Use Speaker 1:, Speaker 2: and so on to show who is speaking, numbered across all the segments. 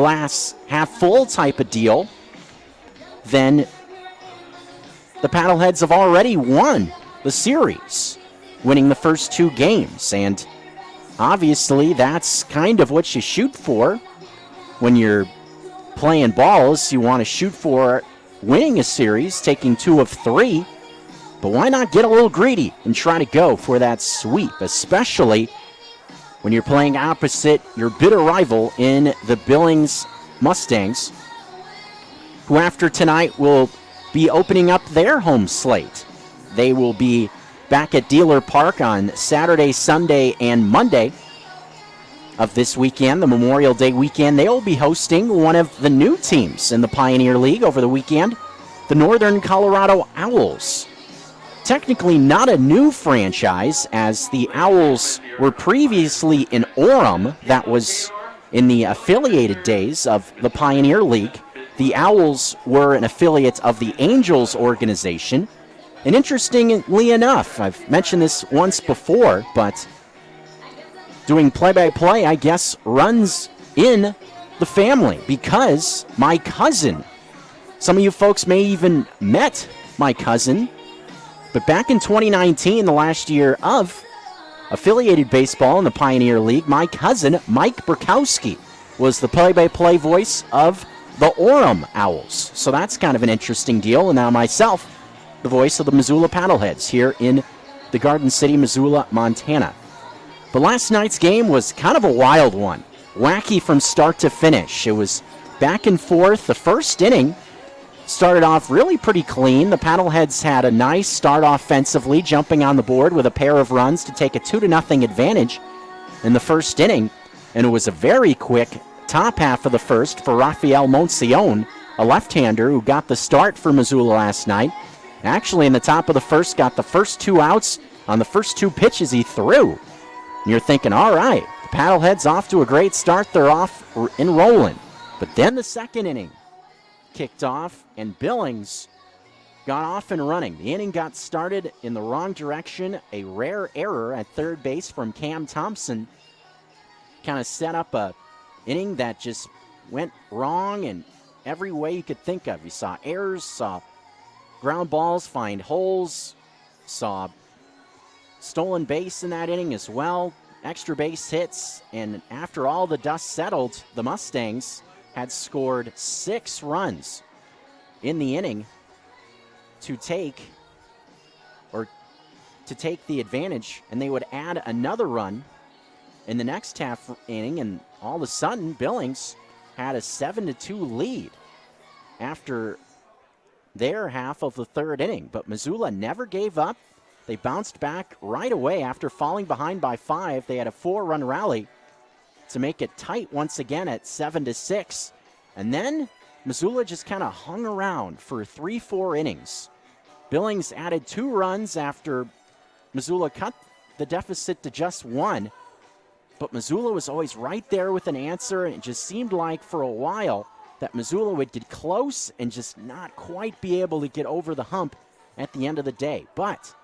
Speaker 1: glass half full type of deal, then the Paddleheads have already won the series, winning the first 2 games. And obviously that's kind of what you shoot for when you're playing balls. You want to shoot for winning a series, taking 2 of 3. But why not get a little greedy and try to go for that sweep, especially when you're playing opposite your bitter rival in the Billings Mustangs, who after tonight will be opening up their home slate. They will be back at Dealer Park on Saturday, Sunday, and Monday of this weekend, the Memorial Day weekend. They will be hosting one of the new teams in the Pioneer League over the weekend, the Northern Colorado Owls. Technically not a new franchise, as the Owls were previously in Orem. That was in the affiliated days of the Pioneer League. The Owls were an affiliate of the Angels organization. And interestingly enough, I've mentioned this once before, but doing play-by-play, I guess, runs in the family, because my cousin, some of you folks may even met my cousin, but back in 2019, the last year of affiliated baseball in the Pioneer League, my cousin, Mike Burkowski, was the play-by-play voice of the Orem Owls. So that's kind of an interesting deal. And now myself, the voice of the Missoula Paddleheads here in the Garden City, Missoula, Montana. But last night's game was kind of a wild one. Wacky from start to finish. It was back and forth. The first inning started off really pretty clean. The Paddleheads had a nice start offensively, jumping on the board with a pair of runs to take a 2-0 advantage in the first inning. And it was a very quick top half of the first for Rafael Moncion, a left-hander who got the start for Missoula last night. Actually, in the top of the first, got the first 2 outs on the first 2 pitches he threw. And you're thinking, all right, the Paddleheads off to a great start. They're off and rolling. But then the second inning kicked off, and Billings got off and running. The inning got started in the wrong direction. A rare error at third base from Cam Thompson kind of set up a inning that just went wrong in every way you could think of. You saw errors, saw ground balls find holes, saw stolen base in that inning as well, extra base hits, and after all the dust settled, the Mustangs had scored 6 runs in the inning to take the advantage, and they would add another run in the next half inning, and all of a sudden, Billings had a 7-2 lead after their half of the third inning. But Missoula never gave up. They bounced back right away after falling behind by 5. They had a 4-run rally to make it tight once again at 7-6. And then Missoula just kind of hung around for 3-4 innings. Billings added 2 runs after Missoula cut the deficit to just 1. But Missoula was always right there with an answer, and it just seemed like for a while that Missoula would get close and just not quite be able to get over the hump at the end of the day. But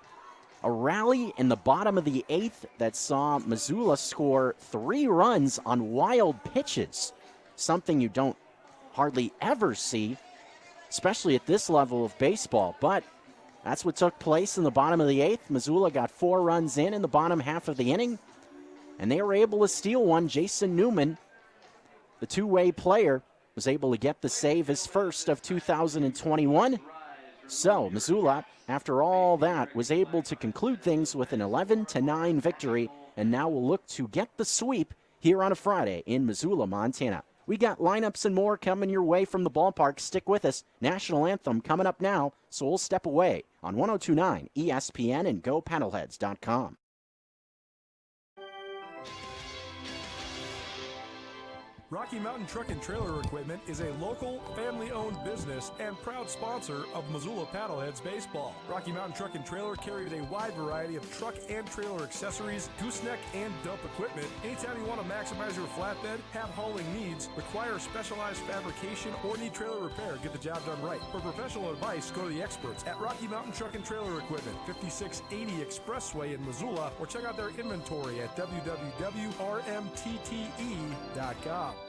Speaker 1: a rally in the bottom of the 8th that saw Missoula score 3 runs on wild pitches, something you don't hardly ever see, especially at this level of baseball. But that's what took place in the bottom of the 8th. Missoula got 4 runs in the bottom half of the inning, and they were able to steal one. Jason Newman, the two-way player, was able to get the save, his first of 2021. So Missoula, after all that, was able to conclude things with an 11-9 victory, and now will look to get the sweep here on a Friday in Missoula, Montana. We got lineups and more coming your way from the ballpark. Stick with us. National Anthem coming up now, so we'll step away on 102.9 ESPN and GoPaddleheads.com.
Speaker 2: Rocky Mountain Truck and Trailer Equipment is a local, family-owned business and proud sponsor of Missoula Paddleheads baseball. Rocky Mountain Truck and Trailer carries a wide variety of truck and trailer accessories, gooseneck and dump equipment. Anytime you want to maximize your flatbed, have hauling needs, require specialized fabrication, or need trailer repair, get the job done right. For professional advice, go to the experts at Rocky Mountain Truck and Trailer Equipment, 5680 Expressway in Missoula, or check out their inventory at www.rmtte.com.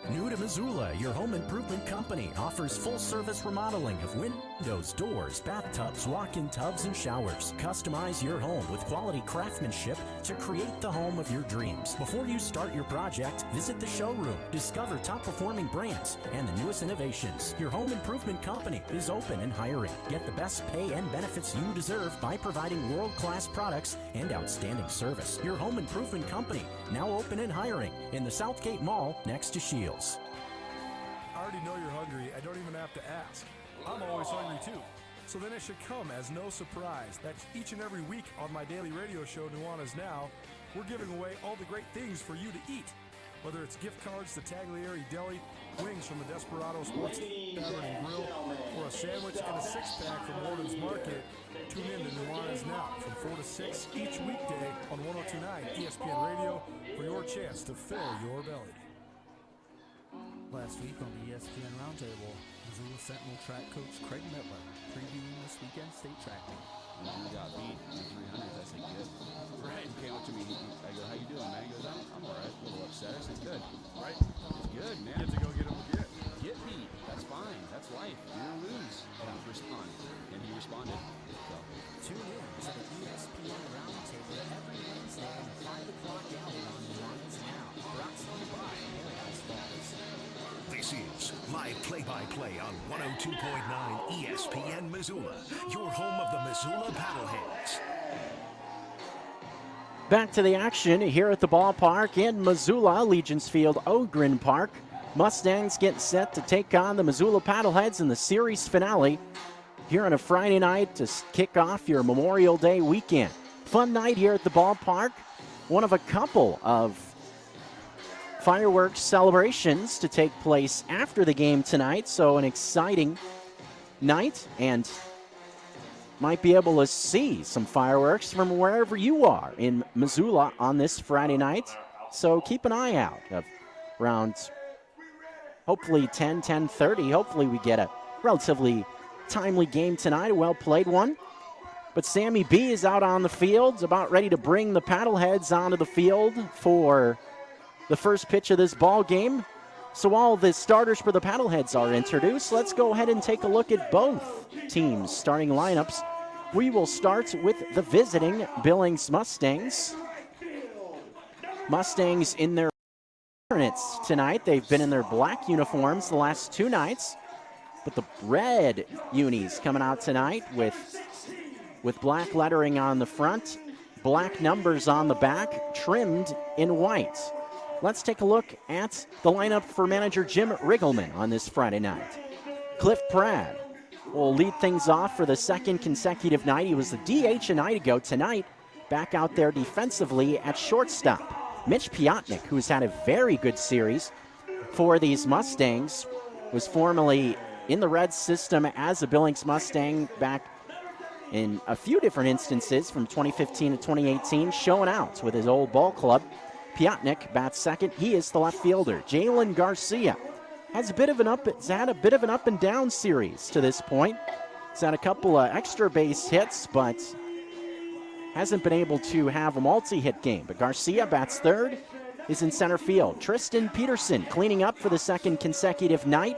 Speaker 3: New to Missoula, your home improvement company offers full-service remodeling of windows, doors, bathtubs, walk-in tubs, and showers. Customize your home with quality craftsmanship to create the home of your dreams. Before you start your project, visit the showroom, discover top-performing brands and the newest innovations. Your home improvement company is open and hiring. Get the best pay and benefits you deserve by providing world-class products and outstanding service. Your home improvement company, now open and hiring in the Southgate Mall next to Shields.
Speaker 2: I already know you're hungry. I don't even have to ask. I'm always hungry too. So then it should come as no surprise that each and every week on my daily radio show, Nuanez Now, we're giving away all the great things for you to eat. Whether it's gift cards to Taglieri Deli, wings from the Desperado Sports Tavern and Grill, or a sandwich and a six-pack from Warden's Market, tune in to Nuanez Now from 4 to 6 each weekday on 102.9 ESPN Radio for your chance to fill your belly.
Speaker 4: Last week on the ESPN Roundtable, Missoula Sentinel track coach Craig Mittler previewing this weekend's state track meet.
Speaker 5: We got beat in the 300s. I said, good. Right. He came up to me. I go, how you doing, man? He goes, I'm all right. A little upset. I said, good. Right. It's good, man.
Speaker 2: Get to go get him again.
Speaker 5: Get beat. That's fine. That's life. You're going to lose. And respond. And he responded. So.
Speaker 3: Tune in to the ESPN Roundtable every Wednesday at 5 o'clock hour on Nuanez Now. Brought to you by Paradise Falls.
Speaker 6: This is live play-by-play on 102.9 ESPN Missoula, your home of the Missoula PaddleHeads.
Speaker 1: Back to the action here at the ballpark in Missoula, Legions Field, Ogren Park. Mustangs get set to take on the Missoula PaddleHeads in the series finale here on a Friday night to kick off your Memorial Day weekend. Fun night here at the ballpark. One of a couple of fireworks celebrations to take place after the game tonight, so an exciting night, and might be able to see some fireworks from wherever you are in Missoula on this Friday night. So keep an eye out of around hopefully 10:30. Hopefully we get a relatively timely game tonight, a well-played one. But Sammy B is out on the field, about ready to bring the Paddleheads onto the field for the first pitch of this ball game. So all the starters for the Paddleheads are introduced. Let's go ahead and take a look at both teams' starting lineups. We will start with the visiting Billings Mustangs. Mustangs in their alternates tonight. They've been in their black uniforms the last two nights, but the red unis coming out tonight with black lettering on the front, black numbers on the back, trimmed in white. Let's take a look at the lineup for manager Jim Riggleman on this Friday night. Cliff Pratt will lead things off for the second consecutive night. He was the DH a night ago. Tonight, back out there defensively at shortstop. Mitch Piotnik, who's had a very good series for these Mustangs, was formerly in the Reds system as a Billings Mustang back in a few different instances from 2015 to 2018, showing out with his old ball club. Piotnik bats second. He is the left fielder. Jalen Garcia has had a bit of an up and down series to this point. He's had a couple of extra base hits, but hasn't been able to have a multi-hit game. But Garcia bats third, is in center field. Tristan Peterson cleaning up for the second consecutive night.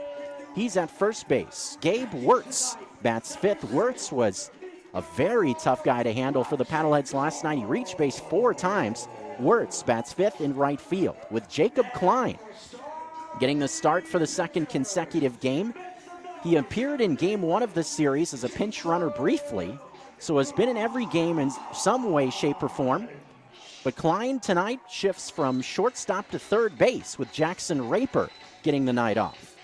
Speaker 1: He's at first base. Gabe Wirtz bats fifth. Wirtz was a very tough guy to handle for the Paddleheads last night. He reached base 4 times. Wirtz bats fifth in right field, with Jacob Klein getting the start for the second consecutive game. He appeared in game 1 of the series as a pinch runner briefly, so has been in every game in some way, shape, or form. But Klein tonight shifts from shortstop to third base, with Jackson Raper getting the night off.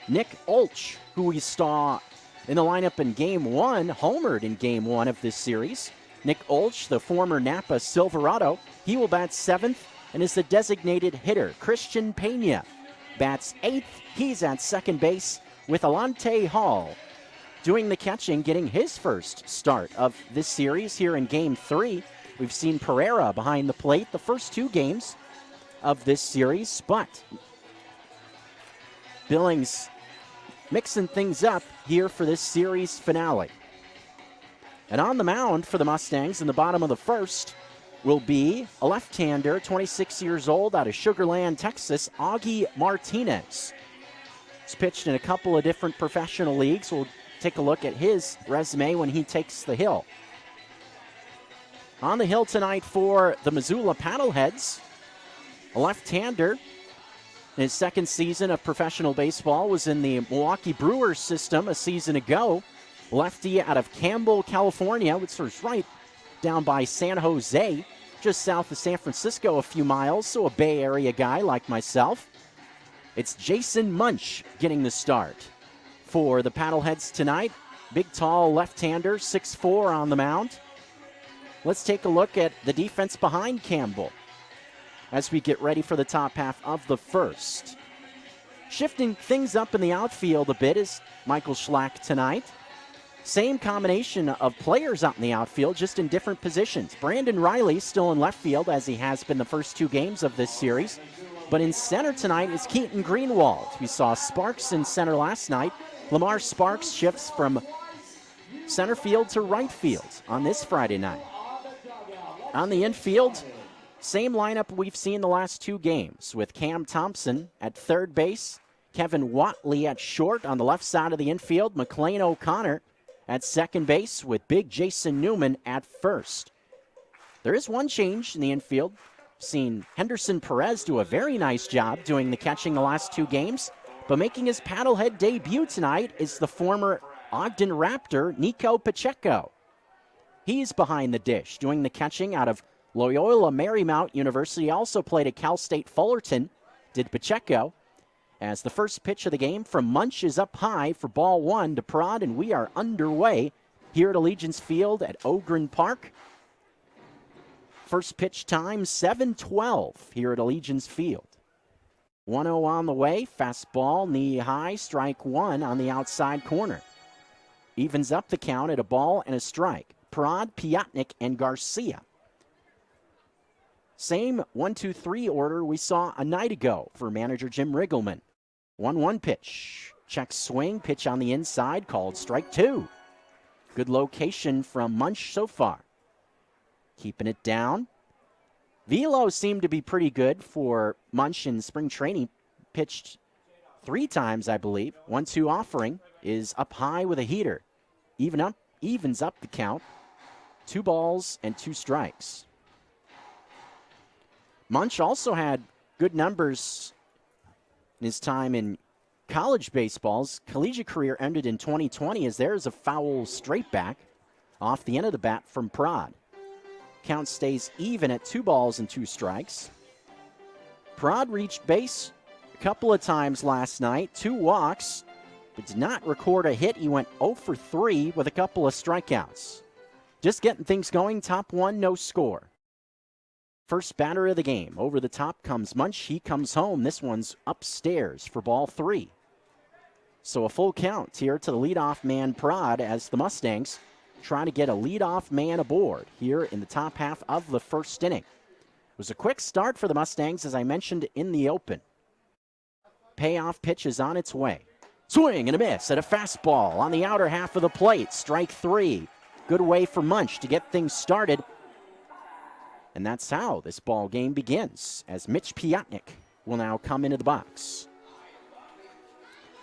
Speaker 1: Nick Olch, who we saw in the lineup in game 1, homered in game 1 of this series. Nick Olch, the former Napa Silverado, he will bat 7th and is the designated hitter. Christian Pena bats 8th. He's at second base, with Alante Hall doing the catching, getting his first start of this series here in game 3. We've seen Pereira behind the plate the first 2 games of this series, but Billings mixing things up here for this series finale. And on the mound for the Mustangs in the bottom of the first will be a left-hander, 26 years old, out of Sugar Land, Texas, Augie Martinez. He's pitched in a couple of different professional leagues. We'll take a look at his resume when he takes the hill. On the hill tonight for the Missoula Paddleheads, a left-hander. His second season of professional baseball was in the Milwaukee Brewers system a season ago. Lefty out of Campbell, California, which is right down by San Jose, just south of San Francisco a few miles, so a Bay Area guy like myself. It's Jason Munch getting the start for the Paddleheads tonight. Big, tall left-hander, 6'4" on the mound. Let's take a look at the defense behind Campbell as we get ready for the top half of the first. Shifting things up in the outfield a bit is Michael Schlack tonight. Same combination of players out in the outfield, just in different positions. Brandon Riley still in left field, as he has been the first two games of this series. But in center tonight is Keaton Greenwald. We saw Sparks in center last night. Lamar Sparks shifts from center field to right field on this Friday night. On the infield, same lineup we've seen the last two games, with Cam Thompson at third base, Kevin Watley at short on the left side of the infield, McLean O'Connor at second base, with big Jason Newman at first. There is one change in the infield. Seen Henderson Perez do a very nice job doing the catching the last two games, but making his Paddlehead debut tonight is the former Ogden Raptor, Nico Pacheco. He's behind the dish, doing the catching out of Loyola Marymount University. Also played at Cal State Fullerton, did Pacheco. As the first pitch of the game from Munch is up high for ball one to Prod, and we are underway here at Allegiance Field at Ogren Park. First pitch time, 7:12 here at Allegiance Field. 1-0 on the way, fastball, knee high, strike one on the outside corner. Evens up the count at a ball and a strike. Prod, Piotnik, and Garcia. Same 1-2-3 order we saw a night ago for manager Jim Riggleman. 1-1 pitch. Check swing, pitch on the inside, called strike two. Good location from Munch so far. Keeping it down. Velo seemed to be pretty good for Munch in spring training. Pitched 3 times, I believe. 1-2 offering is up high with a heater. Evens up the count. 2 balls and 2 strikes. Munch also had good numbers in his time in college baseball's collegiate career ended in 2020 as there's a foul straight back off the end of the bat from Prod. Count stays even at 2 balls and 2 strikes. Prod reached base a couple of times last night, 2 walks, but did not record a hit. He went 0 for 3 with a couple of strikeouts. Just getting things going, top 1, no score. First batter of the game. Over the top comes Munch. He comes home. This one's upstairs for ball 3. So a full count here to the leadoff man, Prod, as the Mustangs try to get a leadoff man aboard here in the top half of the first inning. It was a quick start for the Mustangs, as I mentioned in the open. Payoff pitch is on its way. Swing and a miss at a fastball on the outer half of the plate. Strike 3. Good way for Munch to get things started. And that's how this ball game begins, as Mitch Piotnik will now come into the box.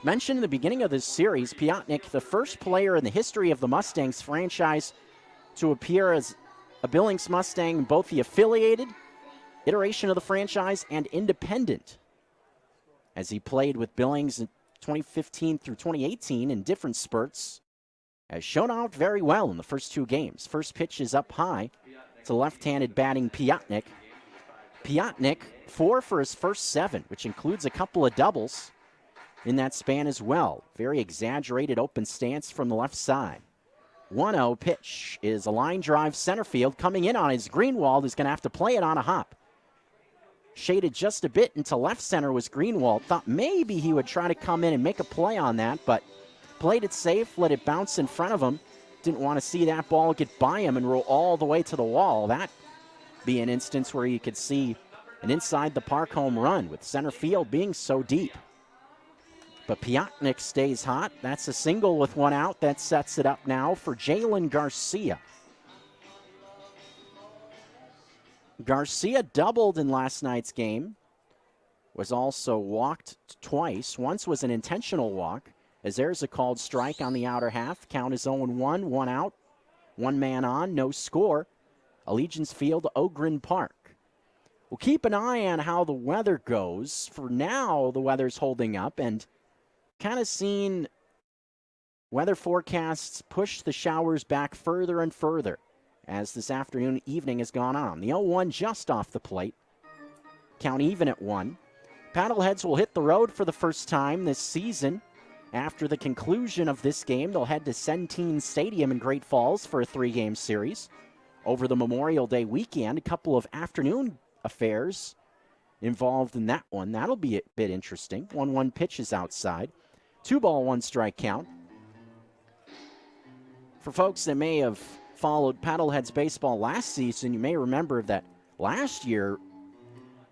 Speaker 1: Mentioned in the beginning of this series, Piotnik, the first player in the history of the Mustangs franchise to appear as a Billings Mustang in both the affiliated iteration of the franchise and independent, as he played with Billings in 2015 through 2018 in different spurts, has shown out very well in the first 2 games. First pitch is up high to left-handed batting Piotnik. Piotnik, 4 for his first 7, which includes a couple of doubles in that span as well. Very exaggerated open stance from the left side. 1-0 pitch is a line drive center field. Coming in on his Greenwald, is going to have to play it on a hop. Shaded just a bit into left center was Greenwald. Thought maybe he would try to come in and make a play on that, but played it safe, let it bounce in front of him. Didn't want to see that ball get by him and roll all the way to the wall. That be an instance where you could see an inside the park home run with center field being so deep. But Piotnik stays hot. That's a single with 1 out. That sets it up now for Jalen Garcia. Garcia doubled in last night's game. Was also walked twice. Once was an intentional walk, as there's a called strike on the outer half. Count is 0-1, 1 out, 1 man on, no score. Allegiance Field, Ogren Park. We'll keep an eye on how the weather goes. For now, the weather's holding up, and kind of seen weather forecasts push the showers back further and further as this afternoon, evening has gone on. The 0-1 just off the plate. Count even at 1. Paddleheads will hit the road for the first time this season. After the conclusion of this game, they'll head to Centene Stadium in Great Falls for a 3-game series. Over the Memorial Day weekend, a couple of afternoon affairs involved in that one. That'll be a bit interesting. 1-1 pitches outside. 2-ball, 1-strike count. For folks that may have followed Paddleheads baseball last season, you may remember that last year,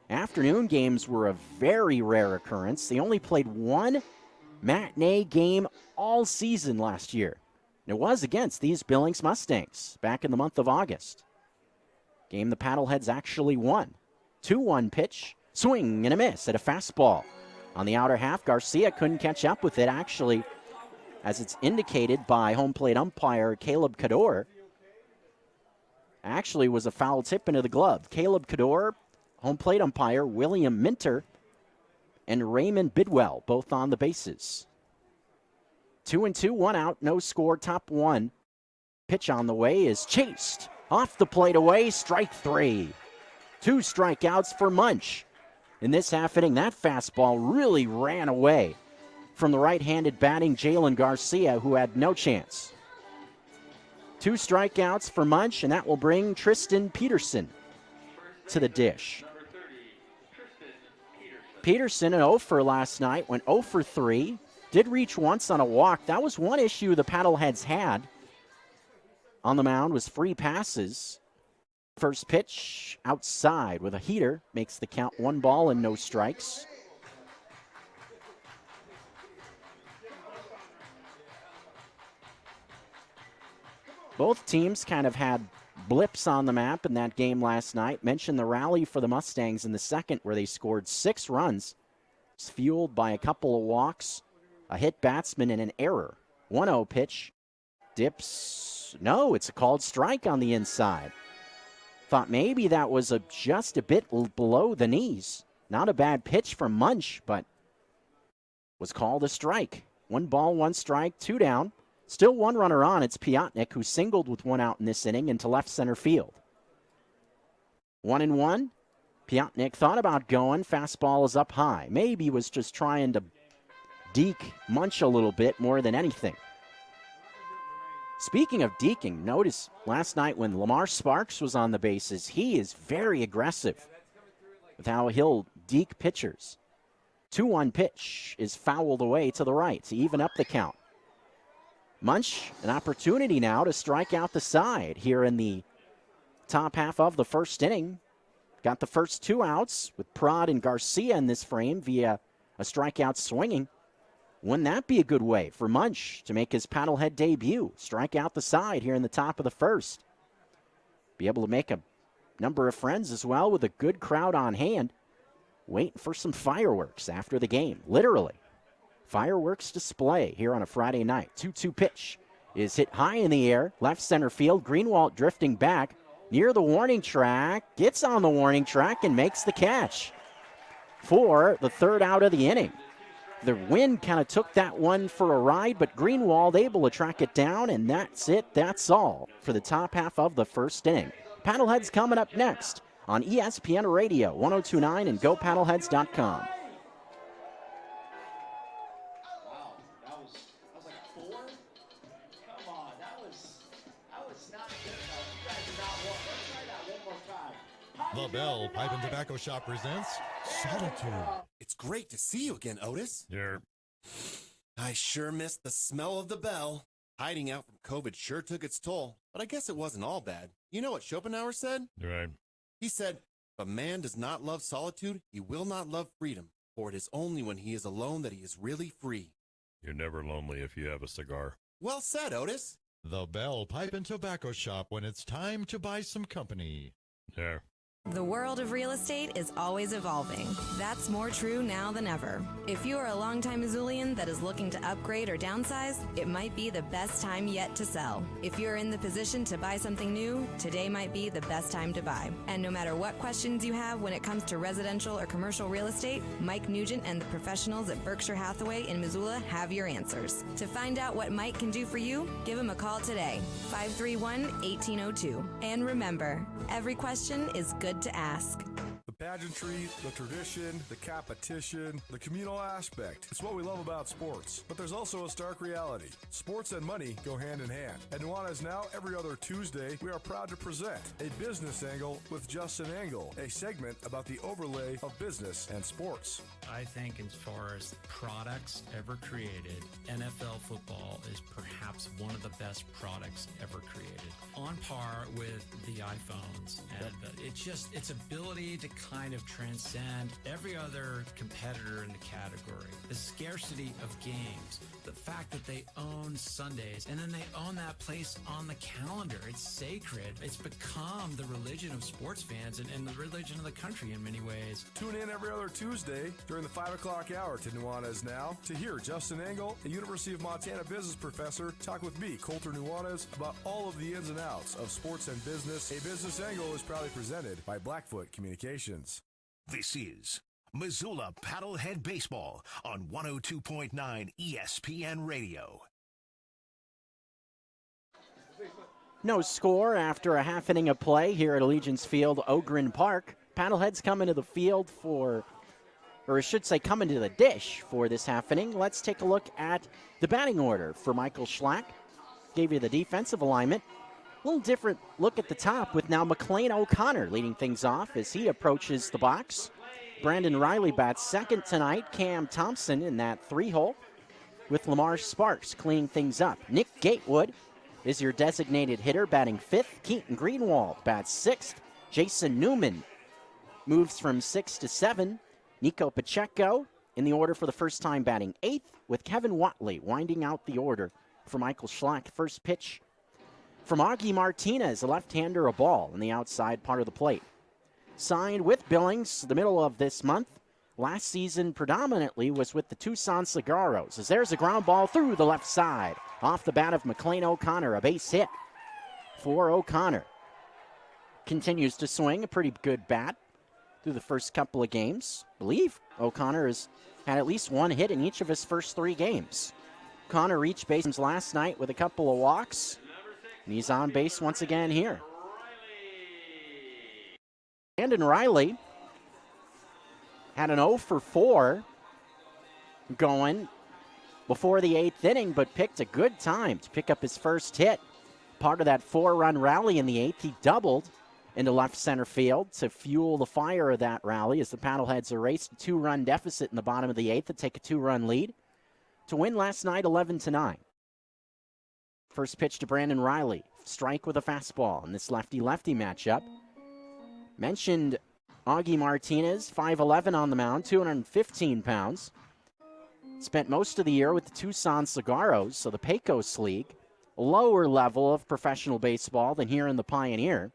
Speaker 1: afternoon games were a very rare occurrence. They only played 1 matinee game all season last year. And it was against these Billings Mustangs back in the month of August. Game the Paddleheads actually won. 2-1 pitch, swing and a miss at a fastball. On the outer half, Garcia couldn't catch up with it, actually, as it's indicated by home plate umpire Caleb Cador. Actually was a foul tip into the glove. Caleb Cador, home plate umpire William Minter, and Raymond Bidwell, both on the bases. 2-2, 1 out, no score, top 1. Pitch on the way is chased. Off the plate away, strike 3. 2 strikeouts for Munch. In this half inning, that fastball really ran away from the right-handed batting Jalen Garcia, who had no chance. 2 strikeouts for Munch, and that will bring Tristan Peterson to the dish. Peterson, an 0 for last night, went 0 for 3. Did reach once on a walk. That was one issue the Paddleheads had on the mound, was free passes. First pitch outside with a heater, makes the count 1 ball and no strikes. Both teams kind of had blips on the map in that game last night. Mentioned the rally for the Mustangs in the second, where they scored 6 runs. It's fueled by a couple of walks, a hit batsman, and an error. 1-0 pitch. Dips. No, it's a called strike on the inside. Thought maybe that was just a bit below the knees. Not a bad pitch from Munch, but was called a strike. 1 ball, 1 strike, 2 down. Still 1 runner on. It's Piotnik, who singled with 1 out in this inning into left center field. 1-1. Piotnik thought about going. Fastball is up high. Maybe was just trying to deke Munch a little bit more than anything. Speaking of deking, notice last night when Lamar Sparks was on the bases, he is very aggressive with how he'll deke pitchers. 2-1 pitch is fouled away to the right to even up the count. Munch, an opportunity now to strike out the side here in the top half of the first inning. Got the first 2 outs with Prod and Garcia in this frame via a strikeout swinging. Wouldn't that be a good way for Munch to make his Paddlehead debut? Strike out the side here in the top of the first. Be able to make a number of friends as well with a good crowd on hand. Waiting for some fireworks after the game, literally. Fireworks display here on a Friday night. 2-2 pitch is hit high in the air. Left center field. Greenwald drifting back near the warning track. Gets on the warning track and makes the catch for the 3rd out of the inning. The wind kind of took that one for a ride, but Greenwald able to track it down, and that's it. That's all for the top half of the first inning. Paddleheads coming up next on ESPN Radio 102.9 and GoPaddleheads.com.
Speaker 7: The Bell Pipe and Tobacco Shop presents Solitude.
Speaker 8: It's great to see you again, Otis.
Speaker 7: Yeah.
Speaker 8: I sure missed the smell of the bell. Hiding out from COVID sure took its toll, but I guess it wasn't all bad. You know what Schopenhauer said?
Speaker 7: Right.
Speaker 8: He said, if a man does not love solitude, he will not love freedom, for it is only when he is alone that he is really free.
Speaker 7: You're never lonely if you have a cigar.
Speaker 8: Well said, Otis.
Speaker 7: The Bell Pipe and Tobacco Shop when it's time to buy some company. Yeah.
Speaker 9: The world of real estate is always evolving. That's more true now than ever. If you are a longtime Missoulian that is looking to upgrade or downsize, it might be the best time yet to sell. If you're in the position to buy something new, today might be the best time to buy. And no matter what questions you have when it comes to residential or commercial real estate, Mike Nugent and the professionals at Berkshire Hathaway in Missoula have your answers. To find out what Mike can do for you, give him a call today, 531-1802. And remember, every question is good to ask.
Speaker 2: The pageantry, the tradition, the competition, the communal aspect. It's what we love about sports. But there's also a stark reality. Sports and money go hand in hand. At Nuanez Now, every other Tuesday, we are proud to present a business angle with Justin Angle, a segment about the overlay of business and sports.
Speaker 10: I think as far as products ever created, NFL football is perhaps one of the best products ever created. On par with the iPhones. And its ability to kind of transcend every other competitor in the category. The scarcity of games, the fact that they own Sundays, and then they own that place on the calendar. It's sacred. It's become the religion of sports fans and the religion of the country in many ways.
Speaker 2: Tune in every other Tuesday during the 5 o'clock hour to Nuanez Now to hear Justin Angle, a University of Montana business professor, talk with me, Colter Nuanez, about all of the ins and outs of sports and business. A Business Angle is proudly presented by Blackfoot Communications.
Speaker 6: This is Missoula Paddlehead Baseball on 102.9 ESPN Radio.
Speaker 1: No score after a half inning of play here at Allegiance Field, Ogren Park. Paddleheads coming to the field or I should say coming to the dish for this half inning. Let's take a look at the batting order for Michael Schlack. Gave you the defensive alignment. A little different look at the top with now McLean O'Connor leading things off as he approaches the box. Brandon Riley bats second tonight. Cam Thompson in that 3-hole with Lamar Sparks cleaning things up. Nick Gatewood is your designated hitter batting fifth. Keaton Greenwald bats sixth. Jason Newman moves from 6 to 7. Nico Pacheco in the order for the first time batting eighth with Kevin Watley winding out the order for Michael Schlack. First pitch from Augie Martinez, a left-hander, a ball in the outside part of the plate. Signed with Billings the middle of this month. Last season predominantly was with the Tucson Cigarros. As there's a ground ball through the left side. Off the bat of McLean O'Connor, a base hit for O'Connor. Continues to swing, a pretty good bat through the first couple of games. I believe O'Connor has had at least one hit in each of his first 3 games. O'Connor reached base last night with a couple of walks. And he's on base once again here. Brandon Riley had an 0 for 4 going before the 8th inning, but picked a good time to pick up his first hit. Part of that 4-run rally in the 8th, he doubled into left center field to fuel the fire of that rally as the Paddleheads erased a 2-run deficit in the bottom of the 8th to take a 2-run lead to win last night 11-9. First pitch to Brandon Riley. Strike with a fastball in this lefty-lefty matchup. Mentioned Augie Martinez, 5'11" on the mound, 215 pounds. Spent most of the year with the Tucson Cigarros, so the Pecos League. A lower level of professional baseball than here in the Pioneer.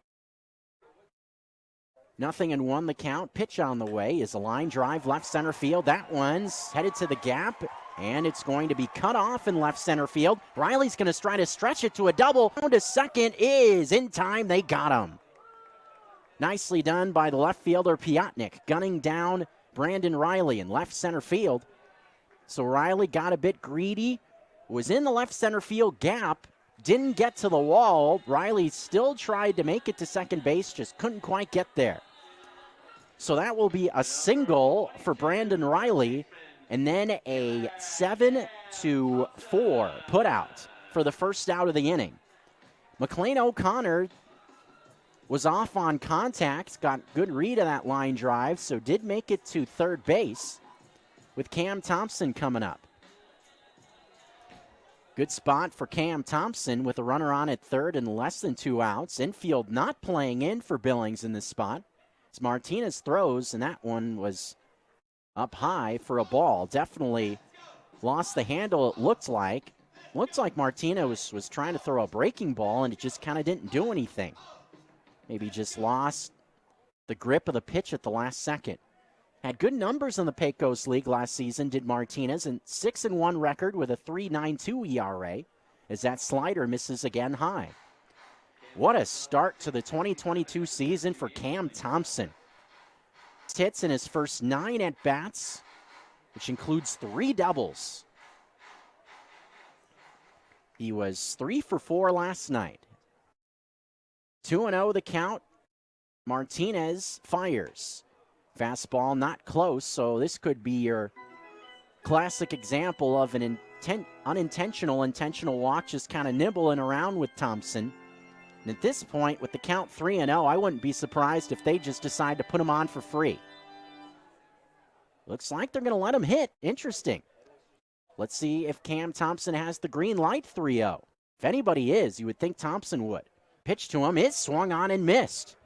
Speaker 1: 0-1 the count. Pitch on the way is a line drive left center field. That one's headed to the gap. And it's going to be cut off in left center field. Riley's going to try to stretch it to a double. Down to second is in time. They got him. Nicely done by the left fielder, Piotnik, gunning down Brandon Riley in left center field. So Riley got a bit greedy, was in the left center field gap, didn't get to the wall. Riley still tried to make it to second base, just couldn't quite get there. So that will be a single for Brandon Riley. And then a 7-4 putout for the first out of the inning. McLean O'Connor was off on contact, got good read of that line drive, so did make it to third base with Cam Thompson coming up. Good spot for Cam Thompson with a runner on at third and less than 2 outs. Infield not playing in for Billings in this spot. As Martinez throws, and that one was up high for a ball. Definitely lost the handle, it looked like. Looked like Martinez was trying to throw a breaking ball, and it just kind of didn't do anything. Maybe just lost the grip of the pitch at the last second. Had good numbers in the Pecos League last season, did Martinez, and 6-1 record with a 3.92 ERA as that slider misses again high. What a start to the 2022 season for Cam Thompson. Hits in his first 9 at-bats, which includes 3 doubles. He was 3 for 4 last night. 2-0 the count. Martinez fires. Fastball not close, so this could be your classic example of an intentional walk, just kind of nibbling around with Thompson. And at this point, with the count 3-0, I wouldn't be surprised if they just decide to put him on for free. Looks like they're going to let him hit. Interesting. Let's see if Cam Thompson has the green light 3-0. If anybody is, you would think Thompson would. Pitch to him is swung on and missed.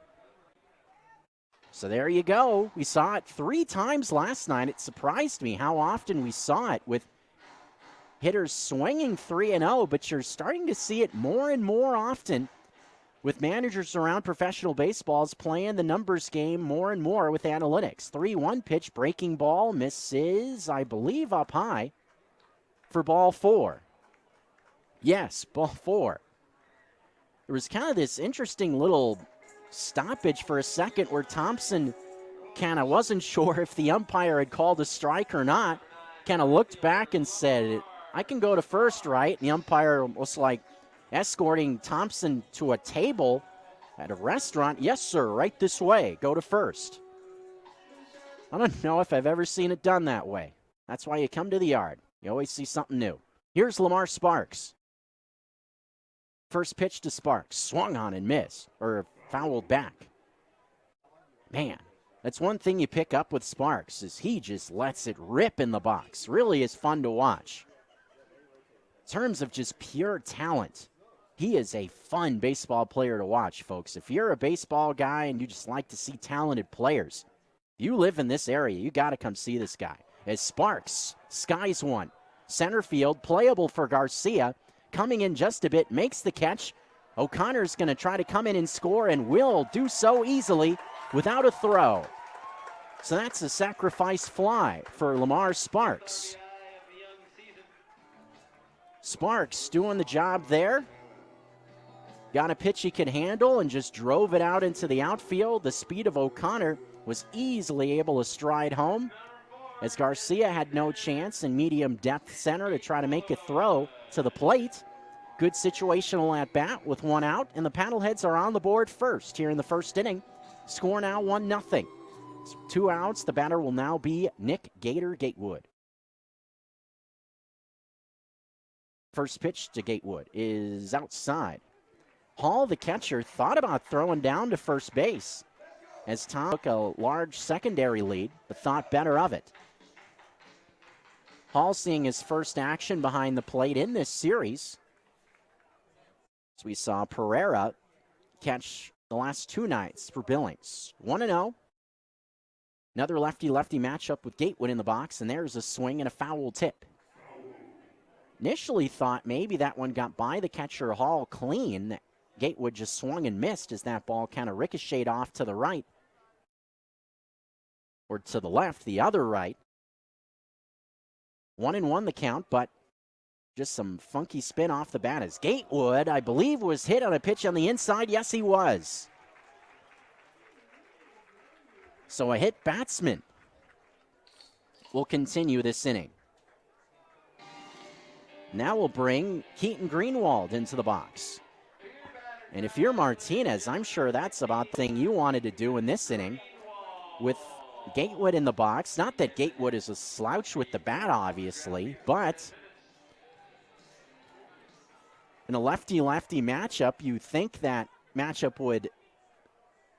Speaker 1: So there you go. We saw it 3 times last night. It surprised me how often we saw it with hitters swinging 3-0, but you're starting to see it more and more often with managers around professional baseballs playing the numbers game more and more with analytics. 3-1 pitch, breaking ball, misses, I believe, up high for ball 4. Yes, ball 4. There was kind of this interesting little stoppage for a second where Thompson kind of wasn't sure if the umpire had called a strike or not. Kind of looked back and said, I can go to first, right? And the umpire was like escorting Thompson to a table at a restaurant. Yes, sir, right this way. Go to first. I don't know if I've ever seen it done that way. That's why you come to the yard. You always see something new. Here's Lamar Sparks. First pitch to Sparks. Swung on and missed, or fouled back. Man, that's one thing you pick up with Sparks is he just lets it rip in the box. Really is fun to watch. In terms of just pure talent, he is a fun baseball player to watch, folks. If you're a baseball guy and you just like to see talented players, you live in this area, you got to come see this guy. As Sparks skies one. Center field, playable for Garcia. Coming in just a bit, makes the catch. O'Connor's going to try to come in and score and will do so easily without a throw. So that's a sacrifice fly for Lamar Sparks. Sparks doing the job there. Got a pitch he could handle and just drove it out into the outfield. The speed of O'Connor was easily able to stride home as Garcia had no chance in medium depth center to try to make a throw to the plate. Good situational at bat with 1 out, and the Paddleheads are on the board first here in the first inning. Score now 1-0. 2 outs. The batter will now be Nick Gatewood. First pitch to Gatewood is outside. Hall, the catcher, thought about throwing down to first base as Tom took a large secondary lead, but thought better of it. Hall seeing his first action behind the plate in this series. So we saw Pereira catch the last 2 nights for Billings. 1-0. Another lefty-lefty matchup with Gatewood in the box, and there's a swing and a foul tip. Initially thought maybe that one got by the catcher Hall clean. Gatewood just swung and missed as that ball kind of ricocheted off to the right. Or to the left, the other right. 1-1 the count, but just some funky spin off the bat as Gatewood, I believe, was hit on a pitch on the inside. Yes, he was. So a hit batsman will continue this inning. Now we'll bring Keaton Greenwald into the box. And if you're Martinez, I'm sure that's about the thing you wanted to do in this inning with Gatewood in the box. Not that Gatewood is a slouch with the bat, obviously, but in a lefty-lefty matchup, you think that matchup would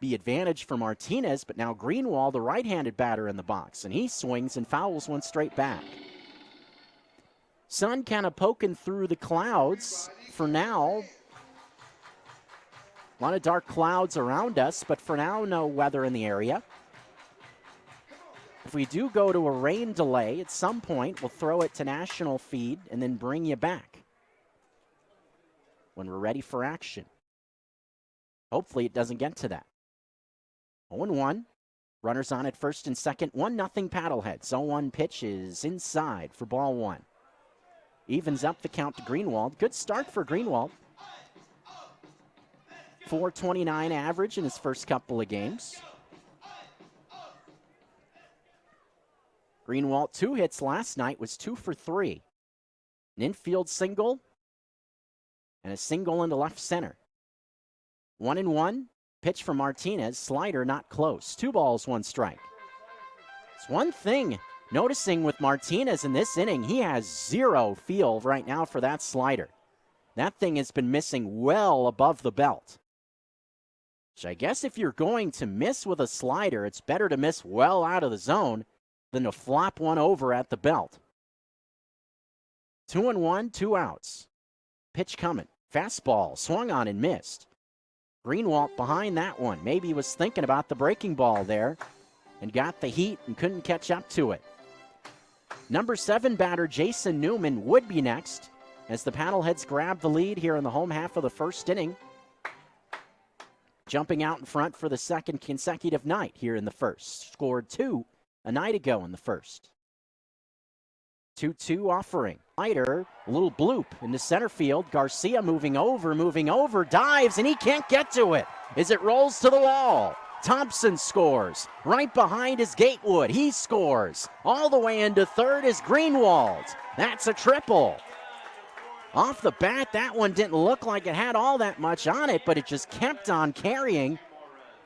Speaker 1: be advantage for Martinez, but now Greenwald, the right-handed batter in the box, and he swings and fouls one straight back. Sun kind of poking through the clouds for now. A lot of dark clouds around us, but for now, no weather in the area. If we do go to a rain delay at some point, we'll throw it to national feed and then bring you back when we're ready for action. Hopefully it doesn't get to that. 0-1. Runners on at first and second. 1-0 Paddleheads. 0-1 pitch is inside for ball one. Evens up the count to Greenwald. Good start for Greenwald. .429 average in his first couple of games. Greenwald, 2 hits last night, was 2 for 3. An infield single and a single into left center. 1-1. Pitch from Martinez. Slider not close. 2 balls, 1 strike. It's one thing noticing with Martinez in this inning, he has 0 feel right now for that slider. That thing has been missing well above the belt. So I guess if you're going to miss with a slider, it's better to miss well out of the zone than to flop one over at the belt. 2-1, 2 outs. Pitch coming. Fastball, swung on and missed. Greenwald behind that one. Maybe he was thinking about the breaking ball there and got the heat and couldn't catch up to it. Number 7 batter Jason Newman would be next as the Paddleheads grab the lead here in the home half of the first inning. Jumping out in front for the second consecutive night here in the first. Scored 2 a night ago in the first. 2-2 offering. Slider, a little bloop into center field. Garcia moving over, dives, and he can't get to it as it rolls to the wall. Thompson scores. Right behind is Gatewood. He scores. All the way into third is Greenwald. That's a triple. Off the bat, that one didn't look like it had all that much on it, but it just kept on carrying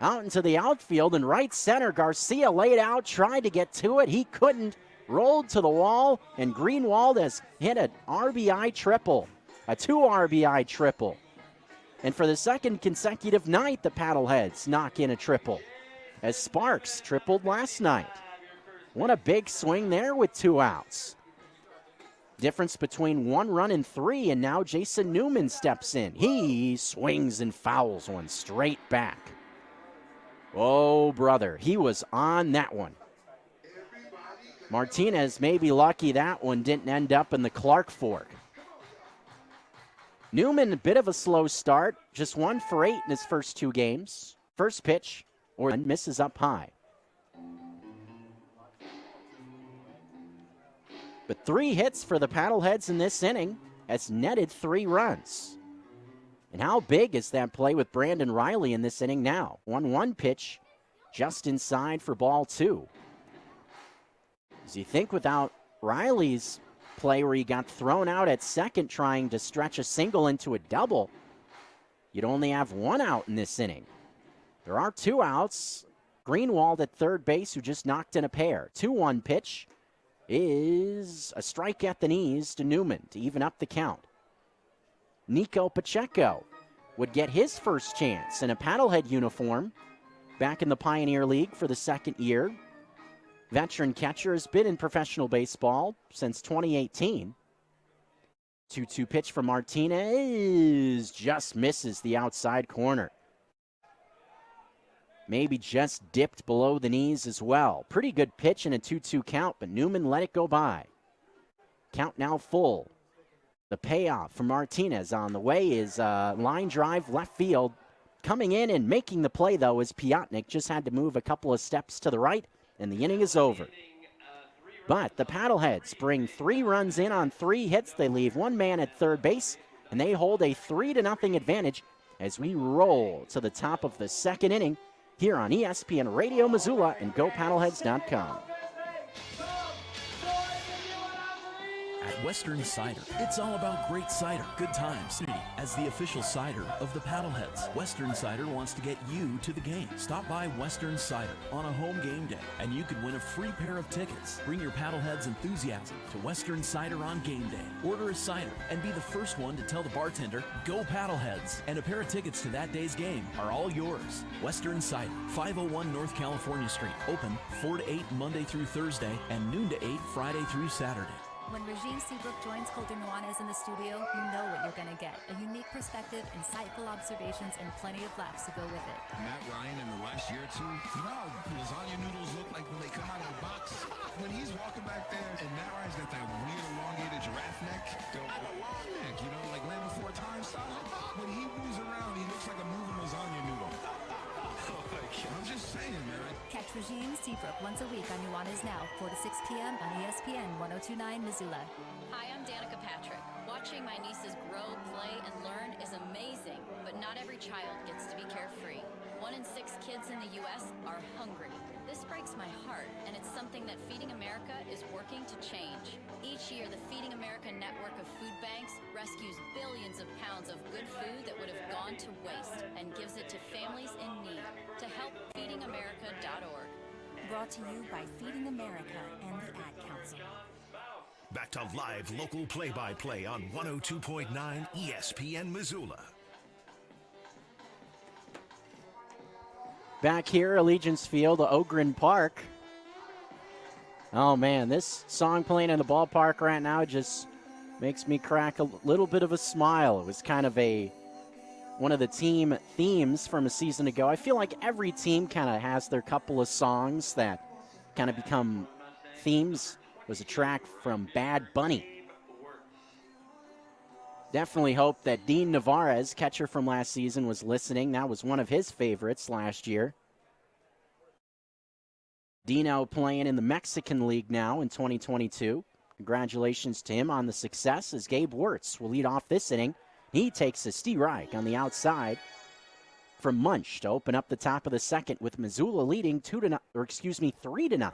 Speaker 1: out into the outfield. And right center, Garcia laid out, tried to get to it. He couldn't. Rolled to the wall, and Greenwald has hit an RBI triple, a 2 RBI triple. And for the second consecutive night, the Paddleheads knock in a triple, as Sparks tripled last night. What a big swing there with 2 outs. Difference between 1 run and 3, and now Jason Newman steps in. He swings and fouls one straight back. Oh, brother, he was on that one. Martinez may be lucky that one didn't end up in the Clark Fork. Newman, a bit of a slow start, just 1 for 8 in his first 2 games. First pitch, or misses up high. But 3 hits for the Paddleheads in this inning has netted 3 runs. And how big is that play with Brandon Riley in this inning now? 1-1 pitch, just inside for ball 2. As you think without Riley's play where he got thrown out at second trying to stretch a single into a double, you'd only have 1 out in this inning. There are 2 outs. Greenwald at third base who just knocked in a pair. 2-1 pitch is a strike at the knees to Newman to even up the count. Nico Pacheco would get his first chance in a Paddlehead uniform back in the Pioneer League for the second year. Veteran catcher, has been in professional baseball since 2018. 2-2 pitch from Martinez just misses the outside corner. Maybe just dipped below the knees as well. Pretty good pitch in a 2-2 count, but Newman let it go by. Count now full. The payoff for Martinez on the way is a line drive left field. Coming in and making the play, though, is Piotnik. Just had to move a couple of steps to the right, and the inning is over. But the Paddleheads bring 3 runs in on 3 hits. They leave 1 man at third base, and they hold a 3-0 advantage as we roll to the top of the second inning here on ESPN Radio Missoula and GoPaddleheads.com.
Speaker 11: At Western Cider, it's all about great cider, good times. As the official cider of the Paddleheads, Western Cider wants to get you to the game. Stop by Western Cider on a home game day, and you could win a free pair of tickets. Bring your Paddleheads enthusiasm to Western Cider on game day. Order a cider and be the first one to tell the bartender, "Go Paddleheads!" And a pair of tickets to that day's game are all yours. Western Cider, 501 North California Street. Open 4 to 8 Monday through Thursday and noon to 8 Friday through Saturday.
Speaker 12: When Regine Seabrook joins Colter Nuanez in the studio, you know what you're going to get. A unique perspective, insightful observations, and plenty of laughs to go with it.
Speaker 13: Matt Ryan in the last year or two, you know how lasagna noodles look like when they come out of the box? When he's walking back there and Matt Ryan's got that weird elongated giraffe neck, I have a long neck, you know, like Land Before Time style. When he moves around, he looks like a moving lasagna noodle. I'm just saying,
Speaker 12: Regine Seabrook once a week on Nuanez Now, 4 to 6 p.m. on ESPN 1029 Missoula.
Speaker 14: Hi, I'm Danica Patrick. Watching my nieces grow, play, and learn is amazing, but not every child gets to be carefree. 1 in 6 kids in the U.S. are hungry. This breaks my heart, and it's something that Feeding America is working to change. Each year, the Feeding America network of food banks rescues billions of pounds of good food that would have gone to waste and gives it to families in need. To help, feedingamerica.org.
Speaker 12: Brought to you by Feeding America and the Ad Council.
Speaker 6: Back to live local play-by-play on 102.9 ESPN Missoula.
Speaker 1: Back here, Allegiance Field, Ogren Park. Oh, man, this song playing in the ballpark right now just makes me crack a little bit of a smile. It was kind of one of the team themes from a season ago. I feel like every team kind of has their couple of songs that kind of become themes. It was a track from Bad Bunny. Definitely hope that Dean Navarez, catcher from last season, was listening. That was one of his favorites last year. Dino playing in the Mexican League now in 2022. Congratulations to him on the success as Gabe Wirtz will lead off this inning. He takes a Reich on the outside from Munch to open up the top of the second with Missoula leading 3-0.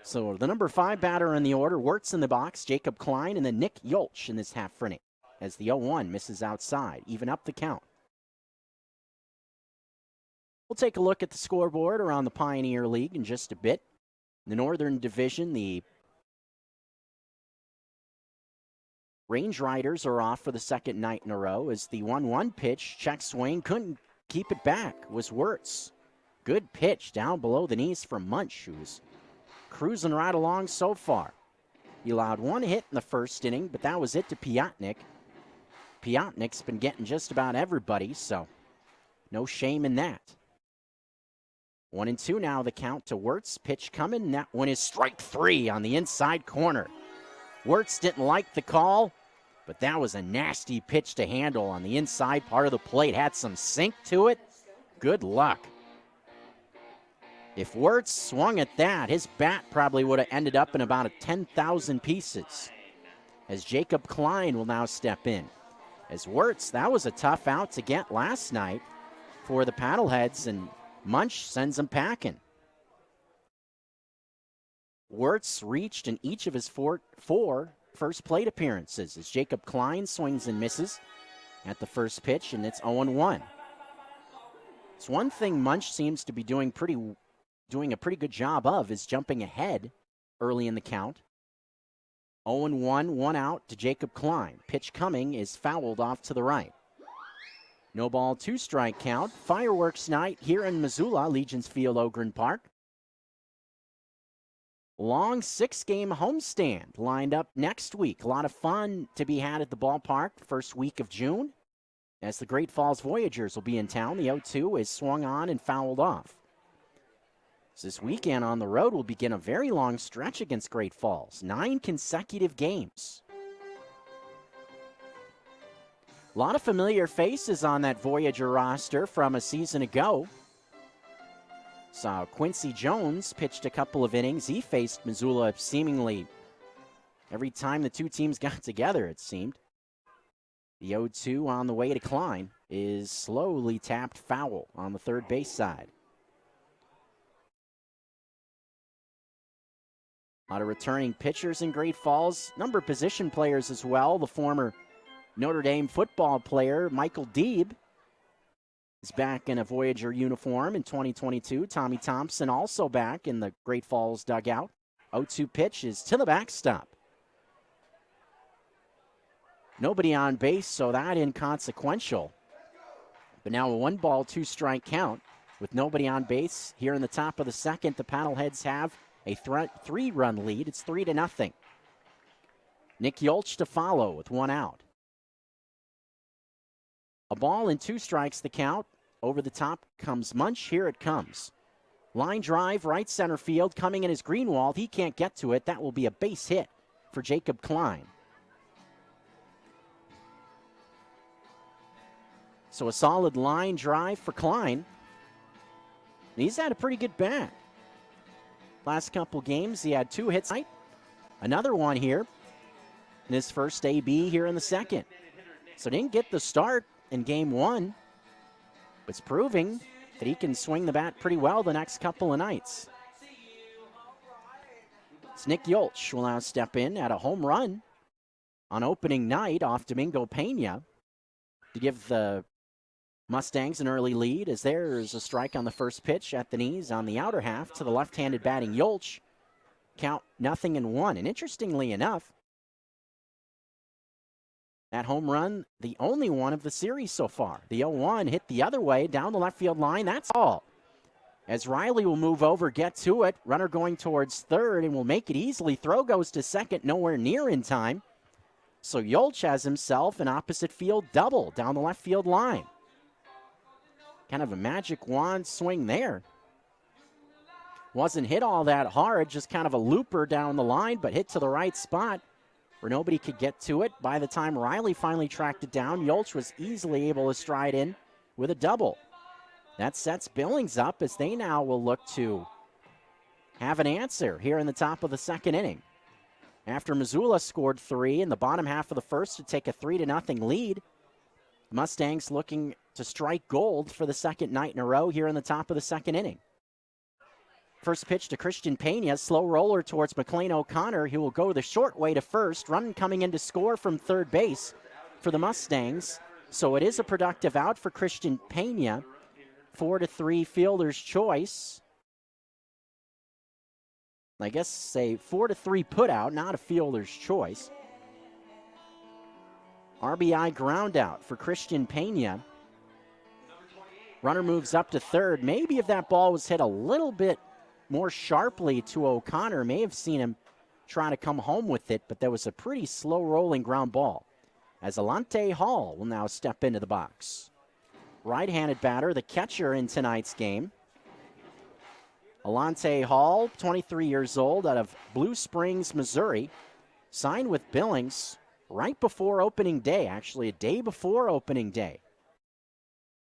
Speaker 1: So the number 5 batter in the order, Wirtz in the box, Jacob Klein, and then Nick Yolch in this half inning as the 0-1 misses outside, even up the count. We'll take a look at the scoreboard around the Pioneer League in just a bit. In the Northern Division, the Range Riders are off for the second night in a row as the 1-1 pitch, check swing, couldn't keep it back, was Wirtz. Good pitch down below the knees from Munch, who's cruising right along so far. He allowed 1 hit in the first inning, but that was it to Piotnik. Piotnik's been getting just about everybody, so no shame in that. 1-2 now the count to Wirtz. Pitch coming, and that one is strike 3 on the inside corner. Wirtz didn't like the call, but that was a nasty pitch to handle on the inside part of the plate. Had some sink to it. Good luck. If Wirtz swung at that, his bat probably would have ended up in about 10,000 pieces. As Jacob Klein will now step in. As Wirtz, that was a tough out to get last night for the Paddleheads, and Munch sends him packing. Wirtz reached in each of his four first plate appearances as Jacob Klein swings and misses at the first pitch, and it's 0-1. It's one thing Munch seems to be doing a pretty good job of is jumping ahead early in the count. 0-1, 1 out to Jacob Klein. Pitch coming is fouled off to the right. No ball, 2 strike count. Fireworks night here in Missoula, Legions Field, Ogren Park. Long 6-game homestand lined up next week. A lot of fun to be had at the ballpark first week of June, as the Great Falls Voyagers will be in town. The 0-2 is swung on and fouled off. This weekend on the road will begin a very long stretch against Great Falls. 9 consecutive games. A lot of familiar faces on that Voyager roster from a season ago. Saw Quincy Jones pitched a couple of innings. He faced Missoula seemingly every time the two teams got together, it seemed. The 0-2 on the way to Klein is slowly tapped foul on the third base side. A lot of returning pitchers in Great Falls. Number of position players as well. The former Notre Dame football player, Michael Deeb, is back in a Voyager uniform in 2022. Tommy Thompson also back in the Great Falls dugout. 0-2 pitch is to the backstop. Nobody on base, so that inconsequential. But now a 1-ball, 2-strike count with nobody on base. Here in the top of the second, the Paddleheads have a 3-run lead. It's 3-0. Nick Yolch to follow with 1 out. A ball and 2 strikes the count. Over the top comes Munch. Here it comes. Line drive, right center field. Coming in is Greenwald. He can't get to it. That will be a base hit for Jacob Klein. So a solid line drive for Klein. He's had a pretty good bat. Last couple games, he had 2 hits. Another one here in his first AB here in the second. So didn't get the start in game 1. But it's proving that he can swing the bat pretty well the next couple of nights. It's Nick Yolch will now step in at a home run on opening night off Domingo Pena to give the Mustangs an early lead, as there's a strike on the first pitch at the knees on the outer half to the left-handed batting Yolch. Count 0-1. And interestingly enough, that home run, the only one of the series so far. The 0-1 hit the other way down the left field line. That's all. As Riley will move over, get to it. Runner going towards third and will make it easily. Throw goes to second, nowhere near in time. So Yolch has himself an opposite field double down the left field line. Kind of a magic wand swing there. Wasn't hit all that hard, just kind of a looper down the line, but hit to the right spot where nobody could get to it. By the time Riley finally tracked it down, Yolch was easily able to stride in with a double. That sets Billings up, as they now will look to have an answer here in the top of the second inning. After Missoula scored 3 in the bottom half of the first to take a 3-0 lead, the Mustangs looking to strike gold for the second night in a row here in the top of the second inning. First pitch to Christian Pena, slow roller towards McLean O'Connor. He will go the short way to first. Run coming in to score from third base for the Mustangs. So it is a productive out for Christian Pena. 4-3 fielder's choice. I guess say 4-3 put out, not a fielder's choice. RBI ground out for Christian Pena. Runner moves up to third. Maybe if that ball was hit a little bit more sharply to O'Connor, may have seen him trying to come home with it, but that was a pretty slow rolling ground ball. As Alante Hall will now step into the box. Right-handed batter, the catcher in tonight's game. Alante Hall, 23 years old, out of Blue Springs, Missouri. Signed with Billings right before opening day, actually a day before opening day.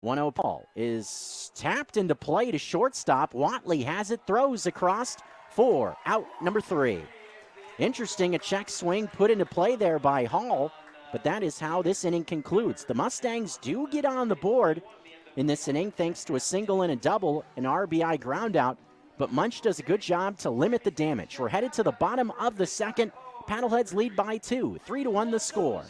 Speaker 1: 1-0 ball is tapped into play to shortstop. Watley has it, throws across for out number 3. Interesting, a check swing put into play there by Hall, but that is how this inning concludes. The Mustangs do get on the board in this inning thanks to a single and a double, an RBI ground out, but Munch does a good job to limit the damage. We're headed to the bottom of the second. Paddleheads lead by 2, 3-1 the score.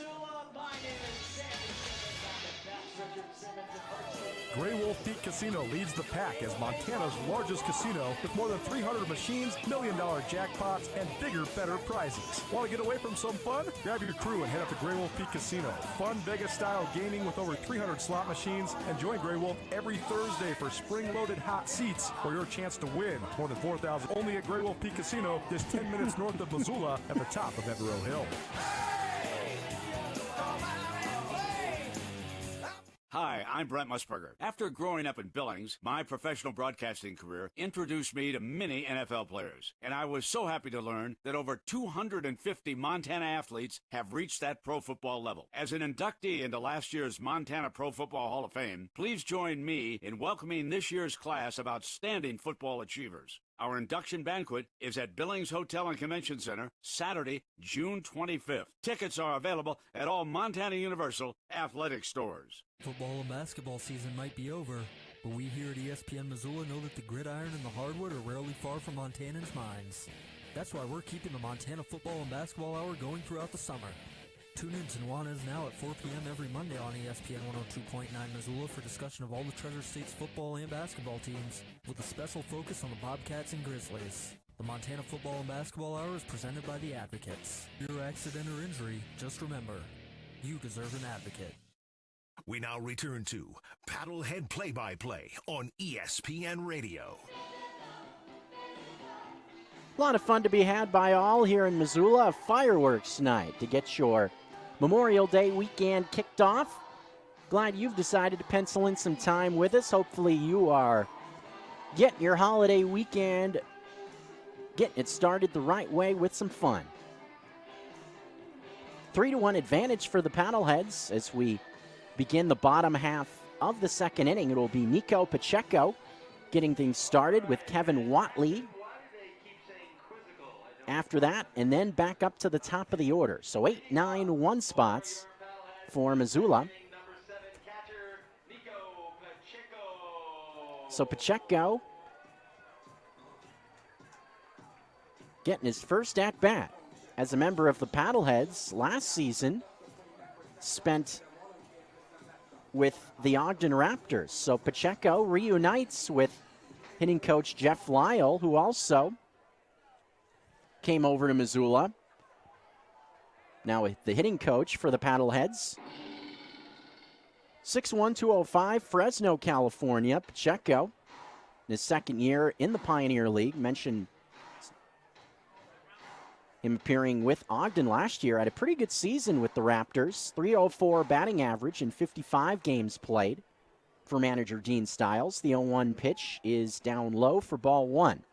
Speaker 2: Grey Wolf Peak Casino leads the pack as Montana's largest casino with more than 300 machines, million-dollar jackpots, and bigger, better prizes. Want to get away from some fun? Grab your crew and head up to Grey Wolf Peak Casino. Fun Vegas-style gaming with over 300 slot machines, and join Grey Wolf every Thursday for spring-loaded hot seats for your chance to win. More than 4,000 only at Grey Wolf Peak Casino, just 10 minutes north of Missoula at the top of Evero Hill.
Speaker 15: Hi, I'm Brent Musburger. After growing up in Billings, my professional broadcasting career introduced me to many NFL players, and I was so happy to learn that over 250 Montana athletes have reached that pro football level. As an inductee into last year's Montana Pro Football Hall of Fame, please join me in welcoming this year's class of outstanding football achievers. Our induction banquet is at Billings Hotel and Convention Center, Saturday, June 25th. Tickets are available at all Montana Universal athletic stores.
Speaker 4: Football and basketball season might be over, but we here at ESPN Missoula know that the gridiron and the hardwood are rarely far from Montanans' minds. That's why we're keeping the Montana Football and Basketball Hour going throughout the summer. Tune in to Nuanez now at 4 p.m. every Monday on ESPN 102.9 Missoula for discussion of all the Treasure State's football and basketball teams, with a special focus on the Bobcats and Grizzlies. The Montana Football and Basketball Hour is presented by the Advocates. Your accident or injury, just remember, you deserve an advocate.
Speaker 6: We now return to Paddlehead Play-by-Play on ESPN Radio.
Speaker 1: A lot of fun to be had by all here in Missoula. Fireworks night to get your Memorial Day weekend kicked off. Glad you've decided to pencil in some time with us. Hopefully you are getting your holiday weekend, getting it started the right way with some fun. 3-1 advantage for the Paddleheads as we begin the bottom half of the second inning. It will be Nico Pacheco getting things started with Kevin Watley after that, and then back up to the top of the order. So 8, 9, 1 spots for Missoula. So Pacheco getting his first at-bat as a member of the Paddleheads last season, spent with the Ogden Raptors. So Pacheco reunites with hitting coach Jeff Lyle, who also came over to Missoula. Now the hitting coach for the Paddleheads. 6'1", 205, Fresno, California. Pacheco, in his second year in the Pioneer League. Mentioned him appearing with Ogden last year. Had a pretty good season with the Raptors. .304 batting average in 55 games played for manager Dean Stiles. The 0-1 pitch is down low for ball 1.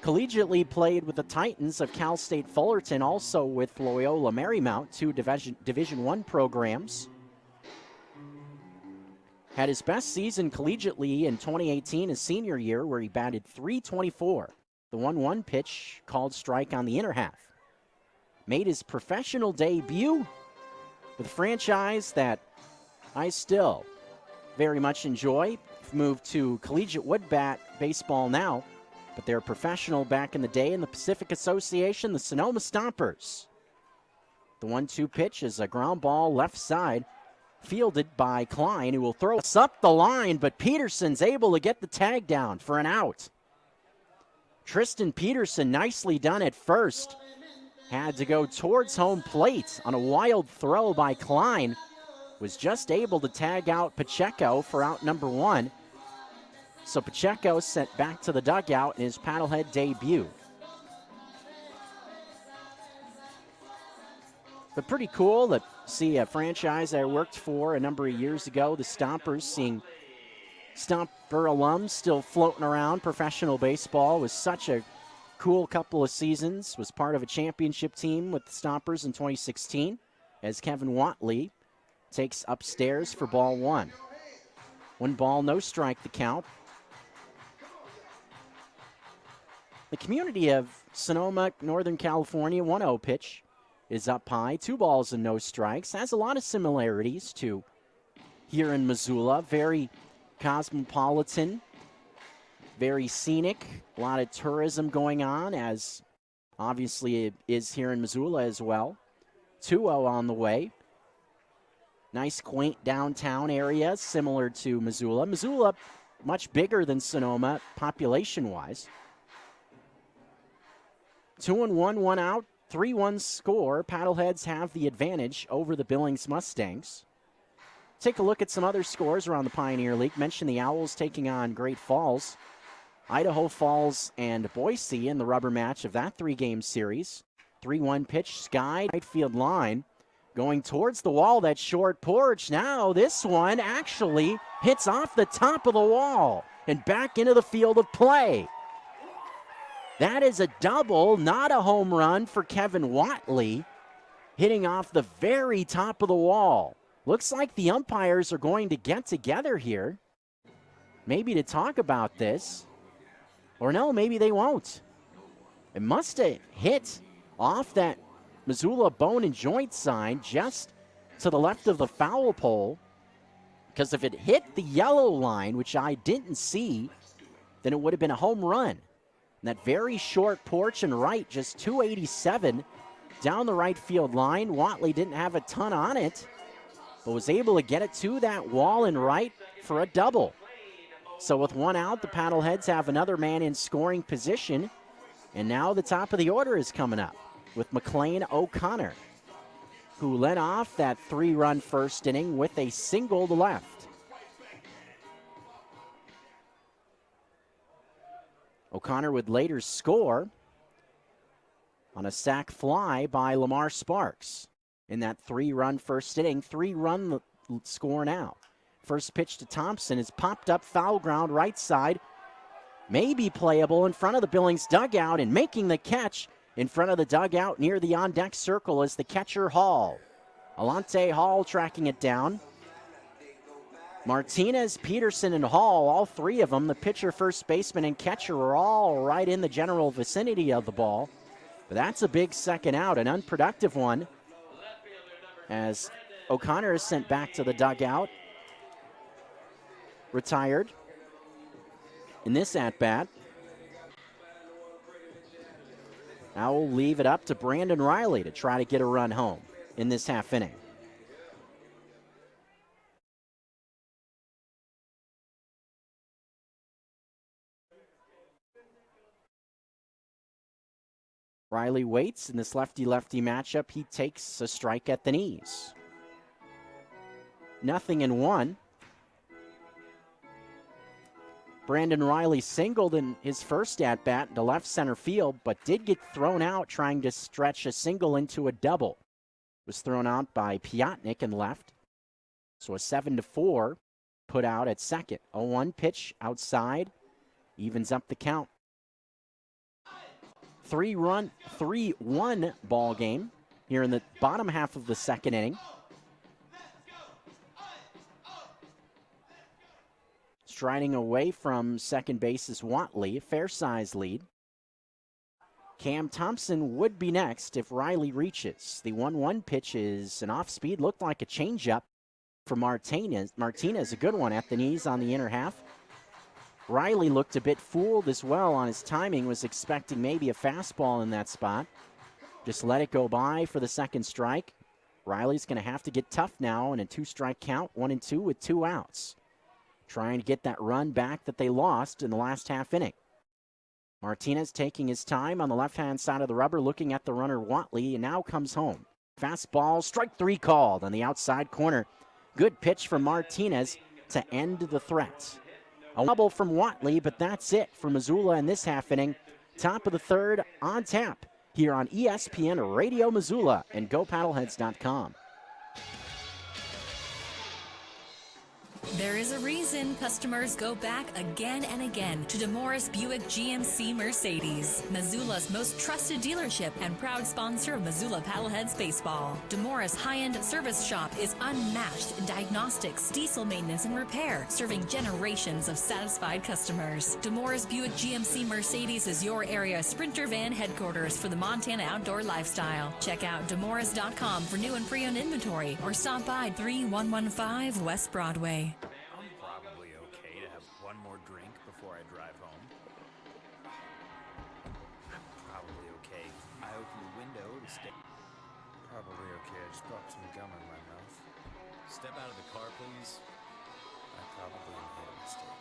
Speaker 1: Collegiately played with the Titans of Cal State Fullerton, also with Loyola Marymount, 2 Division I programs. Had his best season collegiately in 2018, his senior year, where he batted .324. The 1-1 pitch called strike on the inner half. Made his professional debut with a franchise that I still very much enjoy. Moved to collegiate woodbat baseball now, but they're professional back in the day in the Pacific Association, the Sonoma Stompers. The 1-2 pitch is a ground ball left side, fielded by Klein, who will throw us up the line, but Peterson's able to get the tag down for an out. Tristan Peterson, nicely done at first. Had to go towards home plate on a wild throw by Klein. Was just able to tag out Pacheco for out number 1. So Pacheco sent back to the dugout in his Paddlehead debut. But pretty cool to see a franchise I worked for a number of years ago, the Stompers, seeing Stomper alums still floating around professional baseball. Was such a cool couple of seasons. Was part of a championship team with the Stompers in 2016 as Kevin Watley takes upstairs for ball 1. 1 ball, no strike the count. The community of Sonoma, Northern California, 1-0 pitch is up high. 2 balls and no strikes. Has a lot of similarities to here in Missoula. Very cosmopolitan, very scenic. A lot of tourism going on, as obviously it is here in Missoula as well. 2-0 on the way. Nice, quaint downtown area, similar to Missoula. Missoula, much bigger than Sonoma, population-wise. 2-1, 1 out, 3-1 score. Paddleheads have the advantage over the Billings Mustangs. Take a look at some other scores around the Pioneer League. Mention the Owls taking on Great Falls. Idaho Falls and Boise in the rubber match of that 3-game series. 3-1 pitch, sky, right field line. Going towards the wall, that short porch. Now this one actually hits off the top of the wall and back into the field of play. That is a double, not a home run for Kevin Watley, hitting off the very top of the wall. Looks like the umpires are going to get together here, maybe to talk about this. Or no, maybe they won't. It must have hit off that Missoula bone and joint sign just to the left of the foul pole, because if it hit the yellow line, which I didn't see, then it would have been a home run. And that very short porch and right, just 287 down the right field line. Watley didn't have a ton on it, but was able to get it to that wall and right for a double. So with 1 out, the Paddleheads have another man in scoring position, and now the top of the order is coming up with McLean O'Connor, who led off that 3-run first inning with a single to left. O'Connor would later score on a sac fly by Lamar Sparks in that 3-run first inning. 3-run score now. First pitch to Thompson is popped up foul ground right side. Maybe playable in front of the Billings dugout, and making the catch in front of the dugout near the on-deck circle is the catcher Hall. Alante Hall tracking it down. Martinez, Peterson, and Hall, all three of them, the pitcher, first baseman, and catcher, are all right in the general vicinity of the ball. But that's a big second out, an unproductive one, as O'Connor is sent back to the dugout. Retired in this at-bat. Now we'll leave it up to Brandon Riley to try to get a run home in this half inning. Riley waits in this lefty-lefty matchup. He takes a strike at the knees. 0-1. Brandon Riley singled in his first at-bat to left center field, but did get thrown out trying to stretch a single into a double. Was thrown out by Piotnik in left. So a 7-4 put out at second. 0-1 pitch outside. Evens up the count. 3-1 ball game here in the bottom half of the second inning. Striding away from second base is Watley, a fair-sized lead. Cam Thompson would be next if Riley reaches. The 1-1 pitch is an off-speed, looked like a changeup for Martinez. Martinez, a good one at the knees on the inner half. Riley looked a bit fooled as well on his timing, was expecting maybe a fastball in that spot. Just let it go by for the second strike. Riley's going to have to get tough now in a 2-strike count, 1-2 with 2 outs. Trying to get that run back that they lost in the last half inning. Martinez taking his time on the left-hand side of the rubber, looking at the runner Watley, and now comes home. Fastball, strike 3 called on the outside corner. Good pitch from Martinez to end the threat. A double from Watley, but that's it for Missoula in this half inning. Top of the third on tap here on ESPN Radio Missoula and GoPaddleheads.com.
Speaker 12: There is a reason customers go back again and again to DeMorris Buick GMC Mercedes, Missoula's most trusted dealership and proud sponsor of Missoula PaddleHeads baseball. DeMorris high-end service shop is unmatched in diagnostics, diesel maintenance, and repair, serving generations of satisfied customers. DeMorris Buick GMC Mercedes is your area Sprinter van headquarters for the Montana outdoor lifestyle. Check out demorris.com for new and pre-owned inventory or stop by 3115 West Broadway.
Speaker 16: I'm probably okay to have one more drink before I drive home. I'm probably okay. I open the window to stay. Probably okay. I just popped some gum in my mouth. Step out of the car, please. I probably made a mistake.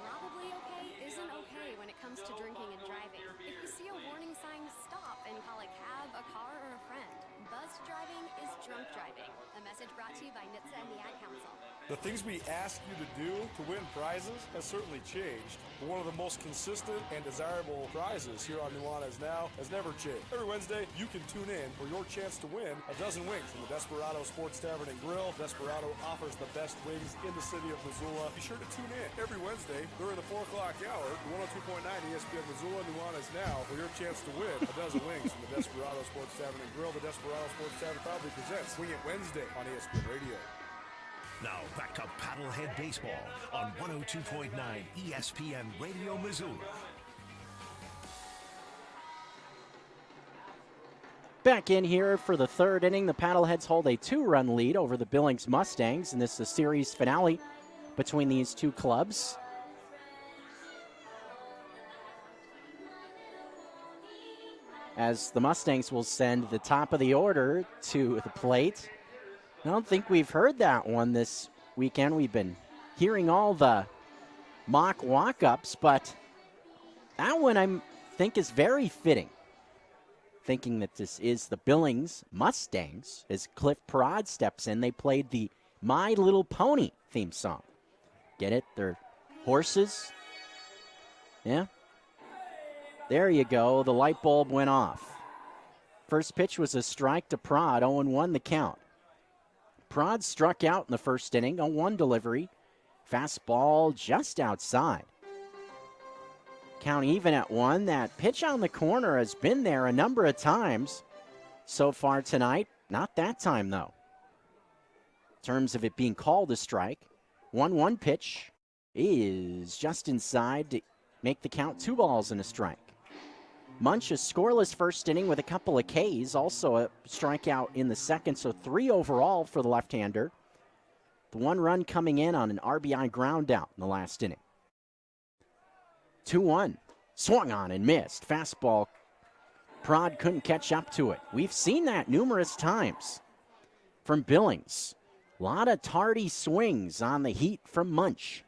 Speaker 17: Probably okay isn't okay when it comes to drinking and driving. If you see a warning sign, stop and call a cab, a car, or a friend. Buzzed driving is drunk driving. A message brought to you by NHTSA and the Ad Council.
Speaker 2: The things we ask you to do to win prizes has certainly changed, but one of the most consistent and desirable prizes here on Nuanez Now has never changed. Every Wednesday, you can tune in for your chance to win a dozen wings from the Desperado Sports Tavern and Grill. Desperado offers the best wings in the city of Missoula. Be sure to tune in every Wednesday during the 4 o'clock hour, 102.9 ESPN Missoula, Nuanez Now, for your chance to win a dozen wings from the Desperado Sports Tavern and Grill. The Desperado Sports Tavern proudly presents Wing It Wednesday on ESPN Radio.
Speaker 6: Now back to Paddlehead Baseball on 102.9 ESPN Radio Missoula.
Speaker 1: Back in here for the third inning, the Paddleheads hold a 2-run lead over the Billings Mustangs, and this is a series finale between these two clubs. As the Mustangs will send the top of the order to the plate. I don't think we've heard that one this weekend. We've been hearing all the mock walk-ups, but that one I think is very fitting. Thinking that this is the Billings Mustangs. As Cliff Parad steps in, they played the My Little Pony theme song. Get it? They're horses. Yeah. There you go. The light bulb went off. First pitch was a strike to Prod, 0-1 the count. Prod struck out in the first inning, a 1 delivery. Fastball just outside. Count even at 1. That pitch on the corner has been there a number of times so far tonight. Not that time, though. In terms of it being called a strike. 1-1 pitch is just inside to make the count 2 balls and a strike. Munch, a scoreless first inning with a couple of Ks, also a strikeout in the second, so 3 overall for the left-hander. The 1 run coming in on an RBI ground out in the last inning. 2-1, swung on and missed. Fastball, Prod couldn't catch up to it. We've seen that numerous times from Billings. A lot of tardy swings on the heat from Munch.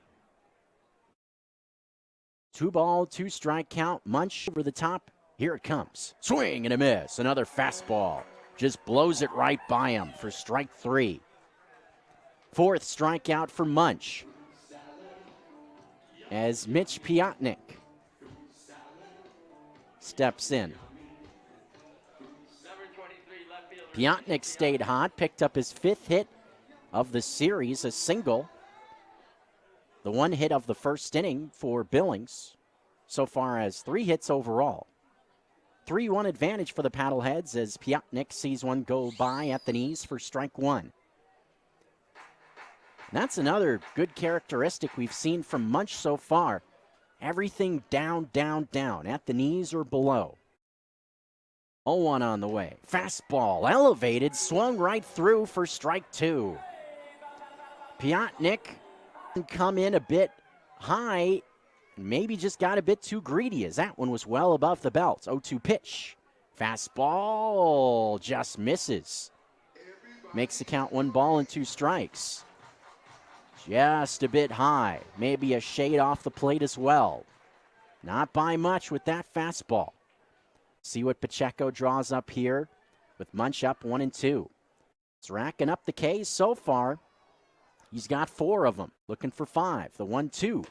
Speaker 1: 2 ball, 2 strike count. Munch over the top. Here it comes. Swing and a miss. Another fastball. Just blows it right by him for strike 3. 4th strikeout for Munch. As Mitch Piotnik steps in. Piotnik stayed hot, picked up his 5th hit of the series, a single. The 1 hit of the first inning for Billings, so far as 3 hits overall. 3-1 advantage for the Paddleheads as Piotnik sees one go by at the knees for strike 1. That's another good characteristic we've seen from Munch so far. Everything down, down, down, at the knees or below. 0-1 on the way. Fastball elevated, swung right through for strike 2. Piotnik come in a bit high, maybe just got a bit too greedy as that one was well above the belt. 0-2 pitch. Fastball just misses. Makes the count 1 ball and 2 strikes. Just a bit high. Maybe a shade off the plate as well. Not by much with that fastball. See what Pacheco draws up here with Munch up 1-2. He's racking up the Ks so far. He's got 4 of them, looking for 5. The 1-2.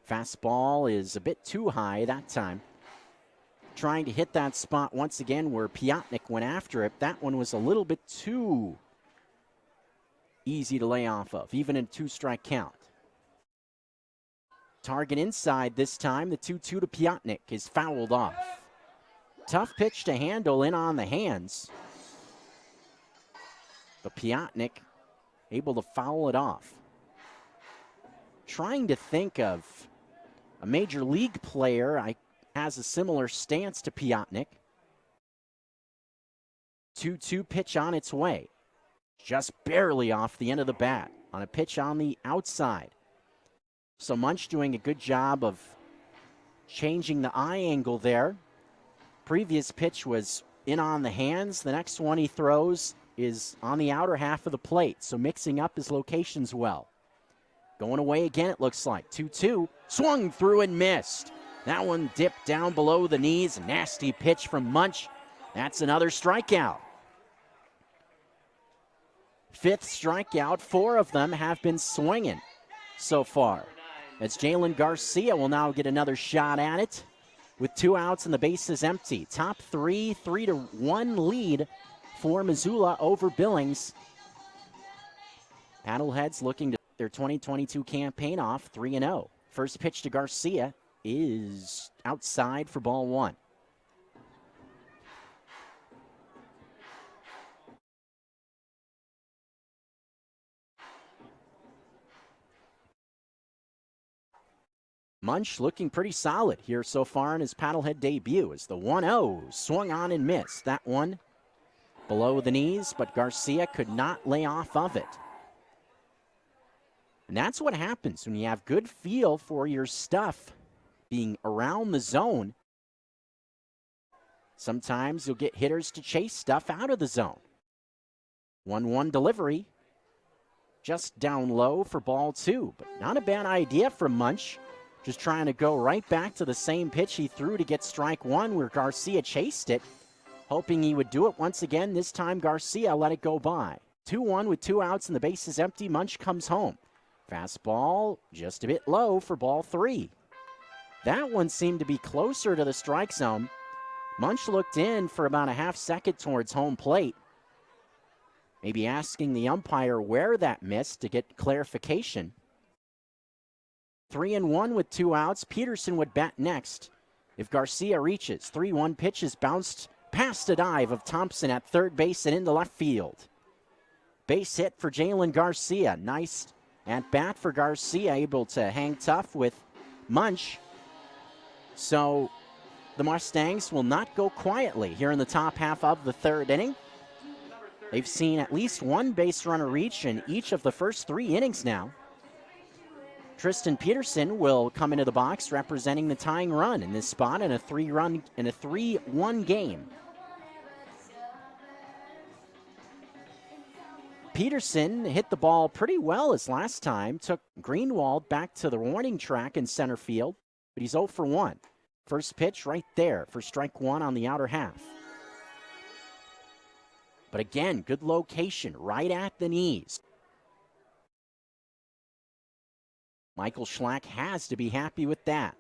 Speaker 1: Fastball is a bit too high that time. Trying to hit that spot once again where Piotnik went after it. That one was a little bit too easy to lay off of, even in 2-strike count. Target inside this time. The 2-2 to Piotnik is fouled off. Tough pitch to handle in on the hands. But Piotnik able to foul it off. Trying to think of a major league player has a similar stance to Piotnik. 2-2 pitch on its way. Just barely off the end of the bat on a pitch on the outside. So Munch doing a good job of changing the eye angle there. Previous pitch was in on the hands. The next one he throws is on the outer half of the plate, so mixing up his locations well. Going away again, it looks like. 2-2, swung through and missed. That one dipped down below the knees. Nasty pitch from Munch. That's another strikeout. 5th strikeout. 4 of them have been swinging so far. As Jalen Garcia will now get another shot at it with 2 outs and the bases empty. Top 3, 3-1 lead for Missoula over Billings. Paddleheads looking to their 2022 campaign off 3-0. First pitch to Garcia is outside for ball 1. Munch looking pretty solid here so far in his Paddlehead debut as the 1-0 swung on and missed. That one below the knees, but Garcia could not lay off of it. And that's what happens when you have good feel for your stuff being around the zone. Sometimes you'll get hitters to chase stuff out of the zone. 1-1 delivery. Just down low for ball 2, but not a bad idea from Munch. Just trying to go right back to the same pitch he threw to get strike 1 where Garcia chased it. Hoping he would do it once again. This time Garcia let it go by. 2-1 with 2 outs and the bases empty. Munch comes home. Fastball just a bit low for ball 3. That one seemed to be closer to the strike zone. Munch looked in for about a half second towards home plate. Maybe asking the umpire where that missed to get clarification. 3-1 with 2 outs. Peterson would bat next if Garcia reaches. 3-1 pitch is bounced past a dive of Thompson at third base and into left field. Base hit for Jalen Garcia. Nice at bat for Garcia, able to hang tough with Munch. So the Mustangs will not go quietly here in the top half of the third inning. They've seen at least one base runner reach in each of the first 3 innings now. Tristan Peterson will come into the box representing the tying run in this spot in a 3-1 game. Peterson hit the ball pretty well his last time, took Greenwald back to the warning track in center field, but he's 0 for 1. First pitch right there for strike 1 on the outer half. But again, good location, right at the knees. Michael Schlack has to be happy with that.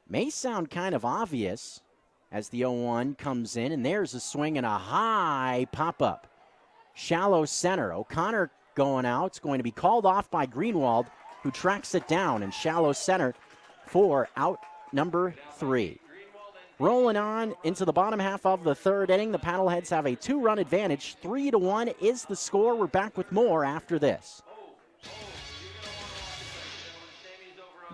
Speaker 1: May sound kind of obvious as the 0-1 comes in, and there's a swing and a high pop-up. Shallow center. O'Connor going out. It's going to be called off by Greenwald, who tracks it down in shallow center for out number 3. Rolling on into the bottom half of the third inning. The Paddleheads have a 2-run advantage. 3-1 is the score. We're back with more after this.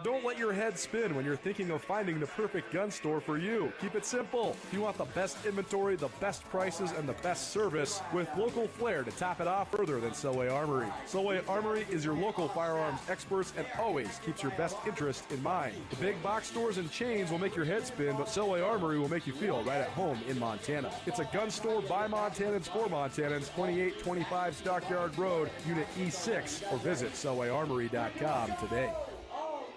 Speaker 2: Don't let your head spin when you're thinking of finding the perfect gun store for you. Keep it simple. If you want the best inventory, the best prices, and the best service, with local flair to top it off further than Selway Armory. Selway Armory is your local firearms experts and always keeps your best interest in mind. The big box stores and chains will make your head spin, but Selway Armory will make you feel right at home in Montana. It's a gun store by Montanans for Montanans, 2825 Stockyard Road, Unit E6, or visit SelwayArmory.com today.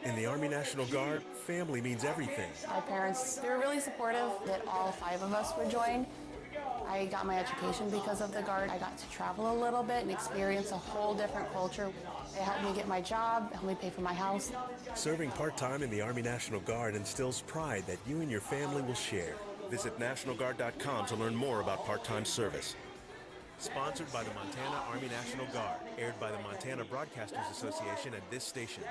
Speaker 18: In the Army National Guard, family means everything.
Speaker 19: My parents, they were really supportive that all 5 of us would join. I got my education because of the Guard. I got to travel a little bit and experience a whole different culture. It helped me get my job, helped me pay for my house.
Speaker 18: Serving part-time in the Army National Guard instills pride that you and your family will share. Visit NationalGuard.com to learn more about part-time service. Sponsored by the Montana Army National Guard. Aired by the Montana Broadcasters Association at this station.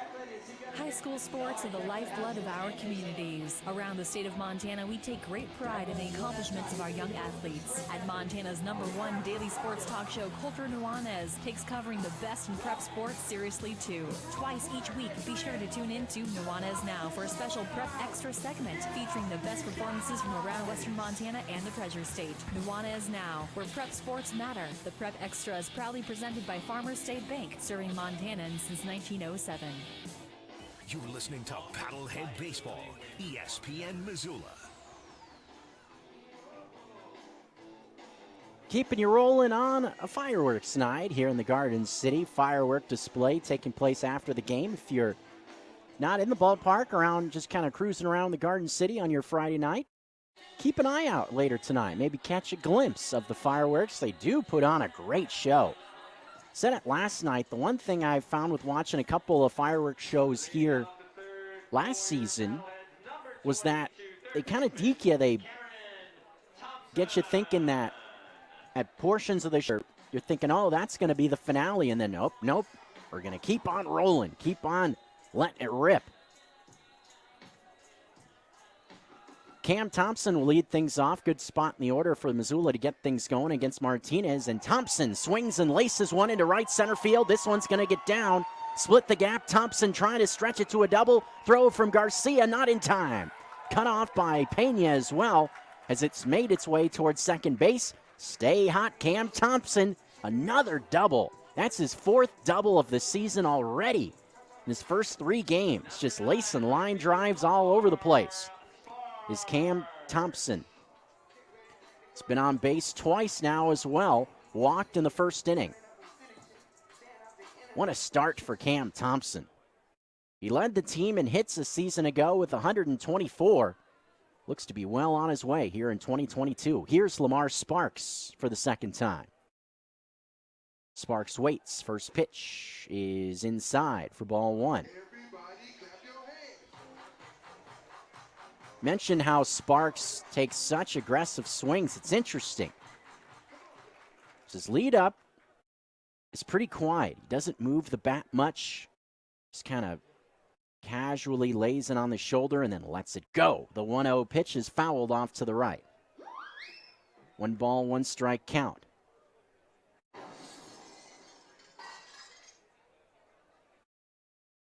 Speaker 12: High school sports are the lifeblood of our communities. Around the state of Montana, we take great pride in the accomplishments of our young athletes. At Montana's #1 daily sports talk show, Colter Nuanez takes covering the best in prep sports seriously too. Twice each week, be sure to tune in to Nuanez Now for a special Prep Extra segment featuring the best performances from around Western Montana and the Treasure State. Nuanez Now, where prep sports matter. The Prep Extra is proudly presented by Farmers State Bank, serving Montanans since 1907.
Speaker 6: You're listening to Paddlehead Baseball, ESPN Missoula.
Speaker 1: Keeping you rolling on a fireworks night here in the Garden City. Firework display taking place after the game. If you're not in the ballpark, around just kind of cruising around the Garden City on your Friday night, keep an eye out later tonight. Maybe catch a glimpse of the fireworks. They do put on a great show. Said it last night, the one thing I found with watching a couple of fireworks shows here last season was that they kind of deke you. They get you thinking that at portions of the show, you're thinking, oh, that's going to be the finale. And then, nope, we're going to keep on rolling, keep on letting it rip. Cam Thompson will lead things off. Good spot in the order for Missoula to get things going against Martinez. And Thompson swings and laces one into right center field. This one's going to get down. Split the gap. Thompson trying to stretch it to a double. Throw from Garcia, not in time. Cut off by Pena as well as it's made its way towards second base. Stay hot, Cam Thompson. Another double. That's his 4th double of the season already. In his first 3 games, just lacing line drives all over the place is Cam Thompson. He's been on base twice now as well. Walked in the first inning. What a start for Cam Thompson. He led the team in hits a season ago with 124. Looks to be well on his way here in 2022. Here's Lamar Sparks for the second time. Sparks waits. First pitch is inside for ball 1. Mentioned how Sparks takes such aggressive swings. It's interesting. His lead up is pretty quiet. He doesn't move the bat much. Just kind of casually lays it on the shoulder and then lets it go. The 1-0 pitch is fouled off to the right. 1 ball, 1 strike count.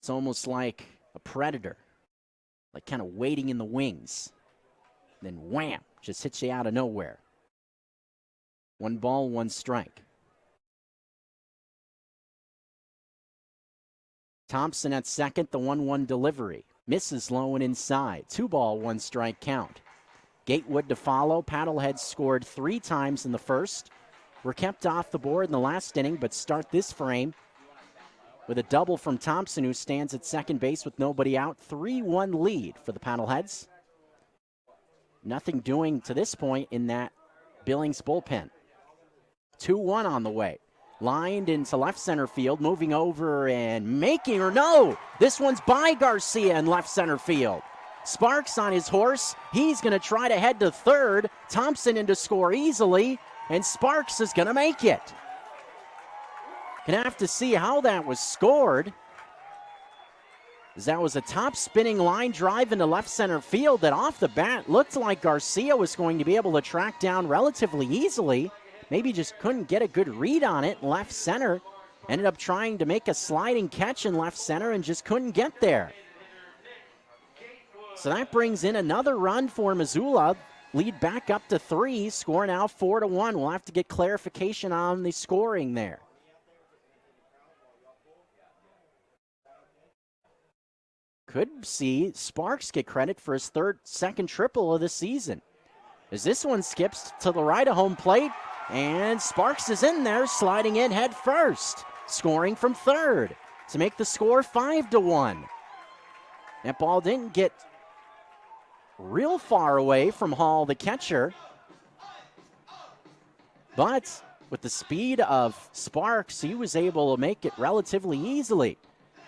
Speaker 1: It's almost like a predator, like kind of waiting in the wings. Then wham, just hits you out of nowhere. 1 ball, 1 strike. Thompson at second, the 1-1 delivery. Misses low and inside. 2 ball, 1 strike count. Gatewood to follow. Paddleheads scored 3 times in the first. Were kept off the board in the last inning, but start this frame with a double from Thompson, who stands at second base with nobody out. 3-1 lead for the Paddleheads. Nothing doing to this point in that Billings bullpen. 2-1 on the way. Lined into left center field, moving over and making, or no, this one's by Garcia in left center field. Sparks on his horse. He's going to try to head to third. Thompson in to score easily, and Sparks is going to make it. Gonna have to see how that was scored, as that was a top spinning line drive into left center field that off the bat looked like Garcia was going to be able to track down relatively easily. Maybe just couldn't get a good read on it in left center. Ended up trying to make a sliding catch in left center and just couldn't get there. So that brings in another run for Missoula. Lead back up to 3. Score now 4-1. We'll have to get clarification on the scoring there. Could see Sparks get credit for his second triple of the season, as this one skips to the right of home plate, and Sparks is in there, sliding in head first, scoring from third to make the score 5-1. That ball didn't get real far away from Hall, the catcher, but with the speed of Sparks, he was able to make it relatively easily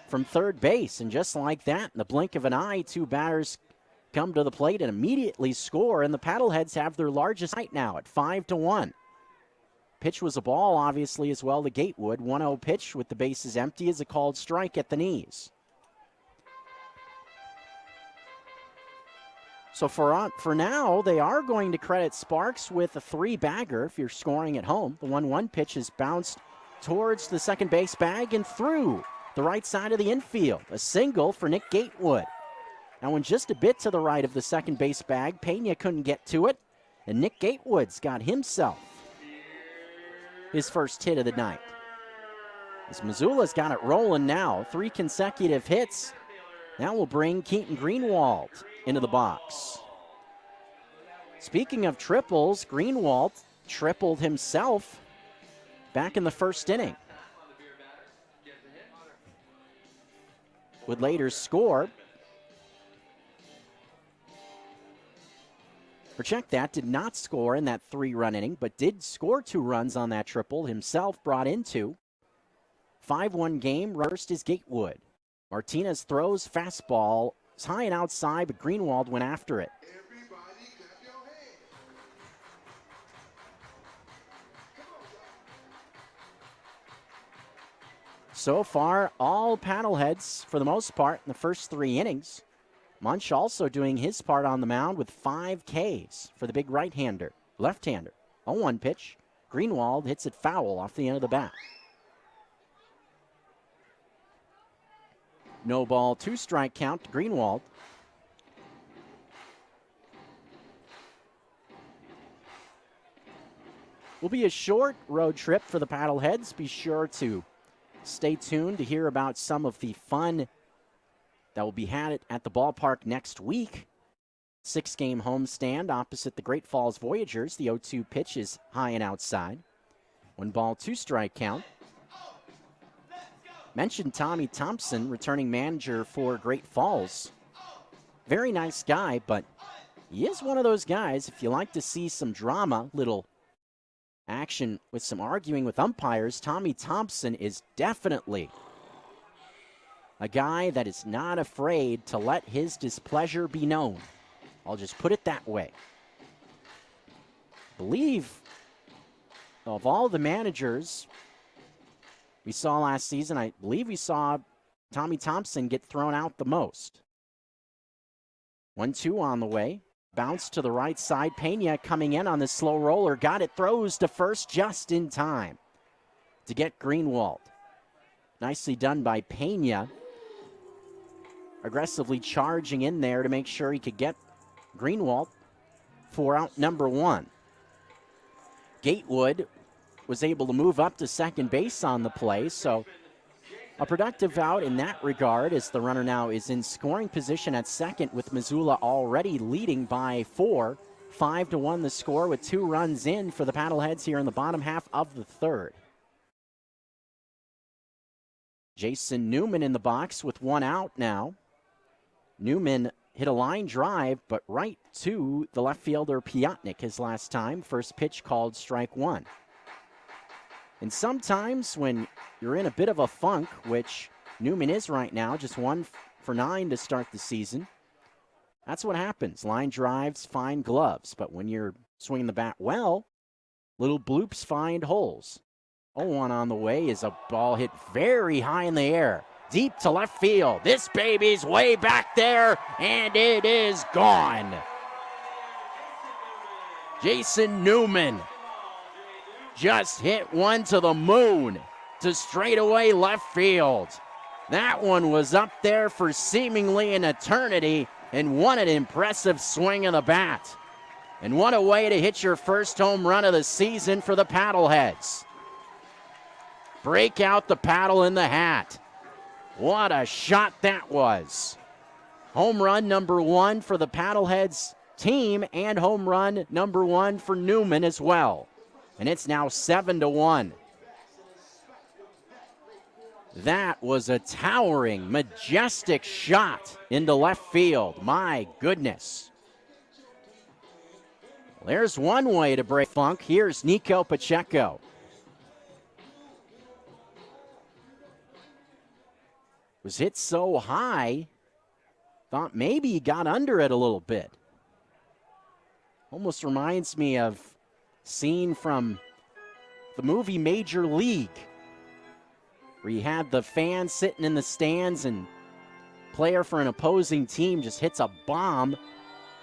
Speaker 1: from third base. And just like that, in the blink of an eye, 2 batters come to the plate and immediately score, and the Paddleheads have their largest height now at 5-1. Pitch was a ball, obviously, as well to Gatewood. 1-0 pitch with the bases empty is a called strike at the knees. So for now, they are going to credit Sparks with a 3-bagger if you're scoring at home. The 1-1 pitch is bounced towards the second base bag and through the right side of the infield. A single for Nick Gatewood. Now, when just a bit to the right of the second base bag, Pena couldn't get to it, and Nick Gatewood's got himself his first hit of the night. As Missoula's got it rolling now, 3 consecutive hits. That will bring Keaton Greenwald into the box. Speaking of triples, Greenwald tripled himself back in the first inning. Would later score. Or check that, did not score in that 3-run inning, but did score 2 runs on that triple himself, brought in 2. 5-1 game, first is Gatewood. Martinez throws fastball. It's high and outside, but Greenwald went after it. So far, all Paddleheads, for the most part, in the first 3 innings. Munch also doing his part on the mound with 5 Ks for the big right-hander, left-hander. 0-1 pitch. Greenwald hits it foul off the end of the bat. No ball, 2 strike count to Greenwald. Will be a short road trip for the Paddleheads. Be sure to stay tuned to hear about some of the fun that will be had at the ballpark next week. 6-game homestand opposite the Great Falls Voyagers. The 0-2 pitch is high and outside. 1 ball, 2 strike count. Mentioned Tommy Thompson, returning manager for Great Falls. Very nice guy, but he is one of those guys, if you like to see some drama, little action with some arguing with umpires, Tommy Thompson is definitely a guy that is not afraid to let his displeasure be known. I'll just put it that way. I believe of all the managers we saw last season, I believe we saw Tommy Thompson get thrown out the most. 1-2 on the way. Bounce to the right side. Pena coming in on the slow roller. Got it. Throws to first just in time to get Greenwald. Nicely done by Pena. aggressively charging in there to make sure he could get Greenwald for out number 1. Gatewood was able to move up to second base on the play, so a productive out in that regard as the runner now is in scoring position at second with Missoula already leading by 4. 5-1 the score with 2 runs in for the Paddleheads here in the bottom half of the third. Jason Newman in the box with 1 out now. Newman hit a line drive, but right to the left fielder Piotnik his last time. First pitch called strike 1. And sometimes when you're in a bit of a funk, which Newman is right now, just 1 for 9 to start the season, that's what happens. Line drives find gloves, but when you're swinging the bat well, little bloops find holes. 0-1 on the way is a ball hit very high in the air, deep to left field. This baby's way back there, and it is gone. Jason Newman just hit one to the moon to straightaway left field. That one was up there for seemingly an eternity, and what an impressive swing of the bat. And what a way to hit your first home run of the season for the Paddleheads. Break out the paddle in the hat. What a shot that was. Home run number 1 for the Paddleheads team and home run number 1 for Newman as well. And it's now 7-1. That was a towering, majestic shot into left field. My goodness. Well, there's one way to break funk. Here's Nico Pacheco. Was hit so high, thought maybe he got under it a little bit. Almost reminds me of a scene from the movie Major League, where you had the fans sitting in the stands and player for an opposing team just hits a bomb.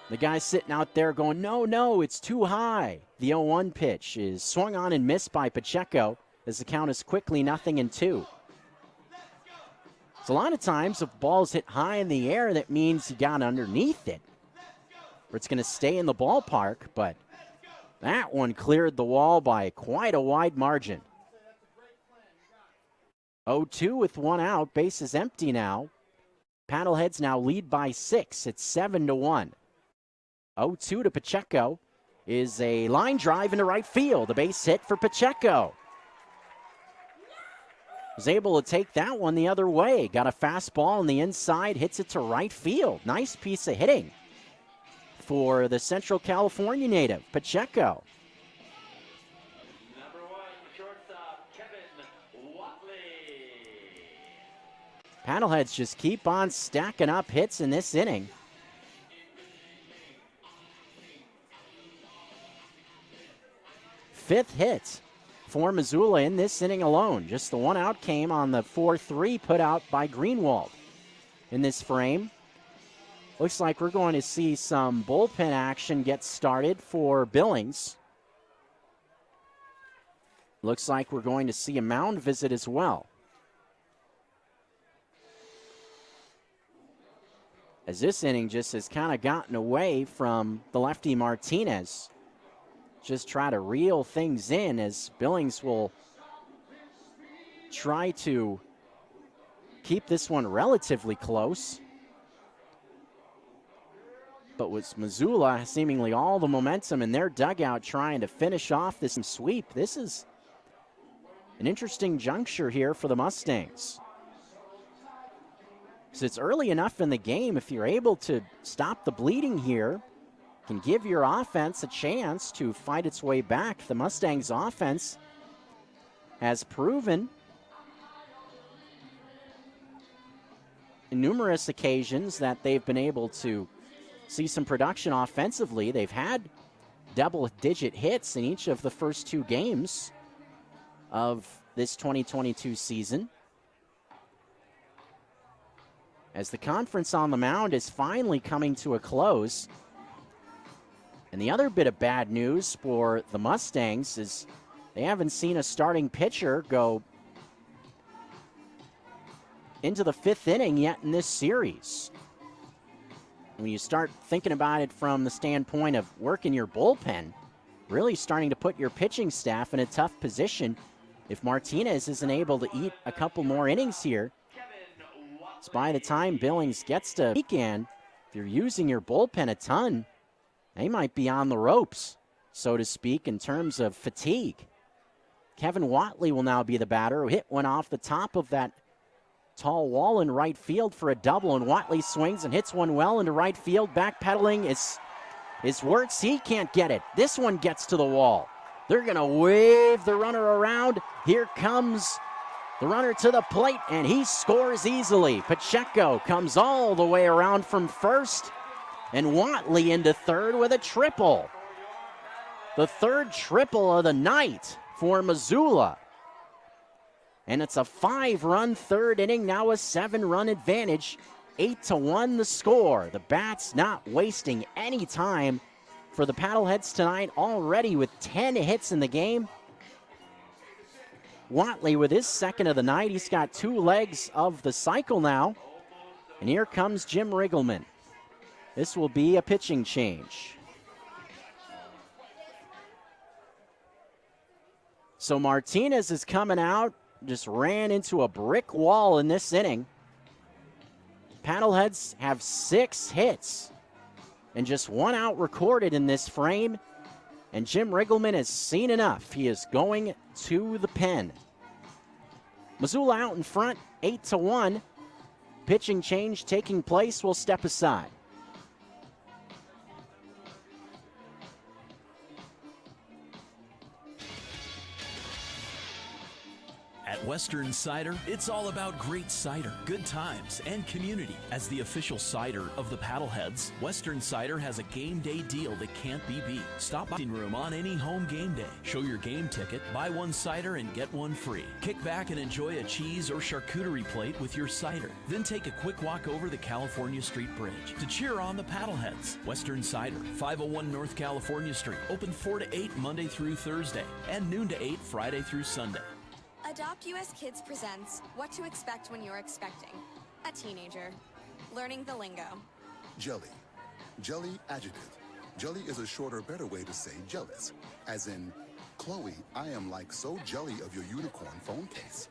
Speaker 1: The guy sitting out there going, no, it's too high. The 0-1 pitch is swung on and missed by Pacheco as the count is quickly 0-2. So a lot of times if ball's hit high in the air, that means you got underneath it, or it's going to stay in the ballpark, but that one cleared the wall by quite a wide margin. 0-2 with 1 out, base is empty now. Paddleheads now lead by 6. It's 7-1. 0-2 to Pacheco is a line drive into right field. A base hit for Pacheco. Was able to take that one the other way. Got a fastball on the inside, hits it to right field. Nice piece of hitting for the Central California native, Pacheco. Paddleheads just keep on stacking up hits in this inning. Fifth hit for Missoula in this inning alone. Just the 1 out came on the 4-3 put out by Greenwald in this frame. Looks like we're going to see some bullpen action get started for Billings. Looks like we're going to see a mound visit as well. As this inning just has kind of gotten away from the lefty Martinez. Just try to reel things in as Billings will try to keep this one relatively close. But with Missoula seemingly all the momentum in their dugout trying to finish off this sweep, this is an interesting juncture here for the Mustangs. So it's early enough in the game, if you're able to stop the bleeding here, can give your offense a chance to fight its way back. The Mustangs offense has proven in numerous occasions that they've been able to see some production offensively. They've had double-digit hits in each of the first 2 games of this 2022 season. As the conference on the mound is finally coming to a close. And the other bit of bad news for the Mustangs is they haven't seen a starting pitcher go into the 5th inning yet in this series. When you start thinking about it from the standpoint of working your bullpen, really starting to put your pitching staff in a tough position. If Martinez isn't able to eat a couple more innings here, it's by the time Billings gets to weekend, if you're using your bullpen a ton, they might be on the ropes, so to speak, in terms of fatigue. Kevin Whatley will now be the batter, who hit one off the top of that tall wall in right field for a double, and Whatley swings and hits one well into right field. Backpedaling is Wirtz. He can't get it. This one gets to the wall. They're going to wave the runner around. Here comes the runner to the plate, and he scores easily. Pacheco comes all the way around from first, and Whatley into third with a triple. The third triple of the night for Missoula. And it's a 5-run third inning, now a 7-run advantage. 8-1 the score. The Bats not wasting any time for the Paddleheads tonight, already with 10 hits in the game. Whatley with his second of the night. He's got 2 legs of the cycle now. And here comes Jim Riggleman. This will be a pitching change. So Martinez is coming out. Just ran into a brick wall in this inning. Paddleheads have 6 hits and just 1 out recorded in this frame. And Jim Riggleman has seen enough. He is going to the pen. Missoula out in front, 8-1. Pitching change taking place. We'll step aside.
Speaker 11: At Western Cider, it's all about great cider, good times, and community. As the official cider of the Paddleheads, Western Cider has a game day deal that can't be beat. Stop by the room on any home game day. Show your game ticket, buy 1 cider and get 1 free. Kick back and enjoy a cheese or charcuterie plate with your cider. Then take a quick walk over the California Street Bridge to cheer on the Paddleheads. Western Cider, 501 North California Street, open 4 to 8 Monday through Thursday, and noon to 8 Friday through Sunday.
Speaker 20: Adopt US Kids presents What to Expect When You're Expecting a Teenager. Learning the lingo.
Speaker 21: Jelly. Jelly adjective. Jelly is a shorter, better way to say jealous. As in, Chloe, I am like so jelly of your unicorn phone case.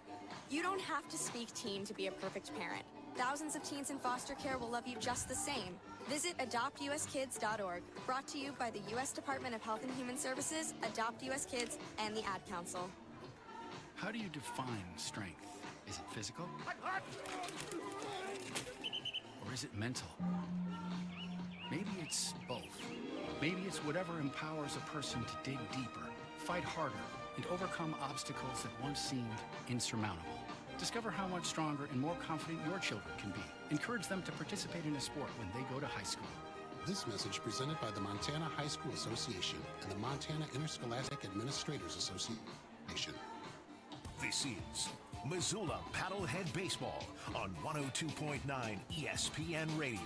Speaker 20: You don't have to speak teen to be a perfect parent. Thousands of teens in foster care will love you just the same. Visit adoptuskids.org. Brought to you by the U.S. Department of Health and Human Services, Adopt US Kids, and the Ad Council.
Speaker 5: How do you define strength? Is it physical? Or is it mental? Maybe it's both. Maybe it's whatever empowers a person to dig deeper, fight harder, and overcome obstacles that once seemed insurmountable. Discover how much stronger and more confident your children can be. Encourage them to participate in a sport when they go to high school.
Speaker 22: This message presented by the Montana High School Association and the Montana Interscholastic Administrators Association.
Speaker 6: This is Missoula Paddlehead Baseball on 102.9 ESPN Radio.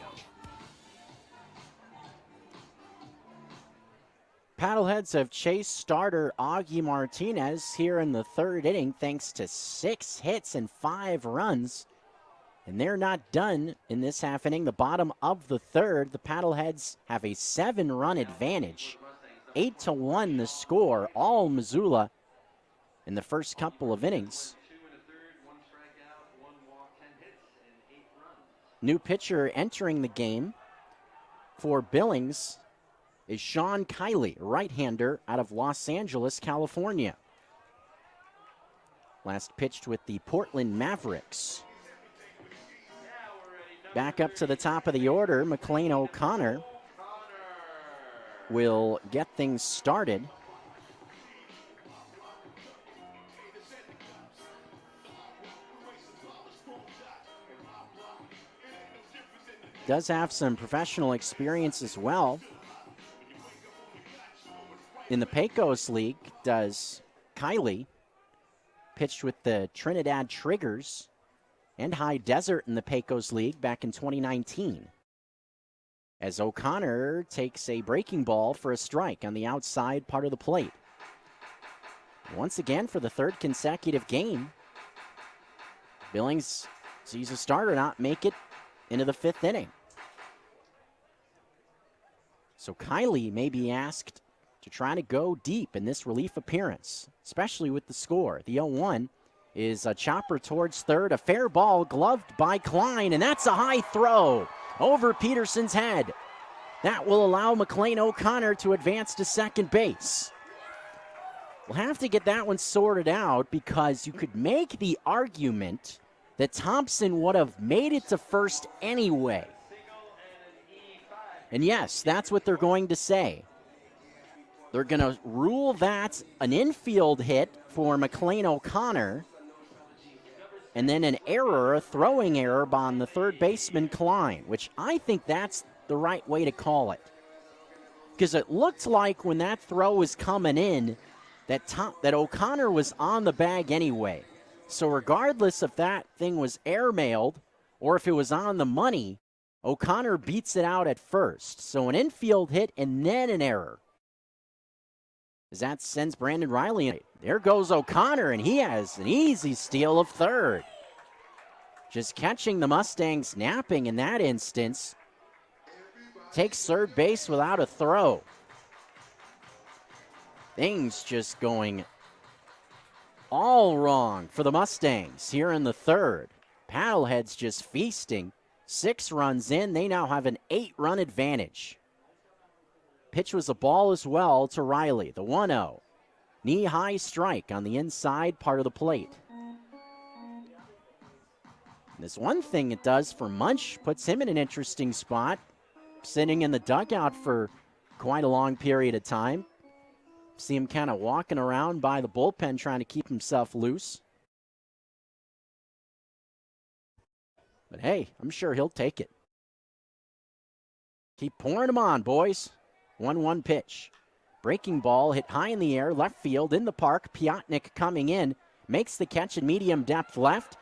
Speaker 1: Paddleheads have chased starter Augie Martinez here in the third inning thanks to 6 hits and 5 runs. And they're not done in this half inning. The bottom of the third, the Paddleheads have a 7-run advantage. 8-1 the score, all Missoula in the first couple of innings. New pitcher entering the game for Billings is Sean Kiley, right-hander out of Los Angeles, California. Last pitched with the Portland Mavericks. Back up to the top of the order, McLean O'Connor will get things started. Does have some professional experience as well. In the Pecos League, does Kiley. Pitched with the Trinidad Triggers and High Desert in the Pecos League back in 2019. As O'Connor takes a breaking ball for a strike on the outside part of the plate. Once again, for the third consecutive game, Billings sees a starter not make it into the 5th inning. So Kiley may be asked to try to go deep in this relief appearance, especially with the score. The 0-1 is a chopper towards third, a fair ball gloved by Klein, and that's a high throw over Peterson's head. That will allow McLean O'Connor to advance to second base. We'll have to get that one sorted out because you could make the argument that Thompson would have made it to first anyway. And yes, that's what they're going to say. They're going to rule that an infield hit for McLean O'Connor, and then an error, a throwing error on the third baseman Klein, which I think that's the right way to call it. Because it looked like when that throw was coming in, that O'Connor was on the bag anyway. So regardless if that thing was airmailed or if it was on the money, O'Connor beats it out at first. So an infield hit and then an error. As that sends Brandon Riley in. There goes O'Connor, and he has an easy steal of third. Just catching the Mustangs napping in that instance. Takes third base without a throw. Things just going all wrong for the Mustangs here in the third. Paddleheads just feasting. 6 runs in. They now have an 8-run advantage. Pitch was a ball as well to Riley, the 1-0. Knee-high strike on the inside part of the plate. And this one thing it does for Munch puts him in an interesting spot, sitting in the dugout for quite a long period of time. See him kind of walking around by the bullpen trying to keep himself loose. But hey, I'm sure he'll take it. Keep pouring them on, boys. 1-1 pitch. Breaking ball hit high in the air, left field, in the park. Piotnik coming in, makes the catch in medium depth left.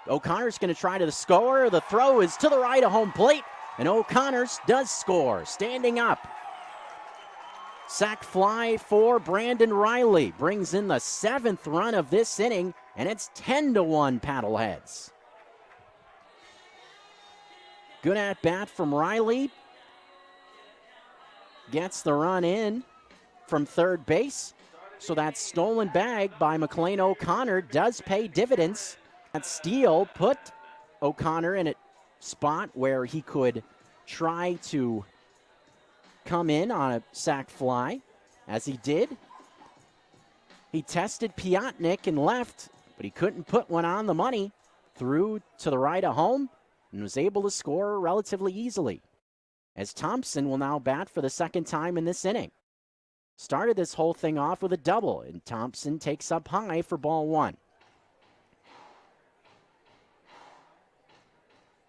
Speaker 1: O'Connor's going to try to score. The throw is to the right of home plate, and O'Connor does score, standing up. Sac fly for Brandon Riley. Brings in the 7th run of this inning, and it's 10-1 Paddleheads. Good at bat from Riley. Gets the run in from third base. So that stolen bag by McLean O'Connor does pay dividends. That steal put O'Connor in a spot where he could try to come in on a sac fly, as he did. He tested Piotnik and left, but he couldn't put one on the money. Threw to the right of home and was able to score relatively easily. As Thompson will now bat for the 2nd time in this inning. Started this whole thing off with a double, and Thompson takes up high for ball 1.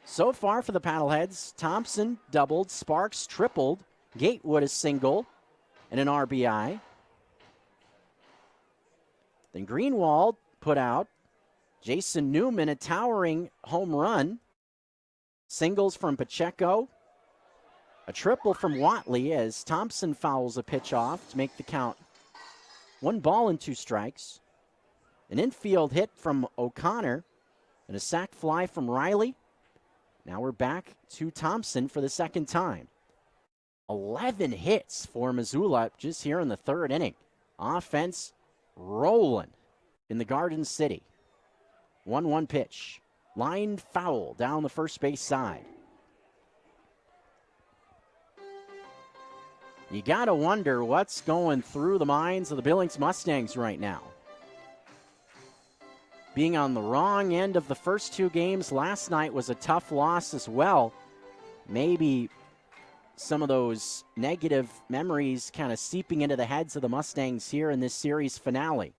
Speaker 1: So far for the Paddleheads, Thompson doubled, Sparks tripled, Gatewood a single, and an RBI. Then Greenwald put out. Jason Newman a towering home run. Singles from Pacheco. A triple from Watley as Thompson fouls a pitch off to make the count 1 ball and 2 strikes. An infield hit from O'Connor and a sac fly from Riley. Now we're back to Thompson for the 2nd time. 11 hits for Missoula just here in the 3rd inning. Offense rolling in the Garden City. 1-1 pitch. Line foul down the first base side. You got to wonder what's going through the minds of the Billings Mustangs right now. Being on the wrong end of the first 2 games last night was a tough loss as well. Maybe some of those negative memories kind of seeping into the heads of the Mustangs here in this series finale.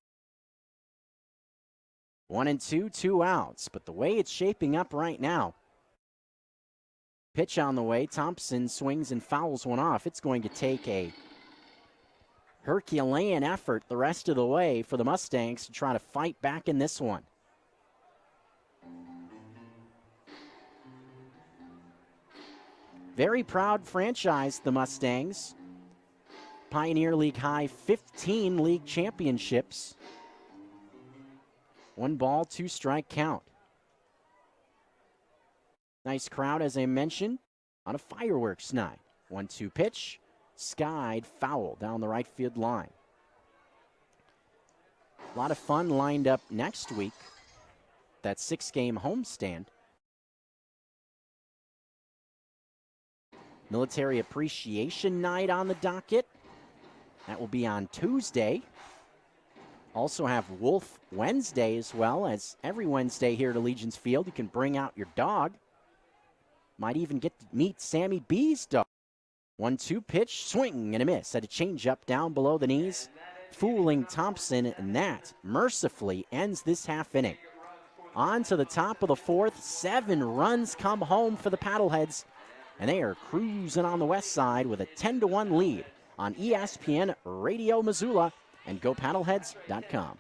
Speaker 1: 1-2, 2 outs. But the way it's shaping up right now, pitch on the way. Thompson swings and fouls one off. It's going to take a Herculean effort the rest of the way for the Mustangs to try to fight back in this one. Very proud franchise, the Mustangs. Pioneer League high 15 league championships. 1 ball, 2 strike count. Nice crowd, as I mentioned, on a fireworks night. 1-2 pitch, skied foul down the right field line. A lot of fun lined up next week. That 6-game homestand. Military Appreciation Night on the docket. That will be on Tuesday. Also have Wolf Wednesday as well, as every Wednesday here at Allegiance Field, you can bring out your dog. Might even get to meet Sammy B's dog. 1-2 pitch, swing and a miss at a changeup down below the knees, fooling Thompson, and that mercifully ends this half inning. On to the top of the fourth, 7 runs come home for the Paddleheads, and they are cruising on the west side with a 10-1 lead on ESPN Radio Missoula and GoPaddleheads.com.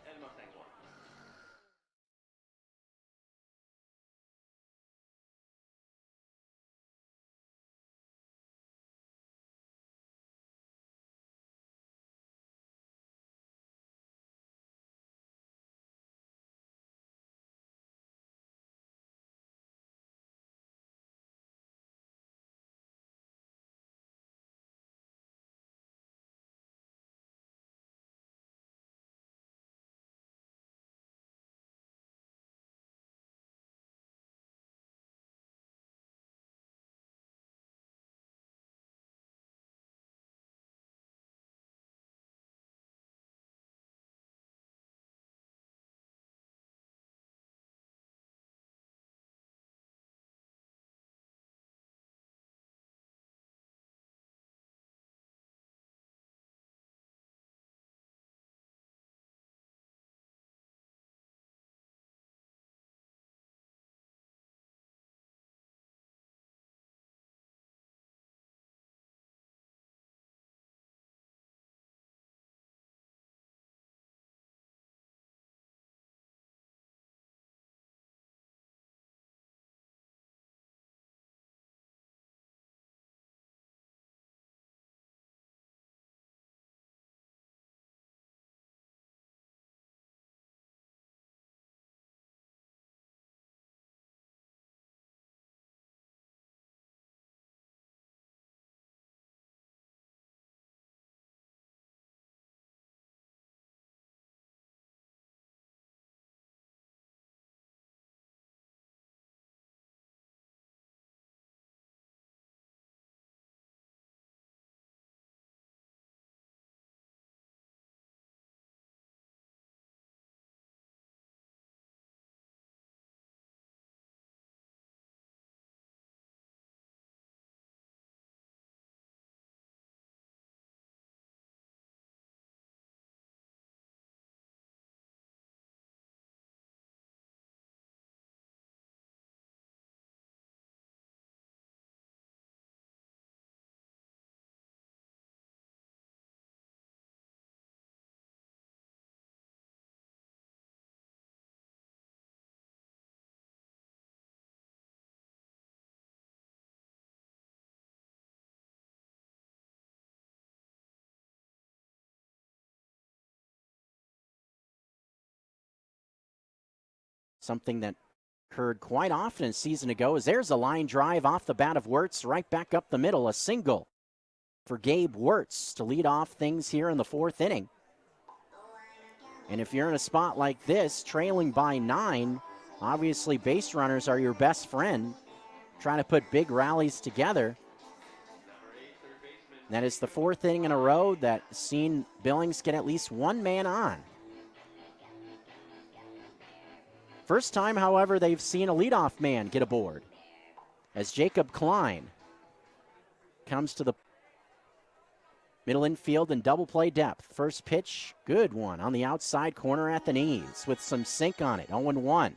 Speaker 1: Something that occurred quite often a season ago is there's a line drive off the bat of Wirtz right back up the middle, a single for Gabe Wirtz to lead off things here in the 4th inning. And if you're in a spot like this, trailing by 9, obviously base runners are your best friend, trying to put big rallies together. That is the 4th inning in a row that's seen Billings get at least one man on. First time, however, they've seen a leadoff man get aboard as Jacob Klein comes to the middle infield and double play depth. First pitch, good one on the outside corner at the knees with some sink on it, 0-1.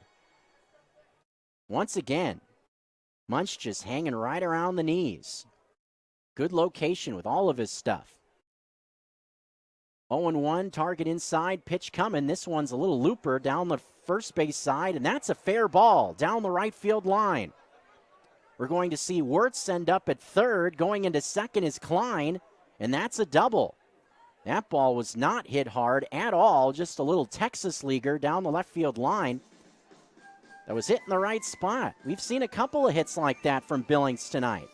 Speaker 1: Once again, Munch just hanging right around the knees. Good location with all of his stuff. 0-1, target inside, pitch coming. This one's a little looper down the first base side, and that's a fair ball down the right field line. We're going to see Wirtz end up at third. Going into second is Klein, and that's a double. That ball was not hit hard at all, just a little Texas leaguer down the left field line. that was hit in the right spot. We've seen a couple of hits like that from Billings tonight.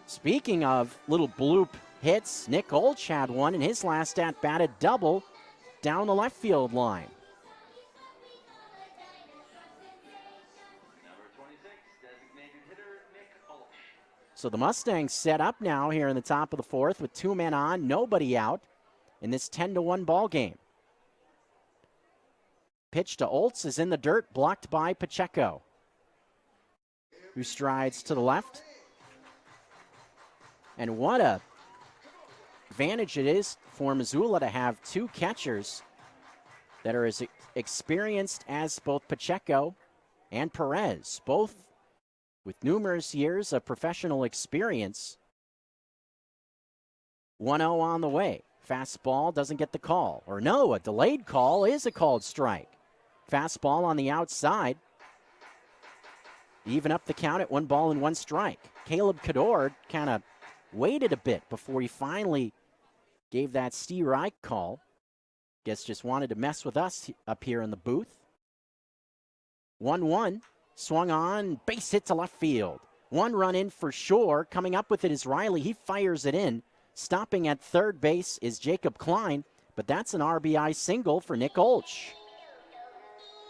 Speaker 1: Speaking of little bloop hits, Nick Olch had one in his last at-bat, a double down the left field line. So the Mustangs set up now here in the top of the fourth with 2 men on, nobody out in this 10-1 ball game. Pitch to Oltz is in the dirt, blocked by Pacheco, who strides to the left. And what a advantage it is for Missoula to have 2 catchers that are as experienced as both Pacheco and Perez, both with numerous years of professional experience. 1-0 on the way. Fastball doesn't get the call. Or no, a delayed call is a called strike. Fastball on the outside. Even up the count at 1-1 strike. Caleb Cadord kind of waited a bit before he finally gave that Steve Reich call. Guess just wanted to mess with us up here in the booth. 1-1. Swung on, base hit to left field. 1 run in for sure. Coming up with it is Riley. He fires it in. Stopping at third base is Jacob Klein, but that's an RBI single for Nick Olch.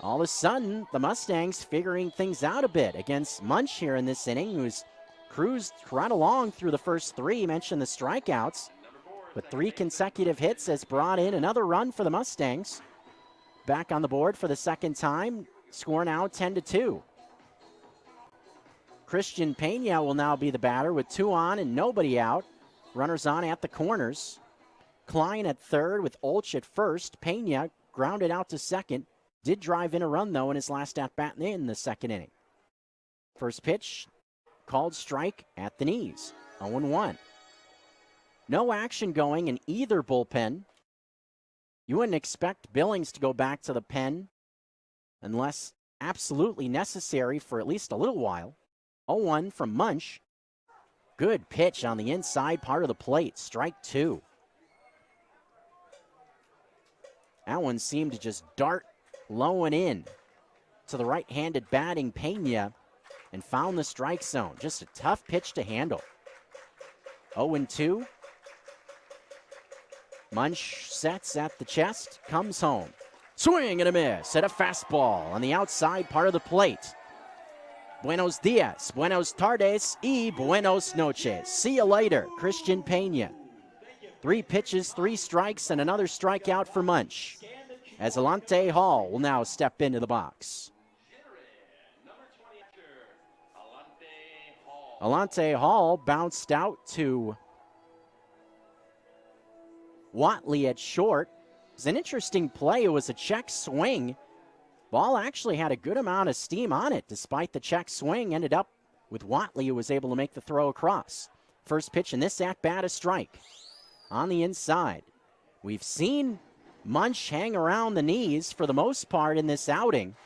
Speaker 1: All of a sudden, the Mustangs figuring things out a bit against Munch here in this inning, who's cruised right along through the first 3. Mentioned the strikeouts, but 3 consecutive hits has brought in another run for the Mustangs. Back on the board for the second time. Score now 10-2. Christian Pena will now be the batter with 2 on and nobody out. Runners on at the corners. Klein at third with Olch at first. Pena grounded out to second. Did drive in a run, though, in his last at-bat in the second inning. First pitch, called strike at the knees. 0-1. No action going in either bullpen. You wouldn't expect Billings to go back to the pen unless absolutely necessary for at least a little while. 0-1 from Munch. Good pitch on the inside part of the plate. Strike 2. That one seemed to just dart low and in to the right-handed batting Pena and found the strike zone. Just a tough pitch to handle. 0-2. Munch sets at the chest, comes home. Swing and a miss at a fastball on the outside part of the plate. Buenos dias, buenos tardes, y buenos noches. See you later, Christian Pena. 3 pitches, 3 strikes, and another strikeout for Munch, as Alante Hall will now step into the box. Alante Hall bounced out to Watley at short. It was an interesting play. It was a check swing. Ball actually had a good amount of steam on it despite the check swing. Ended up with Watley, who was able to make the throw across. First pitch in this at-bat, a strike on the inside. We've seen Munch hang around the knees for the most part in this outing.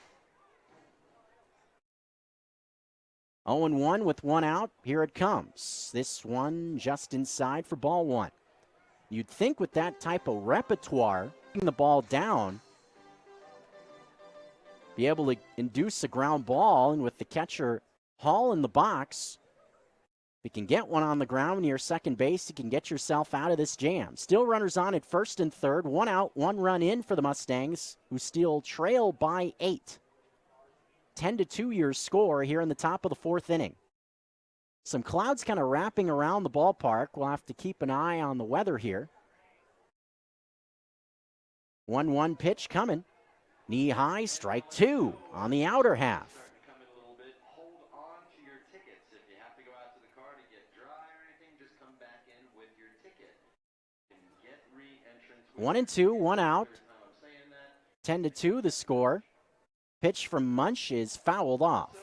Speaker 1: 0-1 with 1 out. Here it comes. This one just inside for ball 1. You'd think with that type of repertoire, putting the ball down, be able to induce a ground ball, and with the catcher Hall in the box, if you can get one on the ground near second base, you can get yourself out of this jam. Still runners on at first and third. 1 out, 1 run in for the Mustangs, who still trail by 8. 10-2 your score here in the top of the 4th inning. Some clouds kind of wrapping around the ballpark. We'll have to keep an eye on the weather here. 1-1 pitch coming. Knee high, strike 2 on the outer half. One and 2, 1 out. 10-2 the score. Pitch from Munch is fouled off.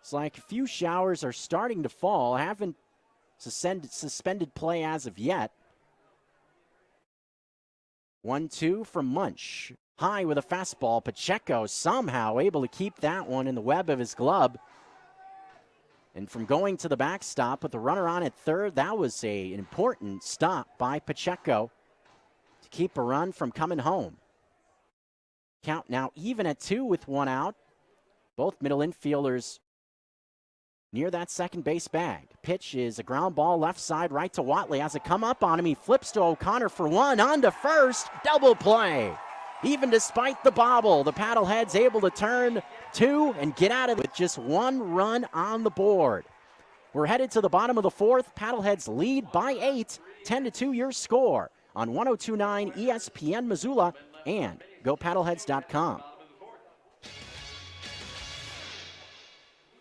Speaker 1: It's like a few showers are starting to fall. Haven't suspended play as of yet. 1-2 from Munch. High with a fastball. Pacheco somehow able to keep that one in the web of his glove. And from going to the backstop with the runner on at third, that was an important stop by Pacheco to keep a run from coming home. Count now even at 2 with 1 out. Both middle infielders near that second base bag. Pitch is a ground ball left side right to Watley. As it come up on him, he flips to O'Connor for 1, on to first, double play. Even despite the bobble, the Paddleheads able to turn 2 and get out of it with just 1 run on the board. We're headed to the bottom of the 4th. Paddleheads lead by 8, 10-2 your score on 102.9 ESPN Missoula and GoPaddleheads.com.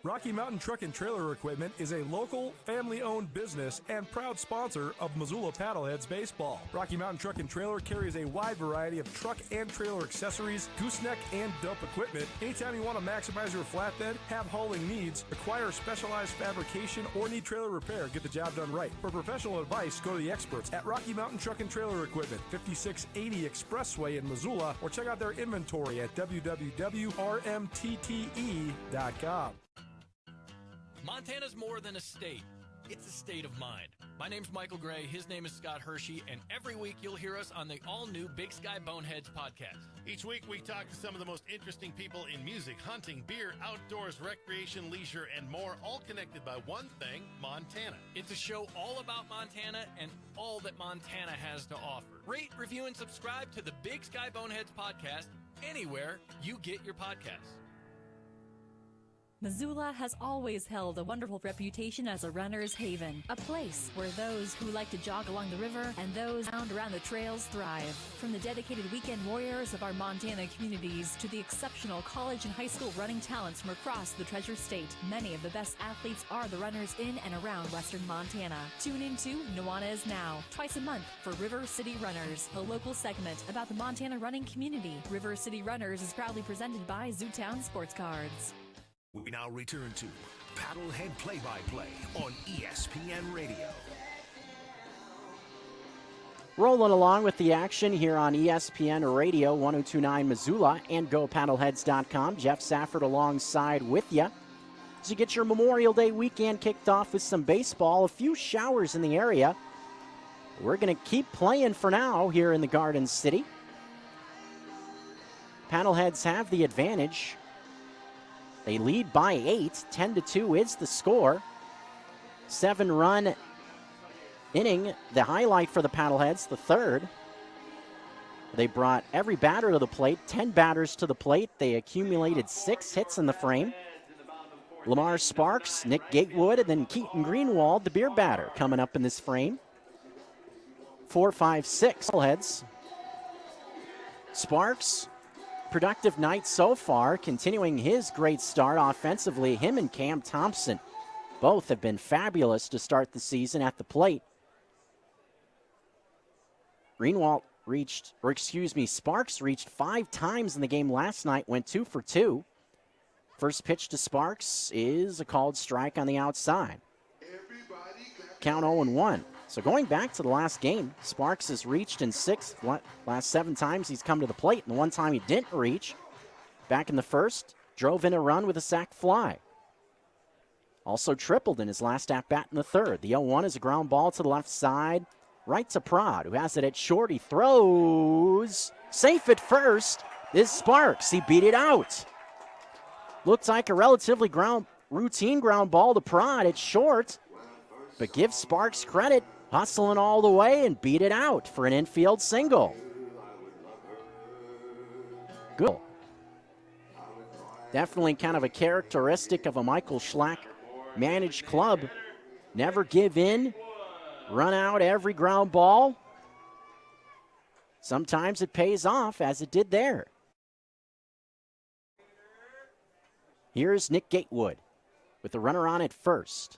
Speaker 2: Rocky Mountain Truck and Trailer Equipment is a local, family-owned business and proud sponsor of Missoula PaddleHeads baseball. Rocky Mountain Truck and Trailer carries a wide variety of truck and trailer accessories, gooseneck and dump equipment. Anytime you want to maximize your flatbed, have hauling needs, acquire specialized fabrication, or need trailer repair, get the job done right. For professional advice, go to the experts at Rocky Mountain Truck and Trailer Equipment, 5680 Expressway in Missoula, or check out their inventory at www.rmtte.com.
Speaker 3: Montana's more than a state. It's a state of mind. My name's Michael Gray, his name is Scott Hershey, and every week you'll hear us on the all-new Big Sky Boneheads podcast.
Speaker 8: Each week we talk to some of the most interesting people in music, hunting, beer, outdoors, recreation, leisure, and more, all connected by one thing, Montana.
Speaker 3: It's a show all about Montana and all that Montana has to offer. Rate, review, and subscribe to the Big Sky Boneheads podcast anywhere you get your podcasts.
Speaker 12: Missoula has always held a wonderful reputation as a runner's haven, a place where those who like to jog along the river and those found around the trails thrive. From the dedicated weekend warriors of our Montana communities to the exceptional college and high school running talents from across the Treasure State, many of the best athletes are the runners in and around western Montana. Tune into Nuanez Now, twice a month for River City Runners, a local segment about the Montana running community. River City Runners is proudly presented by Zootown Sports Cards.
Speaker 6: We now return to Paddlehead Play-by-Play on ESPN Radio.
Speaker 1: Rolling along with the action here on ESPN Radio, 102.9 Missoula and GoPaddleheads.com. Jeff Safford alongside with you as you get your Memorial Day weekend kicked off with some baseball. A few showers in the area. We're going to keep playing for now here in the Garden City. Paddleheads have the advantage. They lead by 8. 10-2 is the score. 7-run inning, the highlight for the Paddleheads, the third. They brought every batter to the plate, 10 batters to the plate. They accumulated 6 hits in the frame. Lamar Sparks, Nick Gatewood, and then Keaton Greenwald, the beer batter, coming up in this frame. 4, 5, 6 Paddleheads. Sparks, productive night so far, continuing his great start offensively. Him and Cam Thompson both have been fabulous to start the season at the plate. Sparks reached 5 times in the game last night, went 2 for 2. First pitch to Sparks is a called strike on the outside. Count 0-1. So going back to the last game, Sparks has reached in 6. Last 7 times he's come to the plate, and the one time he didn't reach, back in the first, drove in a run with a sac fly. Also tripled in his last at-bat in the third. The 0-1 is a ground ball to the left side, right to Prod, who has it at short. He throws. Safe at first is Sparks. He beat it out. Looks like a relatively routine ground ball to Prod at short, but give Sparks credit, hustling all the way and beat it out for an infield single. Good. Definitely kind of a characteristic of a Michael Schlack managed club. Never give in, run out every ground ball. Sometimes it pays off, as it did there. Here's Nick Gatewood with the runner on at first.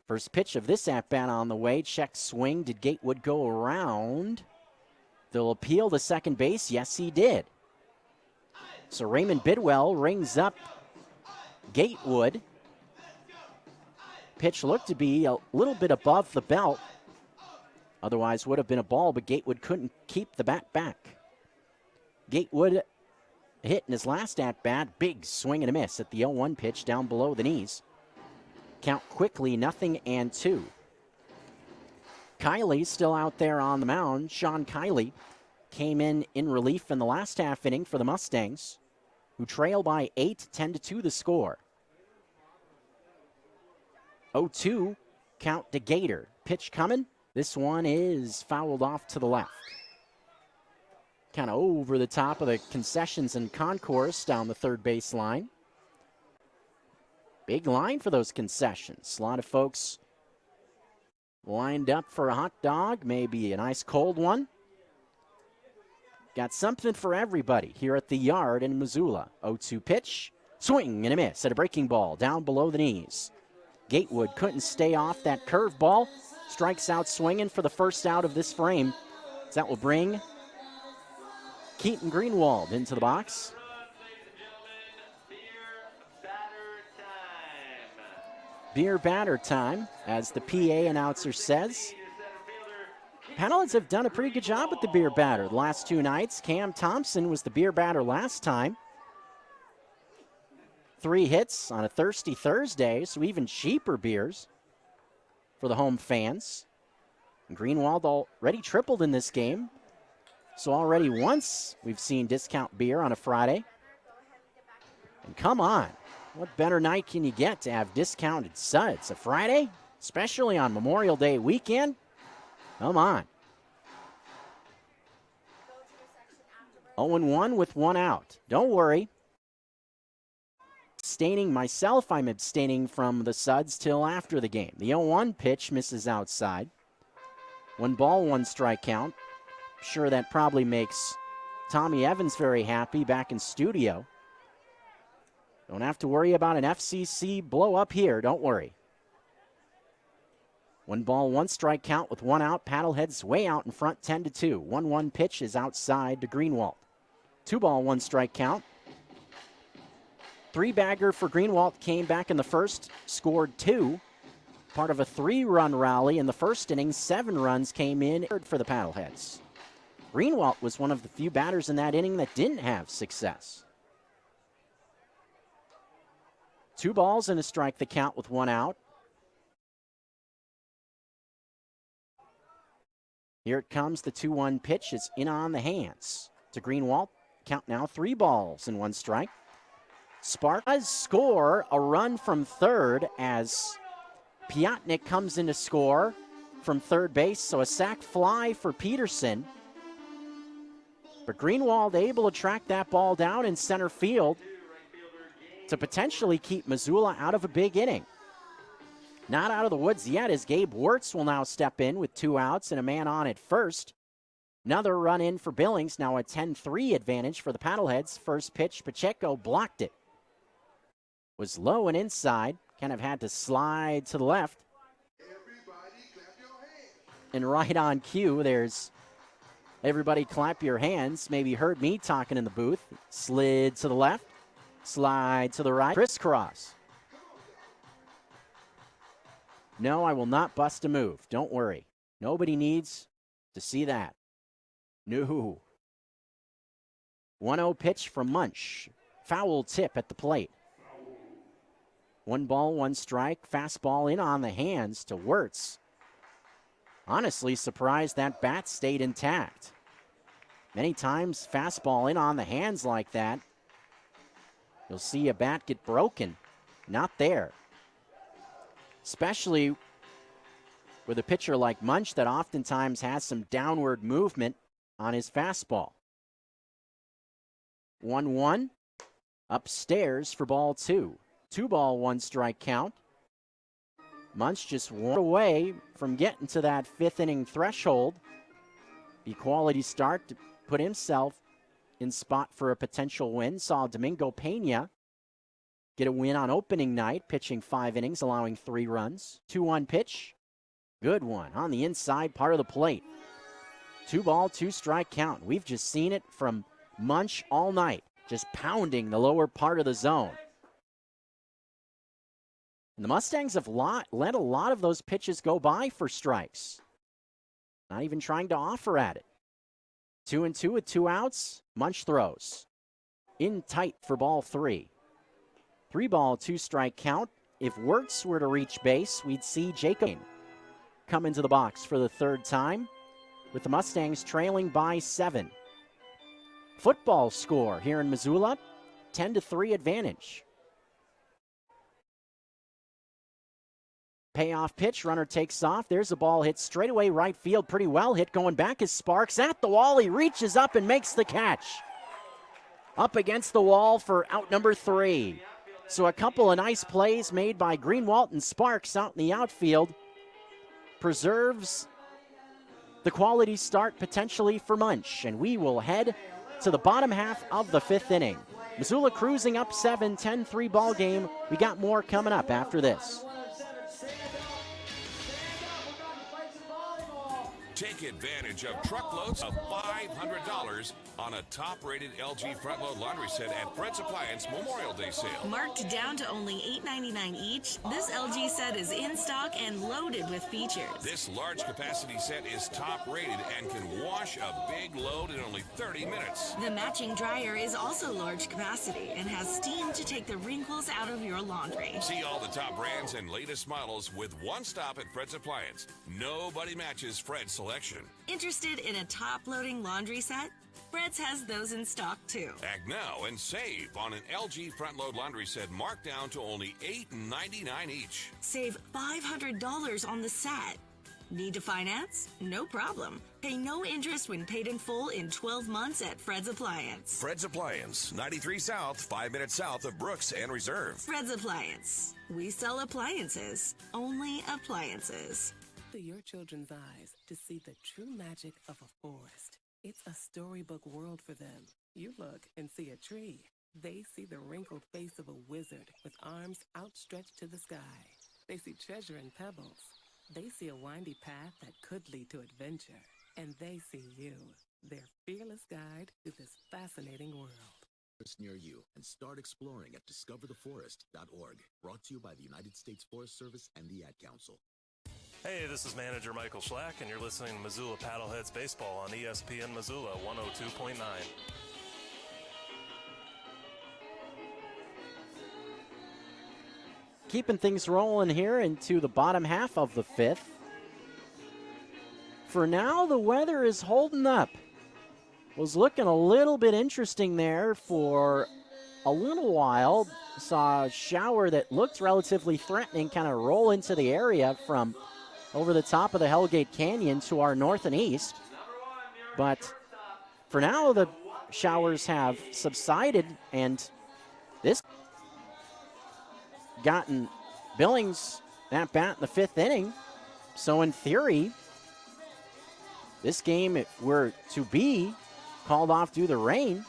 Speaker 1: First pitch of this at-bat on the way. Check swing. Did Gatewood go around? They'll appeal to second base. Yes, he did. So Raymond Bidwell rings up Gatewood. Pitch looked to be a little bit above the belt. Otherwise would have been a ball, but Gatewood couldn't keep the bat back. Gatewood hit in his last at-bat. Big swing and a miss at the 0-1 pitch down below the knees. Count quickly, 0-2. Kiley still out there on the mound. Sean Kiley came in relief in the last half inning for the Mustangs, who trail by 8, 10-2 the score. 0-2, count to Gator. Pitch coming. This one is fouled off to the left. Kind of over the top of the concessions and concourse down the third base line. Big line for those concessions. A lot of folks lined up for a hot dog, maybe a nice cold one. Got something for everybody here at the Yard in Missoula. 0-2 pitch, swing and a miss at a breaking ball down below the knees. Gatewood couldn't stay off that curve ball. Strikes out swinging for the first out of this frame. So that will bring Keaton Greenwald into the box. Beer batter time, as the PA announcer says. Paddleheads have done a pretty good job with the beer batter the last 2 nights. Cam Thompson was the beer batter last time. 3 hits on a Thirsty Thursday, so even cheaper beers for the home fans. And Greenwald already tripled in this game, so already once we've seen discount beer on a Friday. And come on, what better night can you get to have discounted suds? A Friday, especially on Memorial Day weekend? Come on. 0-1 with 1 out. Don't worry. I'm abstaining from the suds till after the game. The 0-1 pitch misses outside. 1 ball, 1 strike count. Sure, that probably makes Tommy Evans very happy back in studio. Don't have to worry about an FCC blow up here. Don't worry. 1 ball, 1 strike count with 1 out. Paddleheads way out in front, 10-2. 1-1 pitch is outside to Greenwald. 2 ball, 1 strike count. 3-bagger for Greenwald came back in the first, scored 2. Part of a 3-run rally in the first inning. 7 runs came in for the Paddleheads. Greenwald was one of the few batters in that inning that didn't have success. 2 balls and a strike the count with 1 out. Here it comes, the 2-1 pitch is in on the hands to Greenwald. Count now 3 balls and 1 strike. Spark does score a run from third as Piotnik comes in to score from third base, so a sac fly for Peterson. But Greenwald able to track that ball down in center field to potentially keep Missoula out of a big inning. Not out of the woods yet, as Gabe Wirtz will now step in with 2 outs and a man on at first. Another run in for Billings, now a 10-3 advantage for the Paddleheads. First pitch, Pacheco blocked it. Was low and inside, kind of had to slide to the left. And right on cue, there's everybody clap your hands. Maybe heard me talking in the booth. Slid to the left, slide to the right, crisscross. No, I will not bust a move. Don't worry. Nobody needs to see that. No. 1-0 pitch from Munch. Foul tip at the plate. 1 ball, 1 strike. Fastball in on the hands to Wirtz. Honestly surprised that bat stayed intact. Many times fastball in on the hands like that, you'll see a bat get broken. Not there. Especially with a pitcher like Munch that oftentimes has some downward movement on his fastball. 1-1 upstairs for ball 2. 2 ball, 1 strike count. Munch just one away from getting to that 5th inning threshold. The quality start to put himself in spot for a potential win. Saw Domingo Pena get a win on opening night, pitching 5 innings, allowing 3 runs. 2-1 pitch. Good one on the inside part of the plate. 2 ball, 2 strike count. We've just seen it from Munch all night, just pounding the lower part of the zone. And the Mustangs have let a lot of those pitches go by for strikes. Not even trying to offer at it. 2-2 with 2 outs. Munch throws. in tight for ball 3. 3-ball, 2-strike count. If Wirtz were to reach base, we'd see Jacob come into the box for the third time, with the Mustangs trailing by 7. Football score here in Missoula, 10-3 advantage. Payoff pitch, runner takes off. There's a ball hit straight away right field. Pretty well hit. Going back is Sparks at the wall. He reaches up and makes the catch. Up against the wall for out number 3. So a couple of nice plays made by Greenwalt and Sparks out in the outfield. Preserves the quality start potentially for Munch. And we will head to the bottom half of the 5th inning. Missoula cruising up 7, 10-3 ball game. We got more coming up after this.
Speaker 7: Take advantage of truckloads of $500 on a top-rated LG front-load laundry set at Fred's Appliance Memorial Day sale.
Speaker 9: Marked down to only $8.99 each, this LG set is in stock and loaded with features.
Speaker 7: This large capacity set is top-rated and can wash a big load in only 30 minutes.
Speaker 9: The matching dryer is also large capacity and has steam to take the wrinkles out of your laundry.
Speaker 7: See all the top brands and latest models with one stop at Fred's Appliance. Nobody matches Fred's selection.
Speaker 9: Interested in a top-loading laundry set? Fred's has those in stock too.
Speaker 7: Act now and save on an LG front-load laundry set marked down to only $8.99 each.
Speaker 9: Save $500 on the set. Need to finance? No problem. Pay no interest when paid in full in 12 months at Fred's Appliance.
Speaker 7: Fred's Appliance, 93 South, 5 minutes south of Brooks and Reserve.
Speaker 9: Fred's Appliance. We sell appliances. Only appliances.
Speaker 23: Through your children's eyes to see the true magic of a forest. It's a storybook world for them. You look and see a tree. They see the wrinkled face of a wizard with arms outstretched to the sky. They see treasure in pebbles. They see a windy path that could lead to adventure. And they see you, their fearless guide to this fascinating world.
Speaker 24: Near you and start exploring at discovertheforest.org. Brought to you by the United States Forest Service and the Ad Council.
Speaker 25: Hey, this is manager Michael Schlack, and you're listening to Missoula PaddleHeads Baseball on ESPN Missoula 102.9.
Speaker 1: Keeping things rolling here into the bottom half of the 5th. For now, the weather is holding up. Was looking a little bit interesting there for a little while. Saw a shower that looked relatively threatening kind of roll into the area from over the top of the Hellgate Canyon to our north and east. But for now, the showers have subsided, and this gotten Billings at bat in the 5th inning. So in theory, this game, if were to be called off due to the rain,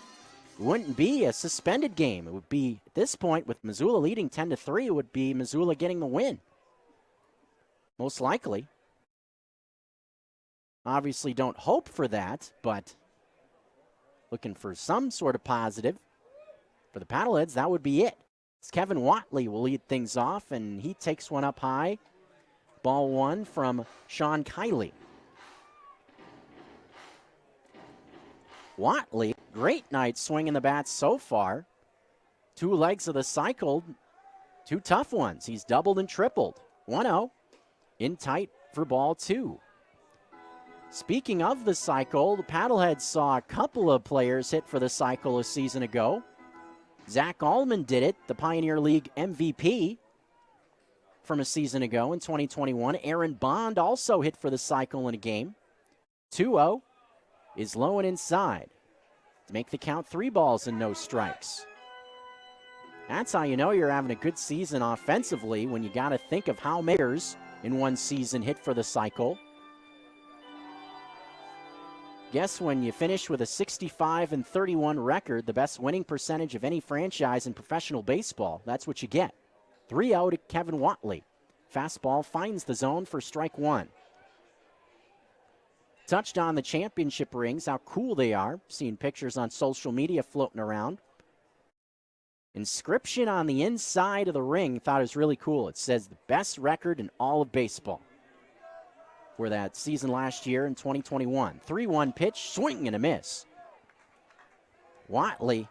Speaker 1: wouldn't be a suspended game. It would be, at this point, with Missoula leading 10-3, it would be Missoula getting the win. Most likely. Obviously don't hope for that, but looking for some sort of positive for the Paddleheads, that would be it. It's Kevin Watley will lead things off, and he takes one up high. Ball 1 from Sean Kiley. Watley, great night swinging the bat so far. 2 legs of the cycle, 2 tough ones. He's doubled and tripled. 1-0. In tight for ball 2. Speaking of the cycle, the Paddleheads saw a couple of players hit for the cycle a season ago. Zach Allman did it, the Pioneer League MVP from a season ago in 2021. Aaron Bond also hit for the cycle in a game. 2-0 is low and inside to make the count 3 balls and no strikes. That's how you know you're having a good season offensively, when you got to think of how makers in one season hit for the cycle. Guess when you finish with a 65-31 record, the best winning percentage of any franchise in professional baseball, that's what you get. 3-0 to Kevin Watley. Fastball finds the zone for strike 1. Touched on the championship rings, how cool they are. Seen pictures on social media floating around. Inscription on the inside of the ring, thought it was really cool. It says the best record in all of baseball for that season last year in 2021. 3-1 pitch, swing and a miss. Watley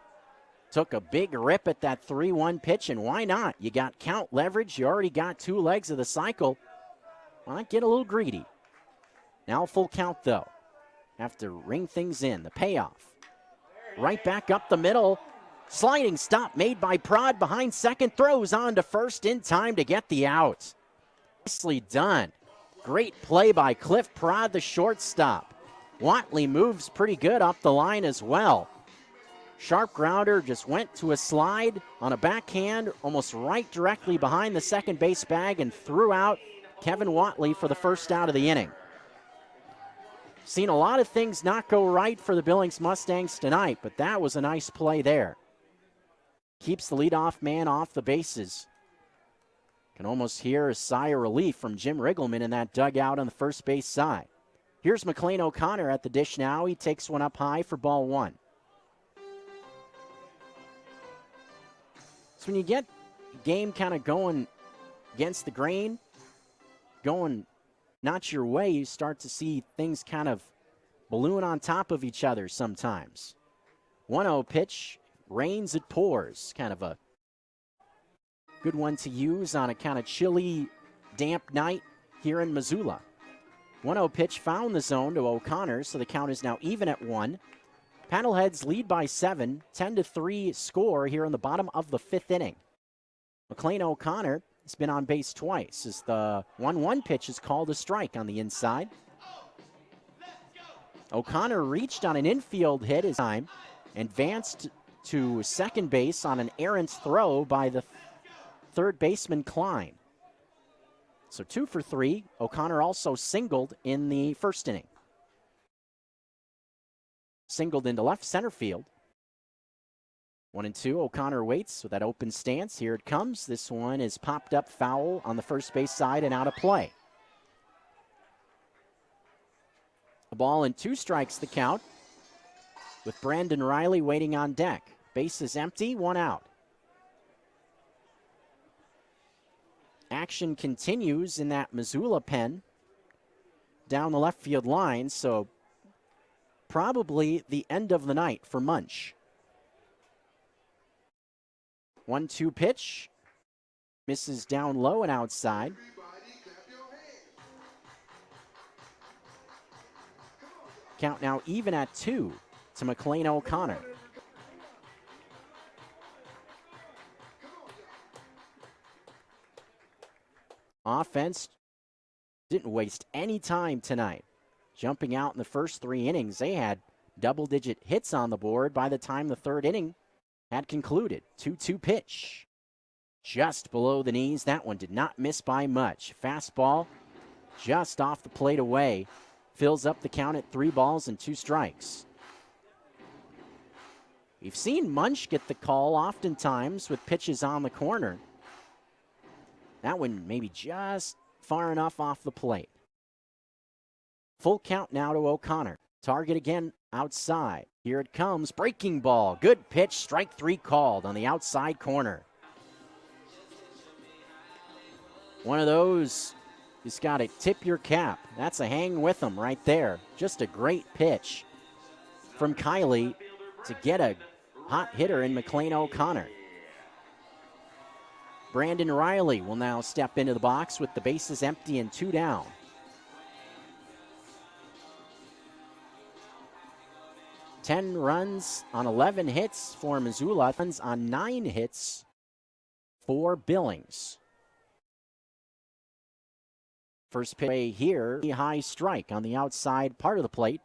Speaker 1: took a big rip at that 3-1 pitch, and why not? You got count leverage. You already got 2 legs of the cycle. Why not get a little greedy? Now full count, though. Have to ring things in. The payoff. Right back up the middle. Sliding stop made by Prod behind second. Throws on to first in time to get the out. Nicely done. Great play by Cliff Prod, the shortstop. Watley moves pretty good up the line as well. Sharp grounder just went to a slide on a backhand, almost right directly behind the second base bag, and threw out Kevin Watley for the first out of the inning. Seen a lot of things not go right for the Billings Mustangs tonight, but that was a nice play there. Keeps the leadoff man off the bases. Can almost hear a sigh of relief from Jim Riggleman in that dugout on the first base side. Here's McLean O'Connor at the dish now. He takes one up high for ball 1. So when you get the game kind of going against the grain, going not your way, you start to see things kind of balloon on top of each other sometimes. 1-0 pitch, rains, it pours. Kind of a good one to use on a kind of chilly, damp night here in Missoula. 1-0 pitch found the zone to O'Connor, so the count is now even at 1. Paddleheads lead by 7, 10-3 score here in the bottom of the 5th inning. McLean O'Connor has been on base twice as the 1-1 pitch is called a strike on the inside. O'Connor reached on an infield hit his time, advanced to second base on an errant throw by the third baseman Klein. So 2 for 3. O'Connor also singled in the first inning. Singled into left center field. 1-2. O'Connor waits with that open stance. Here it comes. This one is popped up foul on the first base side and out of play. A ball and 2 strikes the count, with Brandon Riley waiting on deck. Base is empty, 1 out. Action continues in that Missoula pen down the left field line, so probably the end of the night for Munch. 1-2 pitch. Misses down low and outside. Count now even at 2 to McLean O'Connor. Offense didn't waste any time tonight. Jumping out in the first 3 innings, they had double-digit hits on the board by the time the 3rd inning had concluded. 2-2 pitch. Just below the knees. That one did not miss by much. Fastball just off the plate away. Fills up the count at 3 balls and 2 strikes. We've seen Munch get the call oftentimes with pitches on the corner. That one maybe just far enough off the plate. Full count now to O'Connor. Target again outside. Here it comes. Breaking ball. Good pitch. Strike 3 called on the outside corner. One of those, you've got to tip your cap. That's a hang with them right there. Just a great pitch from Kiley to get a hot hitter in McLean O'Connor. Brandon Riley will now step into the box with the bases empty and 2 down. Ten runs on 11 hits for Missoula. Runs on 9 hits for Billings. First pitch here, high strike on the outside part of the plate.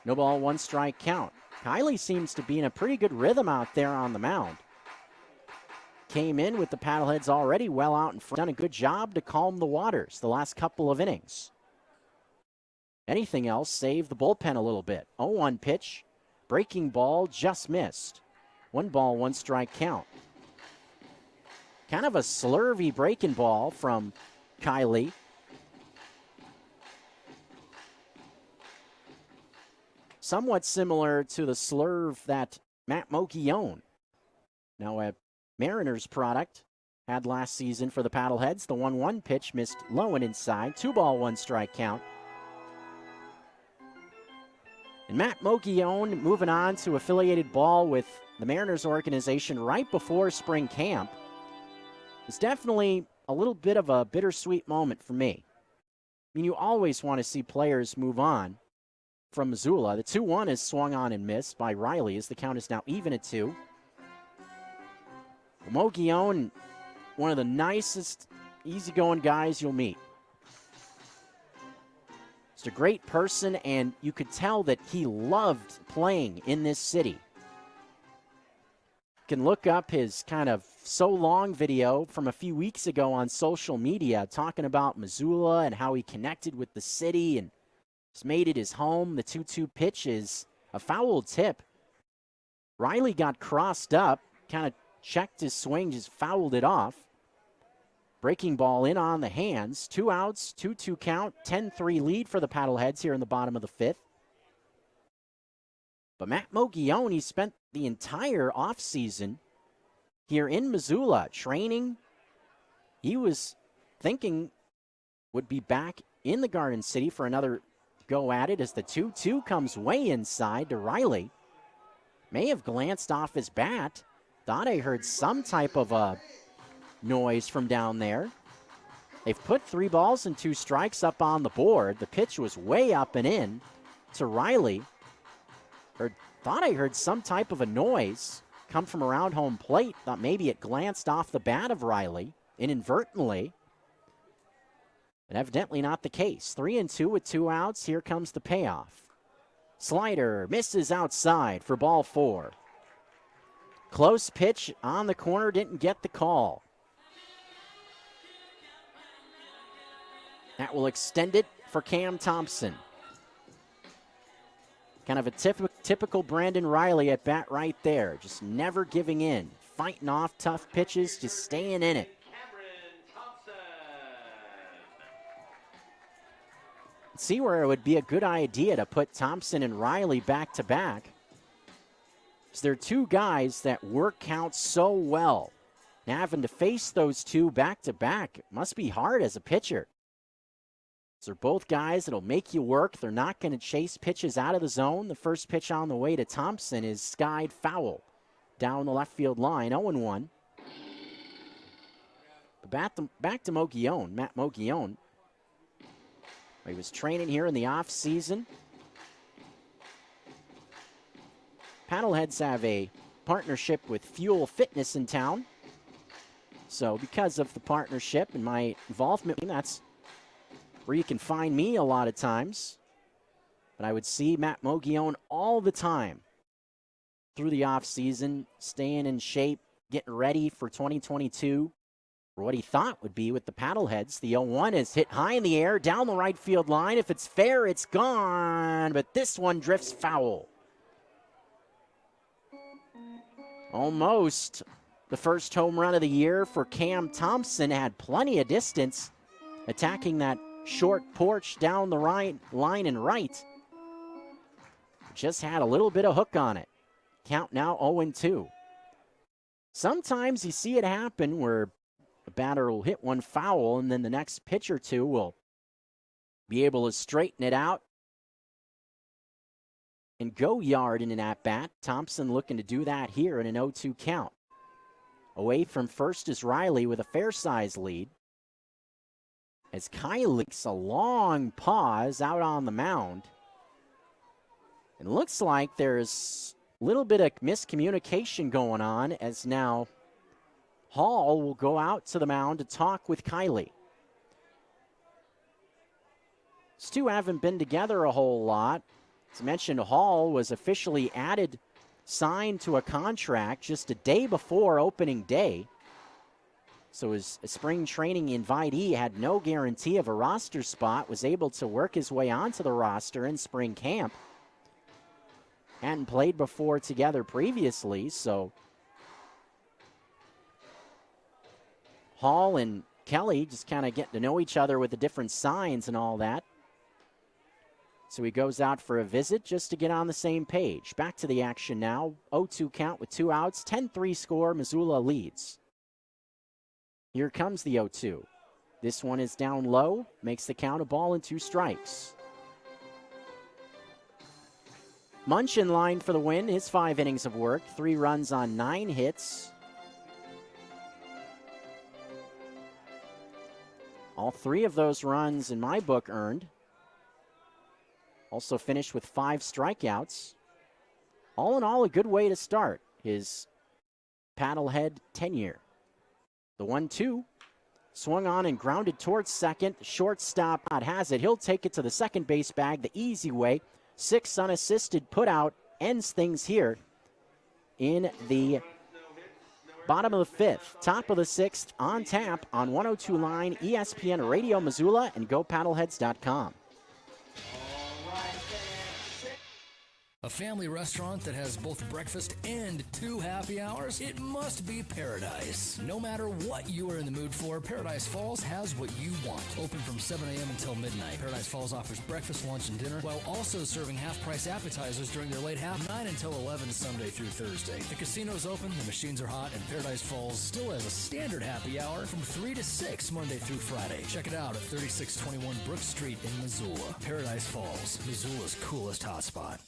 Speaker 1: No ball, 1 strike count. Kiley seems to be in a pretty good rhythm out there on the mound. Came in with the Paddleheads already well out in front. Done a good job to calm the waters the last couple of innings. Anything else, save the bullpen a little bit. 0-1 pitch. Breaking ball just missed. 1 ball, 1 strike count. Kind of a slurvy breaking ball from Kiley. Somewhat similar to the slurve that Matt Mokey owned. Now a Mariners product had last season for the Paddleheads. The 1-1 pitch missed low and inside. 2 ball, 1 strike count. And Matt Mogione moving on to affiliated ball with the Mariners organization right before spring camp was definitely a little bit of a bittersweet moment for me. I mean, you always want to see players move on from Missoula. The 2-1 is swung on and missed by Riley as the count is now even at 2. Mogione, one of the nicest, easygoing guys you'll meet. Just a great person, and you could tell that he loved playing in this city. You can look up his kind of so long video from a few weeks ago on social media talking about Missoula and how he connected with the city and just made it his home. The 2-2 pitch is a foul tip. Riley got crossed up, kind of checked his swing, just fouled it off. Breaking ball in on the hands. 2 outs, 2-2 count, 10-3 lead for the Paddleheads here in the bottom of the 5th. But Matt Mogione spent the entire offseason here in Missoula training. He was thinking would be back in the Garden City for another go at it as the 2-2 comes way inside to Riley. May have glanced off his bat. Thought I heard some type of a noise from down there. They've put 3 balls and 2 strikes up on the board. The pitch was way up and in to Riley. Thought I heard some type of a noise come from around home plate. Thought maybe it glanced off the bat of Riley inadvertently. But evidently not the case. 3-2 with 2 outs. Here comes the payoff. Slider misses outside for ball 4. Close pitch on the corner, didn't get the call. That will extend it for Cam Thompson. Kind of a typical Brandon Riley at bat right there. Just never giving in. Fighting off tough pitches, just staying in it. See where it would be a good idea to put Thompson and Riley back to back. So they're 2 guys that work counts so well. Now having to face those 2 back to back must be hard as a pitcher. So they're both guys that'll make you work. They're not going to chase pitches out of the zone. The first pitch on the way to Thompson is skied foul down the left field line, 0-1. But back to Mogione, Matt Mogione. He was training here in the offseason. Paddleheads have a partnership with Fuel Fitness in town. So because of the partnership and my involvement, that's where you can find me a lot of times. But I would see Matt Mogione all the time through the offseason, staying in shape, getting ready for 2022. For what he thought would be with the Paddleheads. The 0-1 is hit high in the air, down the right field line. If it's fair, it's gone. But this one drifts foul. Almost the first home run of the year for Cam Thompson. Had plenty of distance, attacking that short porch down the right line and right. Just had a little bit of hook on it. Count now 0-2. Sometimes you see it happen where the batter will hit one foul and then the next pitch or 2 will be able to straighten it out and go yard in an at-bat. Thompson looking to do that here in an 0-2 count. Away from first is Riley with a fair-sized lead. As Kylie takes a long pause out on the mound. It looks like there's a little bit of miscommunication going on as now Hall will go out to the mound to talk with Kylie. These 2 haven't been together a whole lot. As mentioned, Hall was officially signed to a contract just a day before opening day. So his spring training invitee had no guarantee of a roster spot, was able to work his way onto the roster in spring camp. Hadn't played before together previously, so Hall and Kelly just kind of getting to know each other with the different signs and all that. So he goes out for a visit just to get on the same page. Back to the action now. 0-2 count with 2 outs. 10-3 score. Missoula leads. Here comes the 0-2. This one is down low. Makes the count a ball and 2 strikes. Munch in line for the win, his 5 innings of work, 3 runs on 9 hits. All 3 of those runs in my book earned. Also finished with 5 strikeouts. All in all, a good way to start his Paddlehead tenure. The 1-2 swung on and grounded towards second. Shortstop has it. He'll take it to the second base bag the easy way. 6 unassisted put out ends things here in the bottom of the 5th. Top of the 6th on tap on 102.9 ESPN Radio Missoula and GoPaddleheads.com.
Speaker 4: A family restaurant that has both breakfast and 2 happy hours? It must be Paradise. No matter what you are in the mood for, Paradise Falls has what you want. Open from 7 a.m. until midnight. Paradise Falls offers breakfast, lunch, and dinner while also serving half-price appetizers during their late half, 9 until 11 Sunday through Thursday. The casino's open, the machines are hot, and Paradise Falls still has a standard happy hour from 3 to 6 Monday through Friday. Check it out at 3621 Brook Street in Missoula. Paradise Falls, Missoula's coolest hotspot.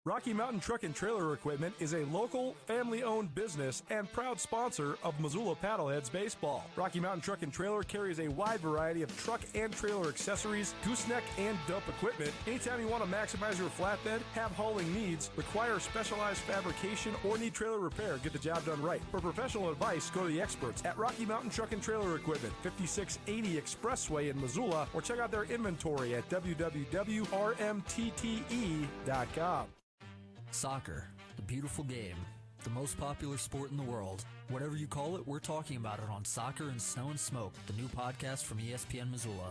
Speaker 2: Rocky Mountain Truck and Trailer Equipment is a local, family-owned business and proud sponsor of Missoula PaddleHeads baseball. Rocky Mountain Truck and Trailer carries a wide variety of truck and trailer accessories, gooseneck and dump equipment. Anytime you want to maximize your flatbed, have hauling needs, require specialized fabrication, or need trailer repair, get the job done right. For professional advice, go to the experts at Rocky Mountain Truck and Trailer Equipment, 5680 Expressway in Missoula, or check out their inventory at www.rmtte.com.
Speaker 10: Soccer, the beautiful game, the most popular sport in the world. Whatever you call it, we're talking about it on Soccer and Snow and Smoke, the new podcast from ESPN Missoula.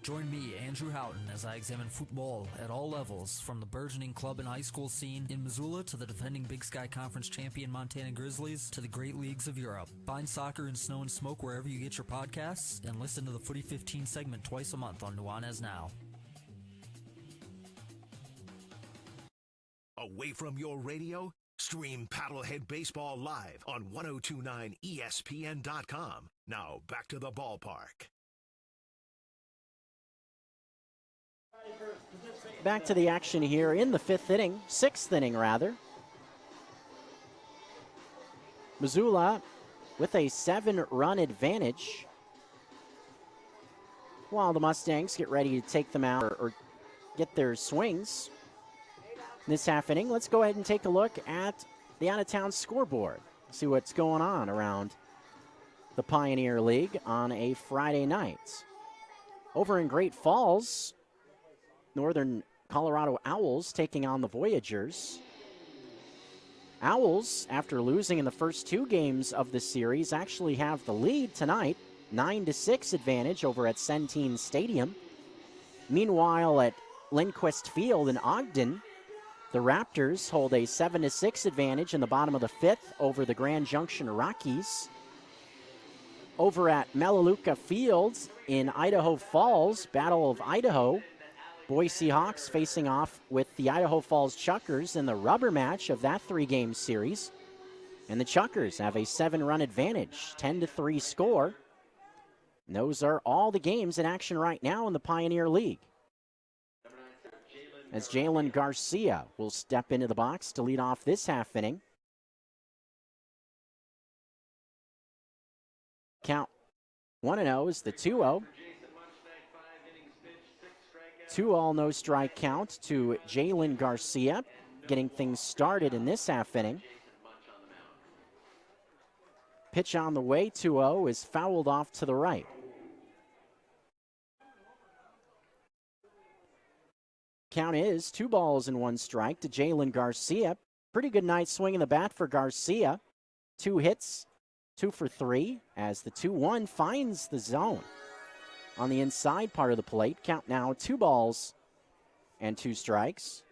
Speaker 10: Join me, Andrew Houghton, as I examine football at all levels, from the burgeoning club and high school scene in Missoula to the defending Big Sky Conference champion Montana Grizzlies to the great leagues of Europe. Find Soccer and Snow and Smoke wherever you get your podcasts, and listen to the Footy 15 segment twice a month on Nuanez Now.
Speaker 6: Away from your radio? Stream Paddlehead Baseball live on 1029ESPN.com. Now back to the ballpark.
Speaker 1: Back to the action here in the 5th inning, 6th inning rather. Missoula with a 7-run advantage, while the Mustangs get ready to take them out or get their swings. This half inning, let's go ahead and take a look at the out-of-town scoreboard. See what's going on around the Pioneer League on a Friday night. Over in Great Falls, Northern Colorado Owls taking on the Voyagers. Owls, after losing in the first 2 games of the series, actually have the lead tonight, 9-6 advantage over at Centene Stadium. Meanwhile, at Lindquist Field in Ogden, the Raptors hold a 7-6 advantage in the bottom of the 5th over the Grand Junction Rockies. Over at Melaleuca Fields in Idaho Falls, Battle of Idaho, Boise Hawks facing off with the Idaho Falls Chuckers in the rubber match of that 3-game series. And the Chuckers have a 7-run advantage, 10-3 score. And those are all the games in action right now in the Pioneer League, as Jalen Garcia will step into the box to lead off this half inning. Count 1-0 is the 2-0. 2-all no strike count to Jalen Garcia, getting things started in this half inning. Pitch on the way, 2-0, is fouled off to the right. Count is 2 balls and 1 strike to Jalen Garcia. Pretty good night swinging the bat for Garcia. 2 hits, 2 for 3, as the 2-1 finds the zone on the inside part of the plate. Count now 2 balls and 2 strikes.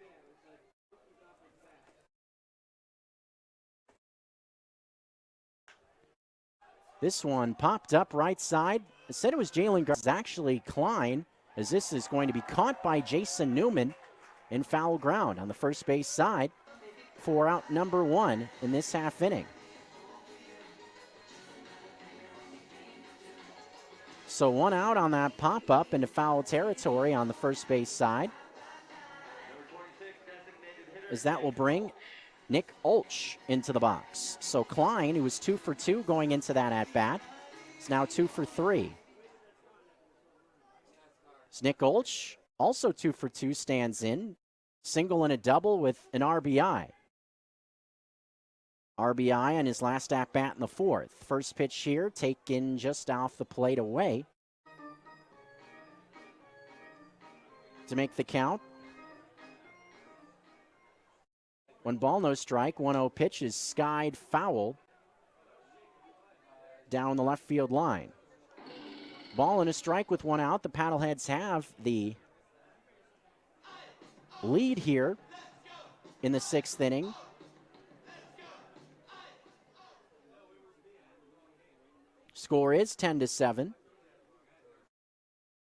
Speaker 1: This one popped up right side. I said it was Jalen Garcia. It's actually Klein, as this is going to be caught by Jason Newman in foul ground on the first base side for out number 1 in this half inning. So 1 out on that pop-up into foul territory on the first base side. as that will bring Nick Olch into the box. So Klein, who was 2 for 2 going into that at-bat, is now 2 for 3. As Nick Olch, also 2 for 2, stands in. Single and a double with an RBI. RBI on his last at-bat in the 4th. First pitch here, taken just off the plate away. To make the count. 1 ball, no strike. 1-0 pitch is skied foul down the left field line. Ball and a strike with 1 out. The Paddleheads have the lead here in the 6th inning. Score is 10-7.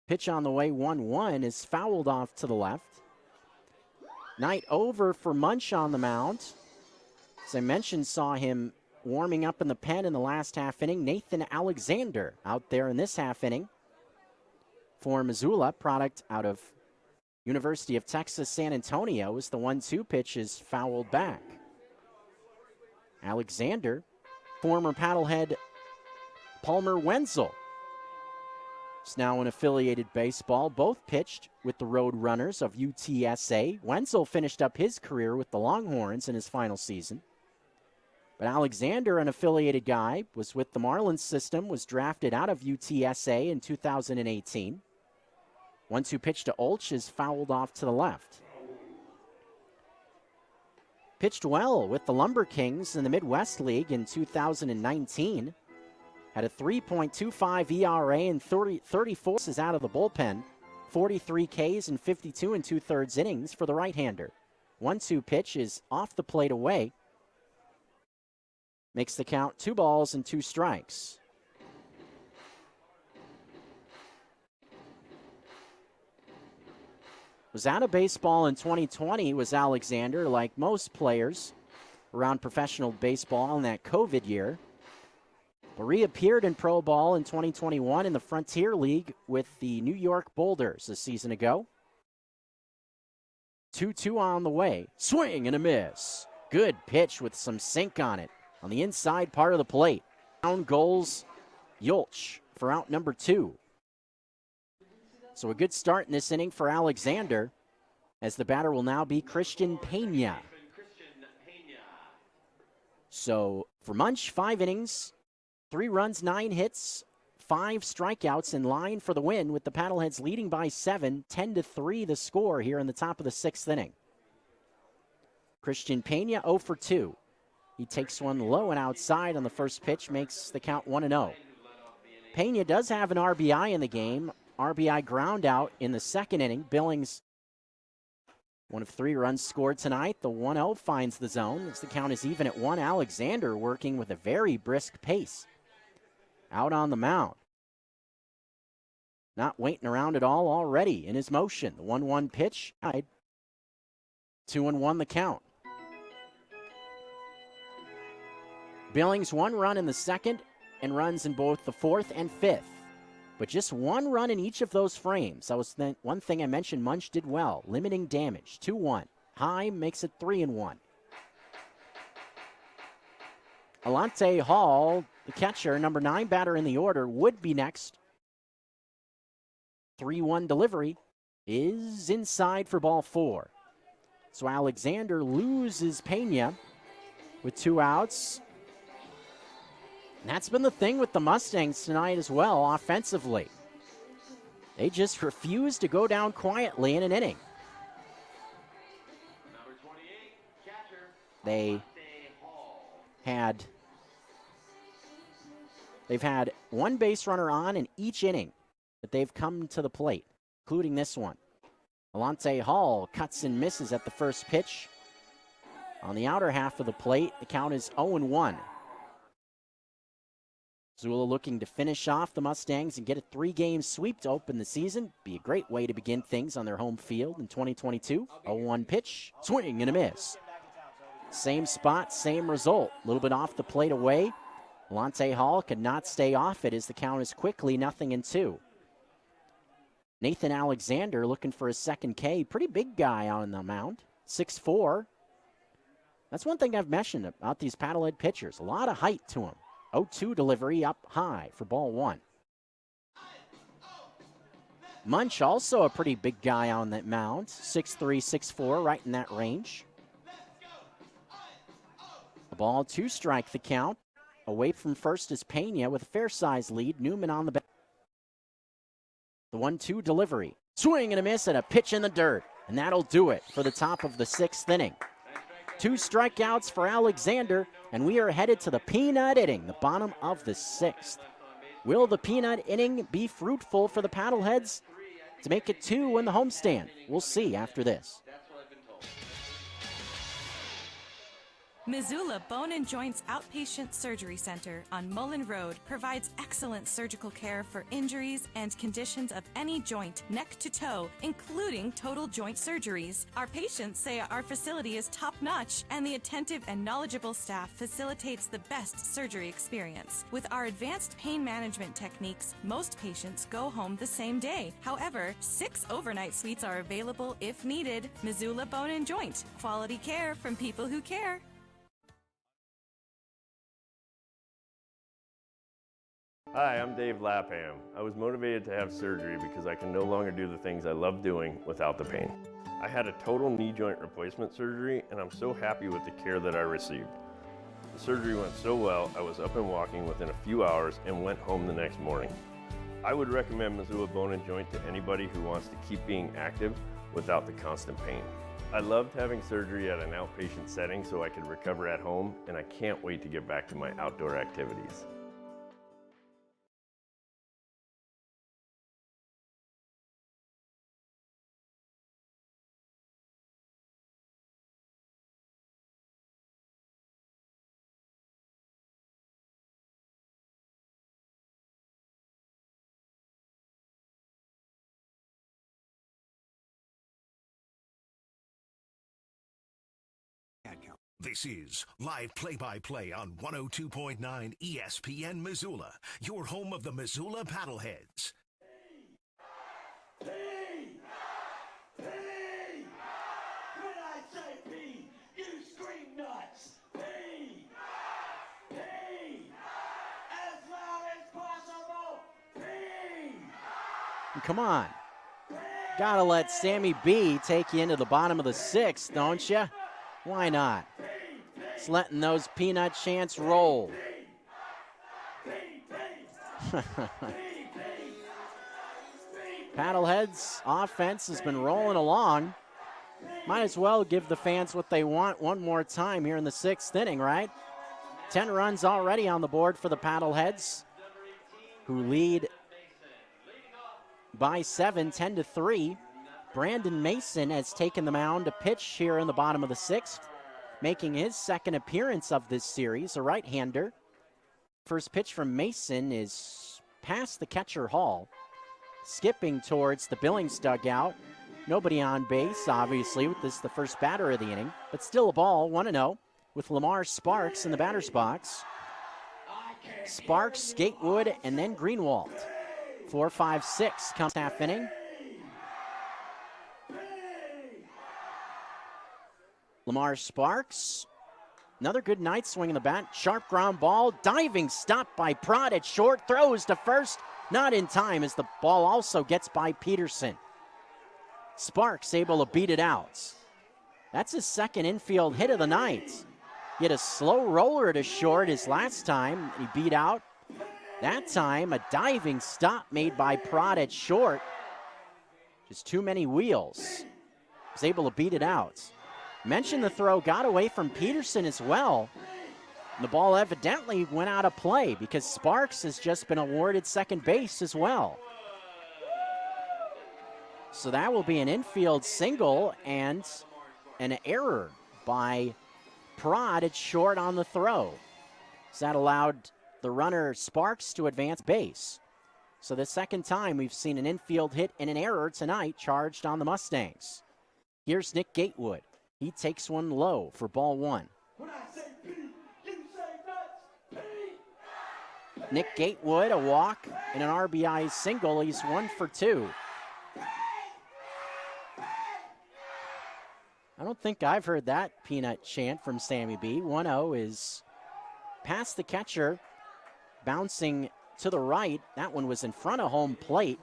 Speaker 1: Pitch on the way, 1-1 is fouled off to the left. Night over for Munch on the mound. As I mentioned, saw him warming up in the pen in the last half inning. Nathan Alexander out there in this half inning for Missoula, product out of University of Texas San Antonio, as the 1-2 pitch is fouled back. Alexander, former Paddlehead Palmer Wenzel, is now in affiliated baseball. Both pitched with the Road Runners of UTSA. Wenzel finished up his career with the Longhorns in his final season. But Alexander, an affiliated guy, was with the Marlins system, was drafted out of UTSA in 2018. 1-2 pitch to Olch is fouled off to the left. Pitched well with the Lumber Kings in the Midwest League in 2019. Had a 3.25 ERA and 34 is out of the bullpen. 43 Ks and 52 2/3 innings for the right-hander. 1-2 pitch is off the plate away. Makes the count 2 balls and 2 strikes. Was out of baseball in 2020 was Alexander, like most players around professional baseball in that COVID year. But reappeared in pro ball in 2021 in the Frontier League with the New York Boulders a season ago. 2-2 on the way. Swing and a miss. Good pitch with some sink on it on the inside part of the plate. Down goals Yulch for out number 2. So a good start in this inning for Alexander, as the batter will now be Christian Pena. So for Munch, 5 innings, 3 runs, 9 hits, 5 strikeouts, in line for the win, with the Paddleheads leading by 7, 10-3 the score here in the top of the 6th inning. Christian Pena 0 for 2. He takes one low and outside on the first pitch, makes the count 1-0. Pena does have an RBI in the game. RBI ground out in the 2nd inning. Billings, 1 of 3 runs scored tonight. The 1-0 finds the zone as the count is even at 1. Alexander working with a very brisk pace out on the mound. Not waiting around at all already in his motion. The 1-1 pitch, 2-1 the count. Billings 1 run in the 2nd and runs in both the 4th and 5th. But just 1 run in each of those frames. That was one thing I mentioned Munch did well, limiting damage. 2-1. High makes it 3-1. Alante Hall, the catcher, number 9 batter in the order, would be next. 3-1 delivery is inside for ball 4. So Alexander loses Pena with 2 outs. And that's been the thing with the Mustangs tonight as well, offensively. They just refuse to go down quietly in an inning. They've had 1 base runner on in each inning that they've come to the plate, including this one. Alante Hall cuts and misses at the first pitch. On the outer half of the plate, the count is 0-1. Missoula looking to finish off the Mustangs and get a 3-game sweep to open the season. Be a great way to begin things on their home field in 2022. 0-1 pitch, swing and a miss. Same spot, same result. A little bit off the plate away. Alante Hall could not stay off it as the count is quickly 0-2. Nathan Alexander looking for his 2nd K. Pretty big guy on the mound. 6'4", That's one thing I've mentioned about these paddlehead pitchers. A lot of height to them. 0-2 delivery up high for ball one. Munch, also a pretty big guy on that mound. 6'3", 6'4", right in that range. A ball, 2 strike the count. Away from first is Pena with a fair-sized lead. Newman on the back. The 1-2 delivery. Swing and a miss and a pitch in the dirt. And that'll do it for the top of the 6th inning. 2 strikeouts for Alexander, and we are headed to the peanut inning, the bottom of the 6th. Will the peanut inning be fruitful for the Paddleheads to make it 2 in the homestand? We'll see after this.
Speaker 13: Missoula Bone and Joints Outpatient Surgery Center on Mullen Road provides excellent surgical care for injuries and conditions of any joint, neck to toe, including total joint surgeries. Our patients say our facility is top-notch, and the attentive and knowledgeable staff facilitates the best surgery experience. With our advanced pain management techniques, most patients go home the same day. However, 6 overnight suites are available if needed. Missoula Bone and Joint. Quality care from people who care.
Speaker 14: Hi, I'm Dave Lapham. I was motivated to have surgery because I can no longer do the things I love doing without the pain. I had a total knee joint replacement surgery, and I'm so happy with the care that I received. The surgery went so well, I was up and walking within a few hours and went home the next morning. I would recommend Missoula Bone and Joint to anybody who wants to keep being active without the constant pain. I loved having surgery at an outpatient setting so I could recover at home, and I can't wait to get back to my outdoor activities.
Speaker 6: This is live play-by-play on 102.9 ESPN Missoula, your home of the Missoula Paddleheads.
Speaker 15: P! P! When I say P, you scream nuts! P! P! As loud as possible! P!
Speaker 1: Come on. Gotta let Sammy B take you into the bottom of the 6th, don't you? Why not? Just letting those peanut chants roll. Paddleheads offense has been rolling along. Might as well give the fans what they want one more time here in the 6th inning, right? 10 runs already on the board for the Paddleheads, who lead by 7, 10-3. Brandon Mason has taken the mound to pitch here in the bottom of the 6th, making his 2nd appearance of this series, a right-hander. First pitch from Mason is past the catcher Hall, skipping towards the Billings dugout. Nobody on base, obviously, with this the first batter of the inning, but still a ball, 1-0, with Lamar Sparks in the batter's box. Sparks, Gatewood, and then Greenwald. 4-5-6 comes half inning. Lamar Sparks, another good night swing in the bat. Sharp ground ball, diving stop by Prod at short, throws to first, not in time as the ball also gets by Peterson. Sparks able to beat it out. That's his 2nd infield hit of the night. He had a slow roller to short his last time he beat out. That time, a diving stop made by Prod at short. Just too many wheels. Was able to beat it out. Mentioned the throw got away from Peterson as well. The ball evidently went out of play because Sparks has just been awarded 2nd base as well. So that will be an infield single and an error by Prod at short on the throw. So that allowed the runner Sparks to advance base. So the 2nd time we've seen an infield hit and an error tonight charged on the Mustangs. Here's Nick Gatewood. He takes one low for ball 1.
Speaker 15: When I say P, you say nuts! P!
Speaker 1: Nick Gatewood, a walk and an RBI single. He's 1 for 2. I don't think I've heard that peanut chant from Sammy B. 1-0 is past the catcher, bouncing to the right. That one was in front of home plate.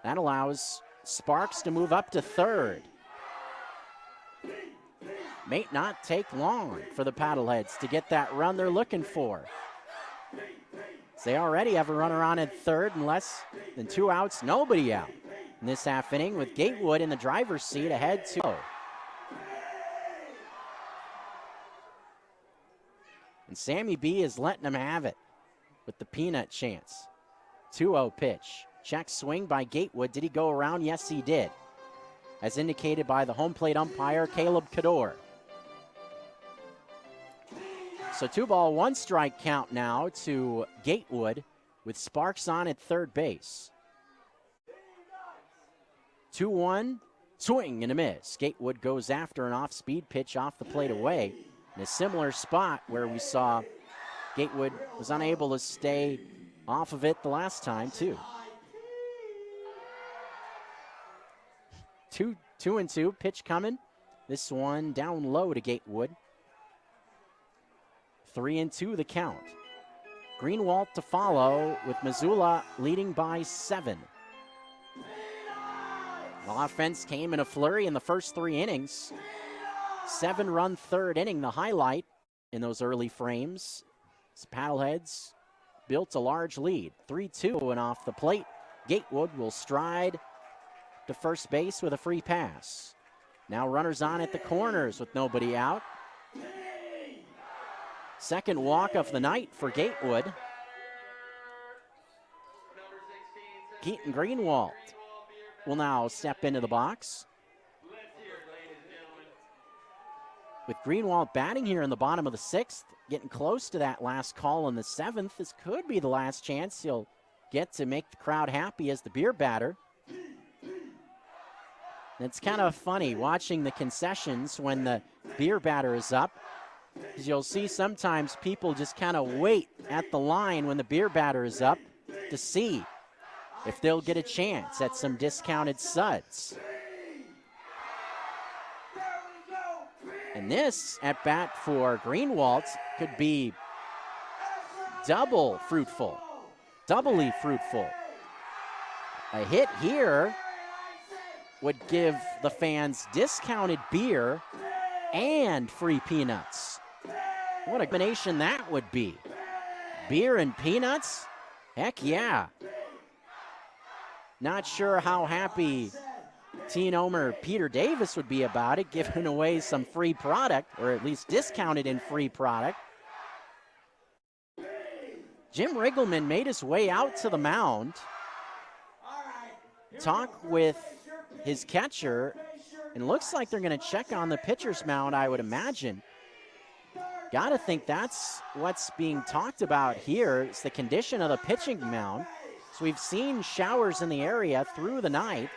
Speaker 1: That allows Sparks to move up to third. May not take long for the Paddleheads to get that run they're looking for. They already have a runner on at third and less than 2 outs, nobody out in this half inning, with Gatewood in the driver's seat ahead 2-0. And Sammy B is letting them have it with the peanut chance. 2-0 pitch. Check swing by Gatewood. Did he go around? Yes, he did. As indicated by the home plate umpire, Caleb Cador. So 2-ball, 1 strike count now to Gatewood with Sparks on at third base. 2-1, swing and a miss. Gatewood goes after an off-speed pitch off the plate away in a similar spot where we saw Gatewood was unable to stay off of it the last time too. 2-2, pitch coming. This one down low to Gatewood. 3-2 the count. Greenwald to follow with Missoula leading by 7. The offense came in a flurry in the first 3 innings. 7-run third inning, the highlight in those early frames. Paddleheads built a large lead. 3-2 and off the plate. Gatewood will stride to first base with a free pass. Now runners on at the corners with nobody out. Second walk of the night for Gatewood. Keaton Greenwald will now step into the box. With Greenwald batting here in the bottom of the 6th, getting close to that last call in the 7th. This could be the last chance he'll get to make the crowd happy as the beer batter. It's kind of funny watching the concessions when the beer batter is up, because you'll see sometimes people just kind of wait at the line when the beer batter is up to see if they'll get a chance at some discounted suds. And this at bat for Greenwald could be doubly fruitful. A hit here would give the fans discounted beer and free peanuts. What a combination that would be. Beer and peanuts? Heck yeah. Not sure how happy teen owner Peter Davis would be about it, giving away some free product, or at least discounted in free product. Jim Riggleman made his way out to the mound, talk with his catcher, and looks like they're going to check on the pitcher's mound, I would imagine. Got to think that's what's being talked about here, is the condition of the pitching mound. So we've seen showers in the area through the night.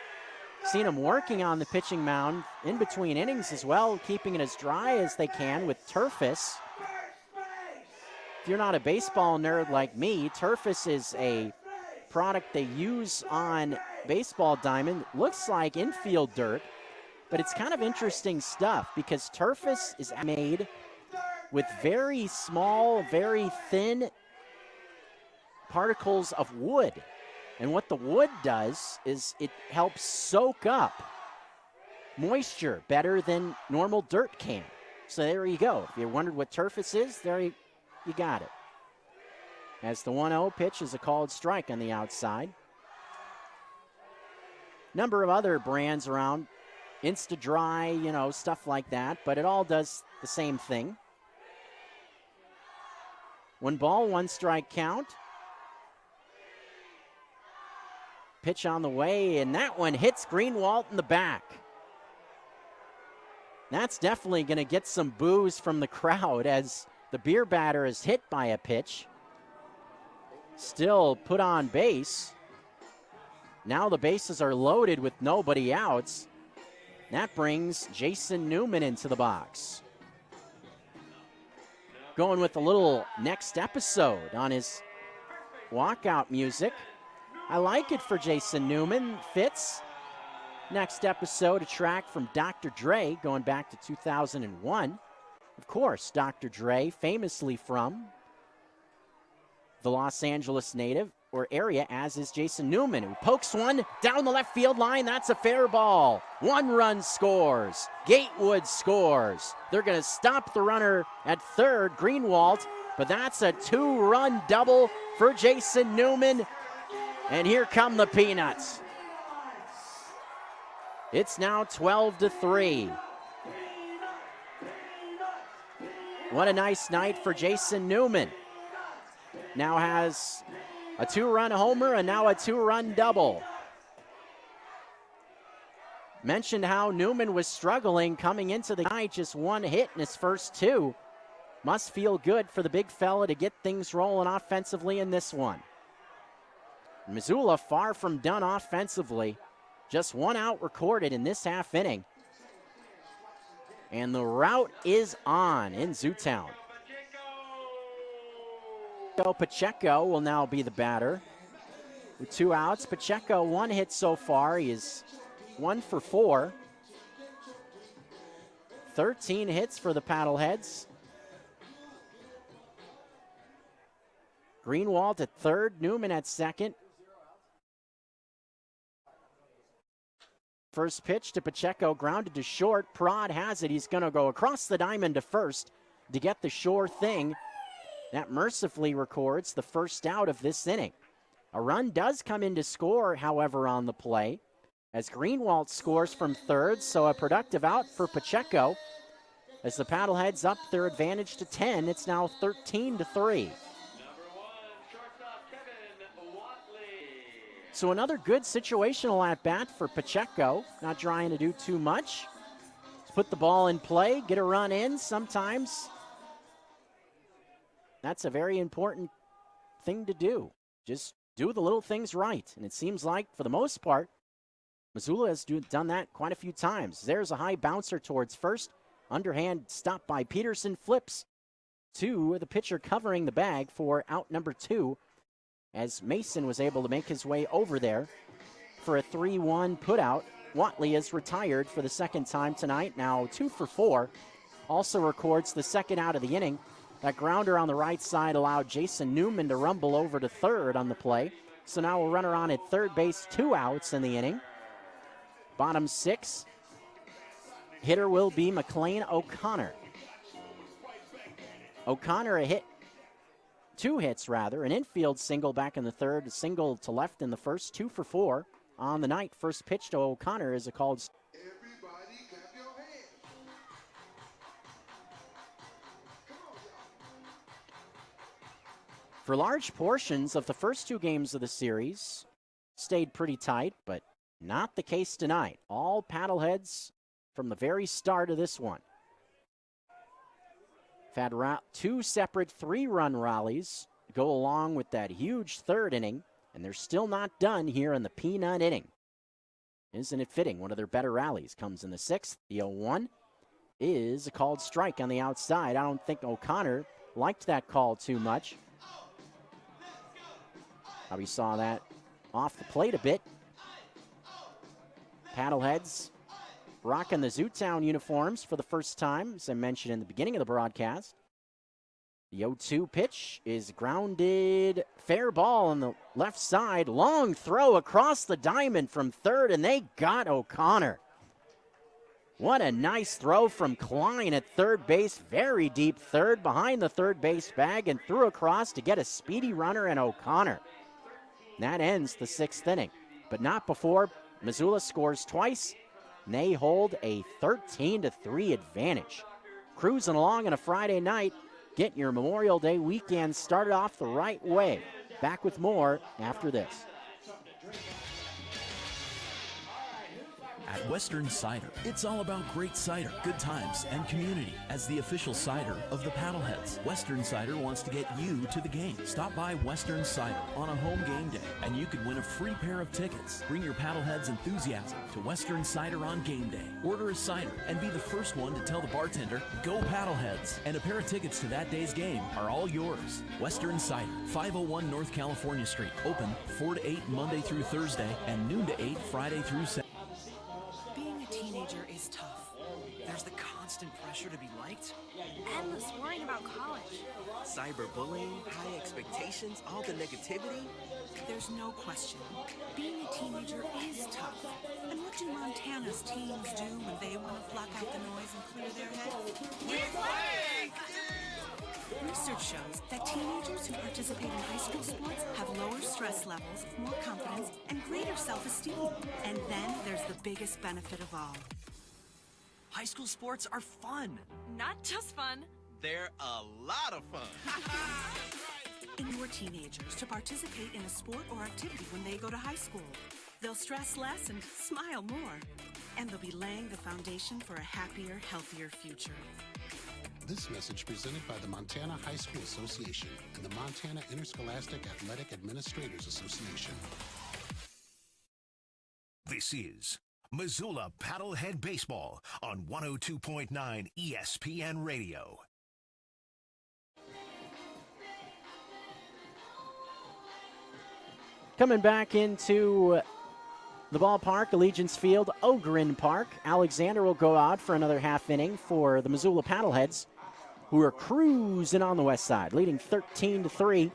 Speaker 1: Seen them working on the pitching mound in between innings as well, keeping it as dry as they can with Turfus. If you're not a baseball nerd like me, Turfus is a product they use on baseball diamond. Looks like infield dirt, but it's kind of interesting stuff because Turfus is made with very small, very thin particles of wood. And what the wood does is it helps soak up moisture better than normal dirt can. So there you go. If you wondered what Turfus is, there you got it. As the 1-0 pitch is a called strike on the outside. Number of other brands around, Insta-Dry, stuff like that, but it all does the same thing. 1 ball, 1 strike count. Pitch on the way, and that one hits Greenwald in the back. That's definitely going to get some boos from the crowd as the beer batter is hit by a pitch. Still put on base. Now the bases are loaded with nobody outs. That brings Jason Newman into the box. Going with a little next episode on his walkout music. I like it for Jason Newman. Fits. Next episode, a track from Dr. Dre going back to 2001. Of course, Dr. Dre, famously from the Los Angeles native or area, as is Jason Newman, who pokes one down the left field line. That's a fair ball. 1 run scores. Gatewood scores. They're going to stop the runner at third, Greenwald, but that's a 2-run double for Jason Newman. And here come the Peanuts. It's now 12-3. What a nice night for Jason Newman. Now has a 2-run homer and now a 2-run double. Mentioned how Newman was struggling coming into the night, just 1 hit in his first 2. Must feel good for the big fella to get things rolling offensively in this one. Missoula far from done offensively. Just 1 out recorded in this half inning. And the rout is on in Zootown. Pacheco will now be the batter. With 2 outs, Pacheco 1 hit so far. He is 1 for 4. 13 hits for the Paddleheads. Greenwald at third, Newman at second. First pitch to Pacheco, grounded to short. Prod has it. He's going to go across the diamond to first to get the sure thing. That mercifully records the first out of this inning. A run does come in to score, however, on the play, as Greenwald scores from third, so a productive out for Pacheco. As the Paddleheads up their advantage to 10, it's now 13-3. So another good situational at-bat for Pacheco. Not trying to do too much. Just put the ball in play, get a run in sometimes. That's a very important thing to do. Just do the little things right. And it seems like, for the most part, Missoula has done that quite a few times. There's a high bouncer towards first. Underhand stop by Peterson. Flips to the pitcher covering the bag for out number 2, as Mason was able to make his way over there for a 3-1 putout. Watley is retired for the second time tonight, now 2 for 4. Also records the second out of the inning. That grounder on the right side allowed Jason Newman to rumble over to third on the play. So now a runner on at third base, 2 outs in the inning. Bottom 6. Hitter will be McLean O'Connor. O'Connor a hit. 2 hits, rather. An infield single back in the third, a single to left in the first, 2 for 4 on the night. First pitch to O'Connor is a called. For large portions of the first 2 games of the series, stayed pretty tight, but not the case tonight. All Paddleheads from the very start of this one. We've had 2 separate 3-run rallies go along with that huge third inning, and they're still not done here in the peanut inning. Isn't it fitting? One of their better rallies comes in the 6th. The 0-1 is a called strike on the outside. I don't think O'Connor liked that call too much. Probably saw that off the plate a bit. Paddleheads rocking the Zootown uniforms for the first time, as I mentioned in the beginning of the broadcast. The 0-2 pitch is grounded. Fair ball on the left side. Long throw across the diamond from third, and they got O'Connor. What a nice throw from Klein at third base. Very deep third, behind the third base bag, and threw across to get a speedy runner in O'Connor. That ends the 6th inning, but not before Missoula scores twice. And they hold a 13-3 advantage. Cruising along on a Friday night, getting your Memorial Day weekend started off the right way. Back with more after this.
Speaker 11: At Western Cider, it's all about great cider, good times, and community. As the official cider of the Paddleheads, Western Cider wants to get you to the game. Stop by Western Cider on a home game day, and you could win a free pair of tickets. Bring your Paddleheads enthusiasm to Western Cider on game day. Order a cider and be the first one to tell the bartender, "Go Paddleheads!" And a pair of tickets to that day's game are all yours. Western Cider, 501 North California Street. Open 4 to 8 Monday through Thursday and noon to 8 Friday through Saturday.
Speaker 16: teenager is tough.
Speaker 17: There's the constant pressure to be liked.
Speaker 16: Endless worrying about college.
Speaker 17: Cyberbullying, high expectations, all the negativity.
Speaker 16: There's no question. Being a teenager is tough. And what do Montana's teens do when they want to block out the noise and clear their heads?
Speaker 17: We play!
Speaker 16: Research shows that teenagers who participate in high school sports have lower stress levels, more confidence, and greater self-esteem. And then there's the biggest benefit of all.
Speaker 17: High school sports are fun.
Speaker 16: Not just fun.
Speaker 17: They're a lot of fun.
Speaker 16: Your teenagers to participate in a sport or activity when they go to high school. They'll stress less and smile more. And they'll be laying the foundation for a happier, healthier future.
Speaker 22: This message presented by the Montana High School Association and the Montana Interscholastic Athletic Administrators Association.
Speaker 6: This is Missoula Paddlehead Baseball on 102.9 ESPN Radio.
Speaker 1: Coming back into the ballpark, Allegiance Field, Ogren Park. Alexander will go out for another half inning for the Missoula Paddleheads, who are cruising on the west side, leading 13-3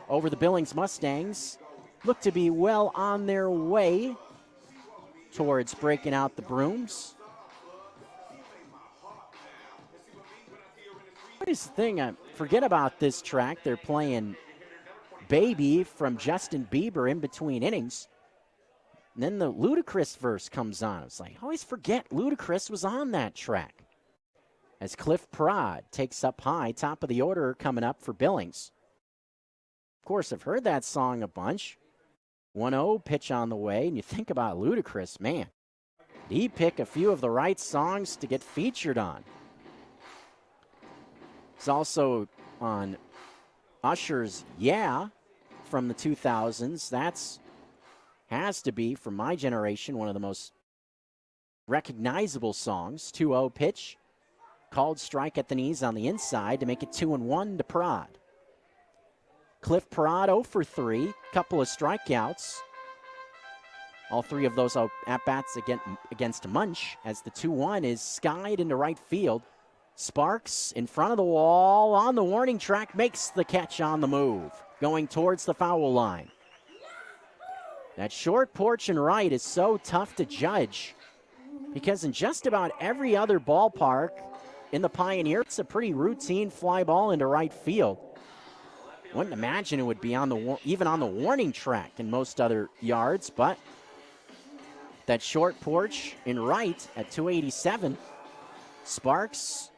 Speaker 1: over the Billings Mustangs. Look to be well on their way towards breaking out the brooms. What is the thing? Forget about this track. They're playing Baby from Justin Bieber in between innings. And then the Ludacris verse comes on. It's like, I always forget Ludacris was on that track. As Cliff Prod takes up high, top of the order coming up for Billings. Of course, I've heard that song a bunch. 1-0 pitch on the way, and you think about Ludacris, man. Did he pick a few of the right songs to get featured on? He's also on Usher's Yeah from the 2000s. That's has to be, from my generation, one of the most recognizable songs. 2-0 pitch. Called strike at the knees on the inside to make it 2-1 to Prod. Cliff Prod 0 for 3, couple of strikeouts. All three of those at-bats against Munch as the 2-1 is skied into right field. Sparks in front of the wall on the warning track, makes the catch on the move, going towards the foul line. That short porch and right is so tough to judge because in just about every other ballpark in the Pioneer, it's a pretty routine fly ball into right field. Wouldn't imagine it would be even on the warning track in most other yards, but that short porch in right at 287, Sparks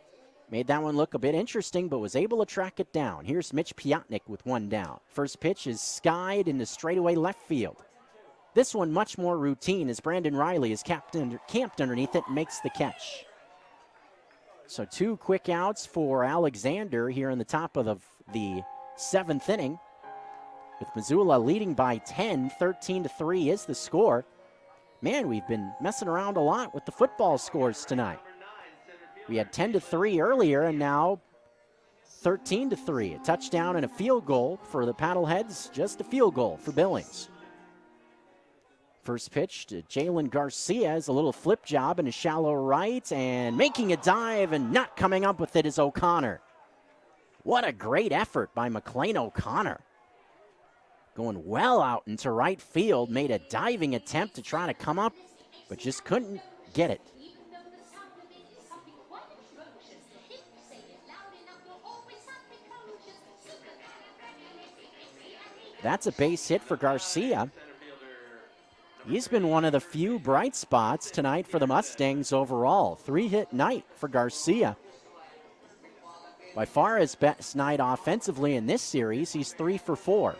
Speaker 1: made that one look a bit interesting, but was able to track it down. Here's Mitch Piotnik with one down. First pitch is skied into straightaway left field. This one much more routine as Brandon Riley is camped underneath it and makes the catch. So 2 quick outs for Alexander here in the top of the 7th inning. With Missoula leading by 10, 13-3 is the score. Man, we've been messing around a lot with the football scores tonight. We had 10-3 earlier, and now 13-3. A touchdown and a field goal for the Paddleheads, just a field goal for Billings. First pitch to Jalen Garcia is a little flip job in a shallow right, and making a dive and not coming up with it is O'Connor. What a great effort by McLean O'Connor. Going well out into right field, made a diving attempt to try to come up, but just couldn't get it. That's a base hit for Garcia. He's been one of the few bright spots tonight for the Mustangs overall. 3-hit night for Garcia. By far his best night offensively in this series, he's 3 for 4.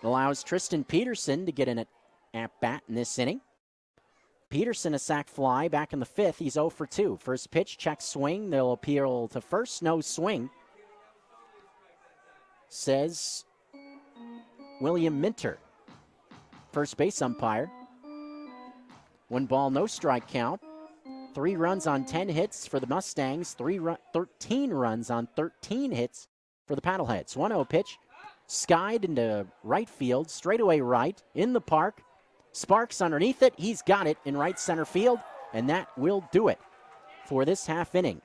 Speaker 1: Allows Tristan Peterson to get an at-bat in this inning. Peterson a sac fly back in the 5th. He's 0 for 2. First pitch, check swing. They'll appeal to first, no swing. Says William Minter, first base umpire. 1 ball, no strike count. 3 runs on 10 hits for the Mustangs. 13 runs on 13 hits for the Paddleheads. 1-0 pitch, skied into right field, straightaway right, in the park. Sparks underneath it. He's got it in right center field, and that will do it for this half inning.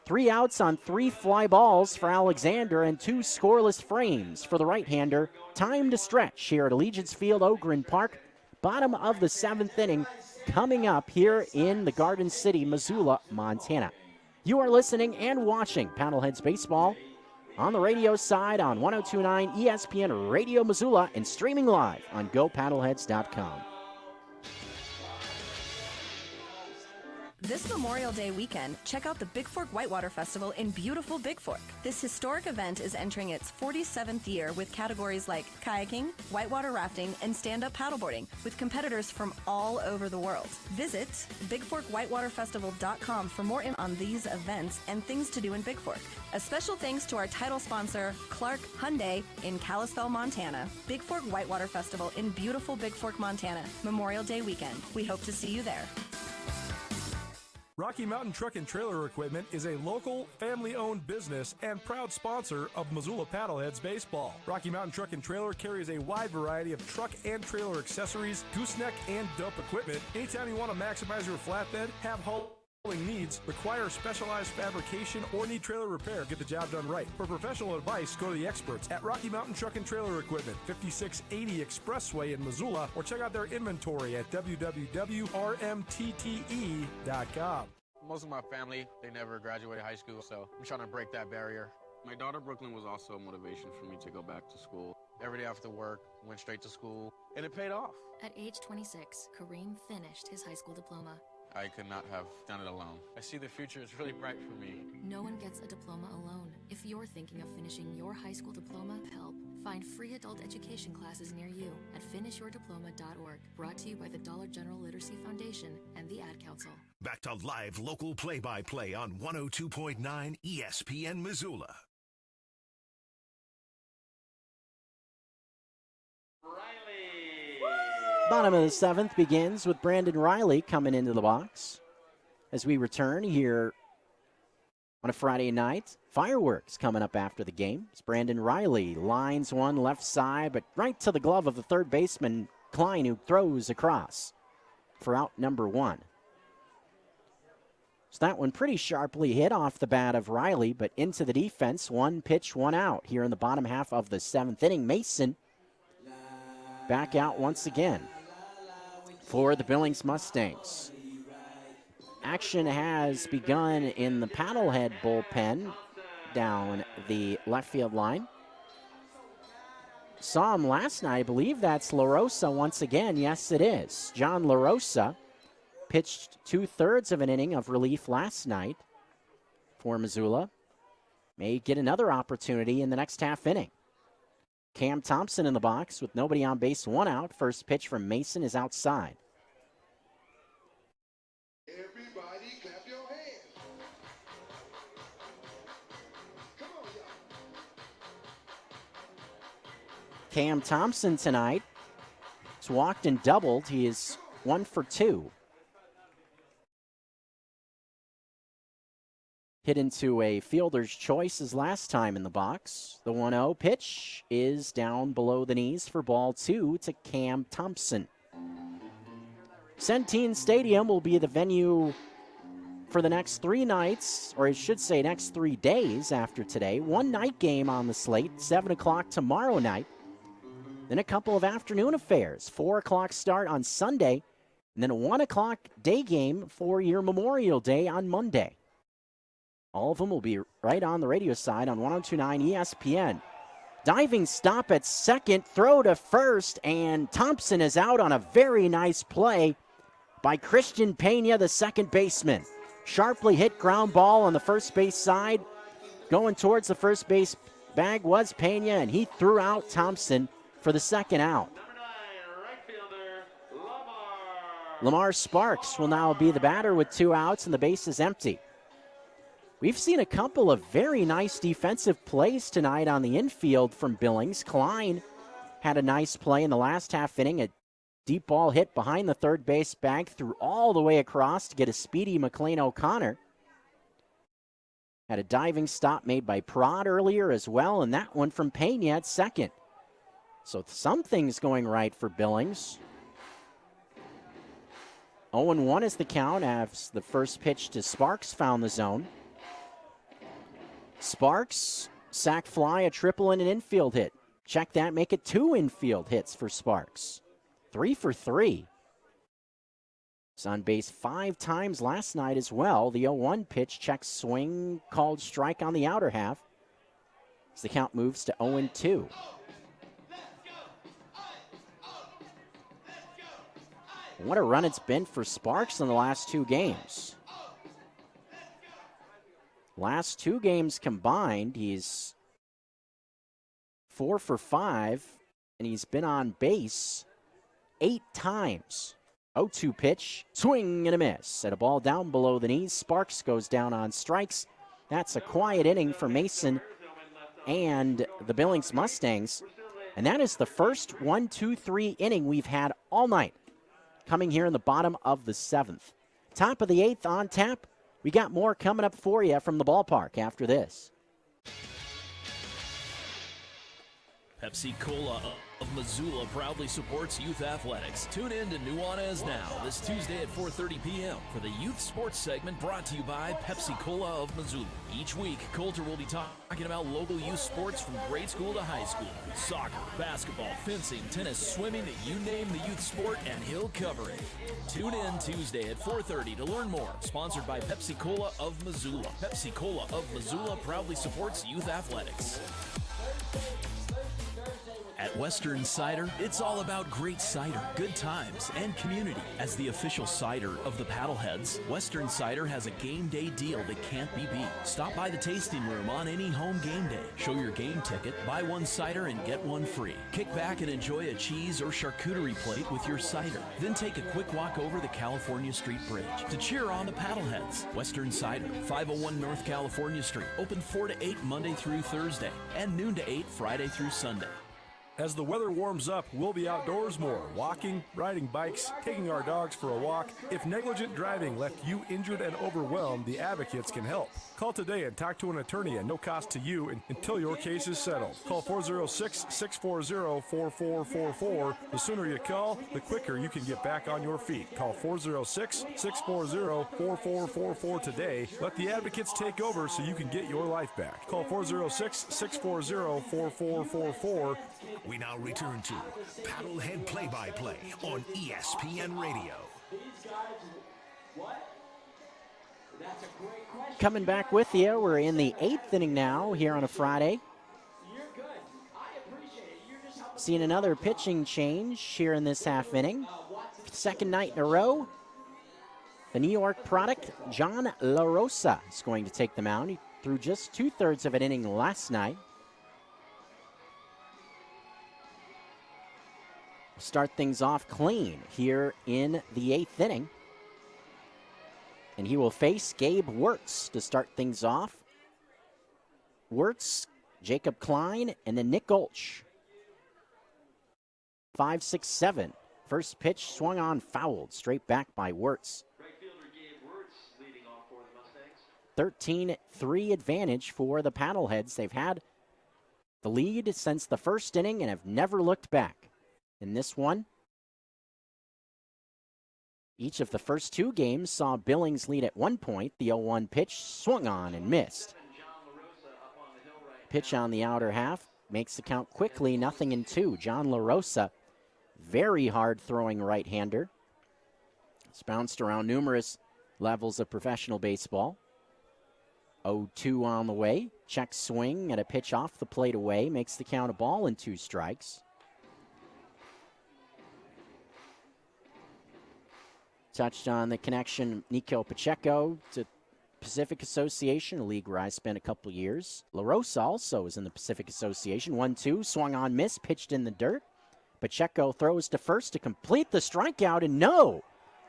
Speaker 1: 3 outs on 3 fly balls for Alexander and 2 scoreless frames for the right-hander. Time to stretch here at Allegiance Field, Ogren Park. Bottom of the 7th inning coming up here in the Garden City, Missoula, Montana. You are listening and watching Paddleheads Baseball on the radio side on 102.9 ESPN Radio Missoula and streaming live on GoPaddleheads.com.
Speaker 5: This Memorial Day weekend, check out the Big Fork Whitewater Festival in beautiful Big Fork. This historic event is entering its 47th year with categories like kayaking, whitewater rafting, and stand-up paddleboarding with competitors from all over the world. Visit BigForkWhitewaterFestival.com for more info on these events and things to do in Big Fork. A special thanks to our title sponsor, Clark Hyundai in Kalispell, Montana. Big Fork Whitewater Festival in beautiful Big Fork, Montana, Memorial Day weekend. We hope to see you there.
Speaker 2: Rocky Mountain Truck and Trailer Equipment is a local, family-owned business and proud sponsor of Missoula PaddleHeads Baseball. Rocky Mountain Truck and Trailer carries a wide variety of truck and trailer accessories, gooseneck, and dump equipment. Anytime you want to maximize your flatbed, have hauling needs, require specialized fabrication, or need trailer repair, get the job done right. For professional advice, go to the experts at Rocky Mountain Truck and Trailer Equipment, 5680 Expressway in Missoula, or check out their inventory at www.rmtte.com.
Speaker 18: Most of my family, they never graduated high school, so I'm trying to break that barrier. My daughter Brooklyn was also a motivation for me to go back to school. Every day after work, went straight to school, and it paid off.
Speaker 19: At age 26, Kareem finished his high school diploma.
Speaker 18: I could not have done it alone. I see the future is really bright for me.
Speaker 19: No one gets a diploma alone. If you're thinking of finishing your high school diploma, help. Find free adult education classes near you at finishyourdiploma.org. Brought to you by the Dollar General Literacy Foundation and the Ad Council.
Speaker 6: Back to live local play-by-play on 102.9 ESPN Missoula.
Speaker 1: Bottom of the 7th begins with Brandon Riley coming into the box. As we return here on a Friday night, fireworks coming up after the game. It's Brandon Riley lines one left side, but right to the glove of the third baseman, Klein, who throws across for out number 1. So that one pretty sharply hit off the bat of Riley, but into the defense. 1 pitch, 1 out here in the bottom half of the 7th inning. Mason back out once again for the Billings Mustangs. Action has begun in the Paddlehead bullpen down the left field line. Saw him last night. I believe that's LaRosa once again. Yes, it is. John LaRosa pitched 2/3 of an inning of relief last night for Missoula. May get another opportunity in the next half inning. Cam Thompson in the box with nobody on base, 1 out. First pitch from Mason is outside.
Speaker 15: Everybody clap your hands. Come on, y'all.
Speaker 1: Cam Thompson tonight has walked and doubled. He is 1 for 2. Hit into a fielder's choice his last time in the box. The 1-0 pitch is down below the knees for ball 2 to Cam Thompson. Centene Stadium will be the venue for the next 3 nights, or I should say next 3 days after today. 1 night game on the slate, 7 o'clock tomorrow night. Then a couple of afternoon affairs, 4 o'clock start on Sunday, and then a 1 o'clock day game for your Memorial Day on Monday. All of them will be right on the radio side on 102.9 ESPN. Diving stop at second, throw to first, and Thompson is out on a very nice play by Christian Pena, the second baseman. Sharply hit ground ball on the first base side. Going towards the first base bag was Pena, and he threw out Thompson for the second out. Lamar Sparks will now be the batter with 2 outs, and the base is empty. We've seen a couple of very nice defensive plays tonight on the infield from Billings. Klein had a nice play in the last half inning. A deep ball hit behind the third base bag, threw all the way across to get a speedy McLean O'Connor. Had a diving stop made by Prod earlier as well, and that one from Pena at second. So something's going right for Billings. 0-1 is the count as the first pitch to Sparks found the zone. Sparks, sac fly, a triple, and an infield hit. Check that, make it 2 infield hits for Sparks. 3 for 3. He's on base 5 times last night as well. The 0-1 pitch, check swing, called strike on the outer half. As the count moves to 0-2. What a run it's been for Sparks in the last 2 games. Last 2 games combined, he's 4 for 5, and he's been on base 8 times. 0-2 pitch, swing and a miss. At a ball down below the knees, Sparks goes down on strikes. That's a quiet inning for Mason and the Billings Mustangs. And that is the first 1-2-3 inning we've had all night, coming here in the bottom of the 7th. Top of the 8th on tap. We got more coming up for you from the ballpark after this.
Speaker 11: Pepsi Cola of Missoula proudly supports youth athletics. Tune in to Nuanez Now this Tuesday at 4:30 p.m. for the youth sports segment brought to you by Pepsi Cola of Missoula. Each week, Coulter will be talking about local youth sports from grade school to high school. Soccer, basketball, fencing, tennis, swimming, you name the youth sport and he'll cover it. Tune in Tuesday at 4:30 to learn more. Sponsored by Pepsi Cola of Missoula. Pepsi Cola of Missoula proudly supports youth athletics. At Western Cider, it's all about great cider, good times, and community. As the official cider of the Paddleheads, Western Cider has a game day deal that can't be beat. Stop by the tasting room on any home game day. Show your game ticket, buy 1 cider and get 1 free. Kick back and enjoy a cheese or charcuterie plate with your cider. Then take a quick walk over the California Street Bridge to cheer on the Paddleheads. Western Cider, 501 North California Street, open 4 to 8 Monday through Thursday, and noon to 8 Friday through Sunday.
Speaker 2: As the weather warms up, we'll be outdoors more, walking, riding bikes, taking our dogs for a walk. If negligent driving left you injured and overwhelmed, the advocates can help. Call today and talk to an attorney at no cost to you until your case is settled. Call 406-640-4444. The sooner you call, the quicker you can get back on your feet. Call 406-640-4444 today. Let the advocates take over so you can get your life back. Call 406-640-4444.
Speaker 6: We now return to Paddlehead Play-by-Play on ESPN Radio.
Speaker 1: Coming back with you, we're in the 8th inning now here on a Friday. Seeing another pitching change here in this half inning. Second night in a row. The New York product, John LaRosa, is going to take the mound. He threw just 2/3 of an inning last night. Start things off clean here in the 8th inning. And he will face Gabe Wirtz to start things off. Wirtz, Jacob Klein, and then Nick Gulch. 5, 6, 7. First pitch swung on, fouled, straight back by Wirtz. 13-3 advantage for the Paddleheads. They've had the lead since the first inning and have never looked back. In this one, each of the first 2 games saw Billings lead at 1 point. The 0-1 pitch swung on and missed. Pitch on the outer half makes the count quickly, 0-2. John LaRosa, very hard throwing right-hander. It's bounced around numerous levels of professional baseball. 0-2 on the way. Check swing and a pitch off the plate away makes the count a ball and 2 strikes. Touched on the connection, Nico Pacheco to Pacific Association, a league where I spent a couple years. LaRosa also is in the Pacific Association. 1-2, swung on, miss, pitched in the dirt. Pacheco throws to first to complete the strikeout, and no!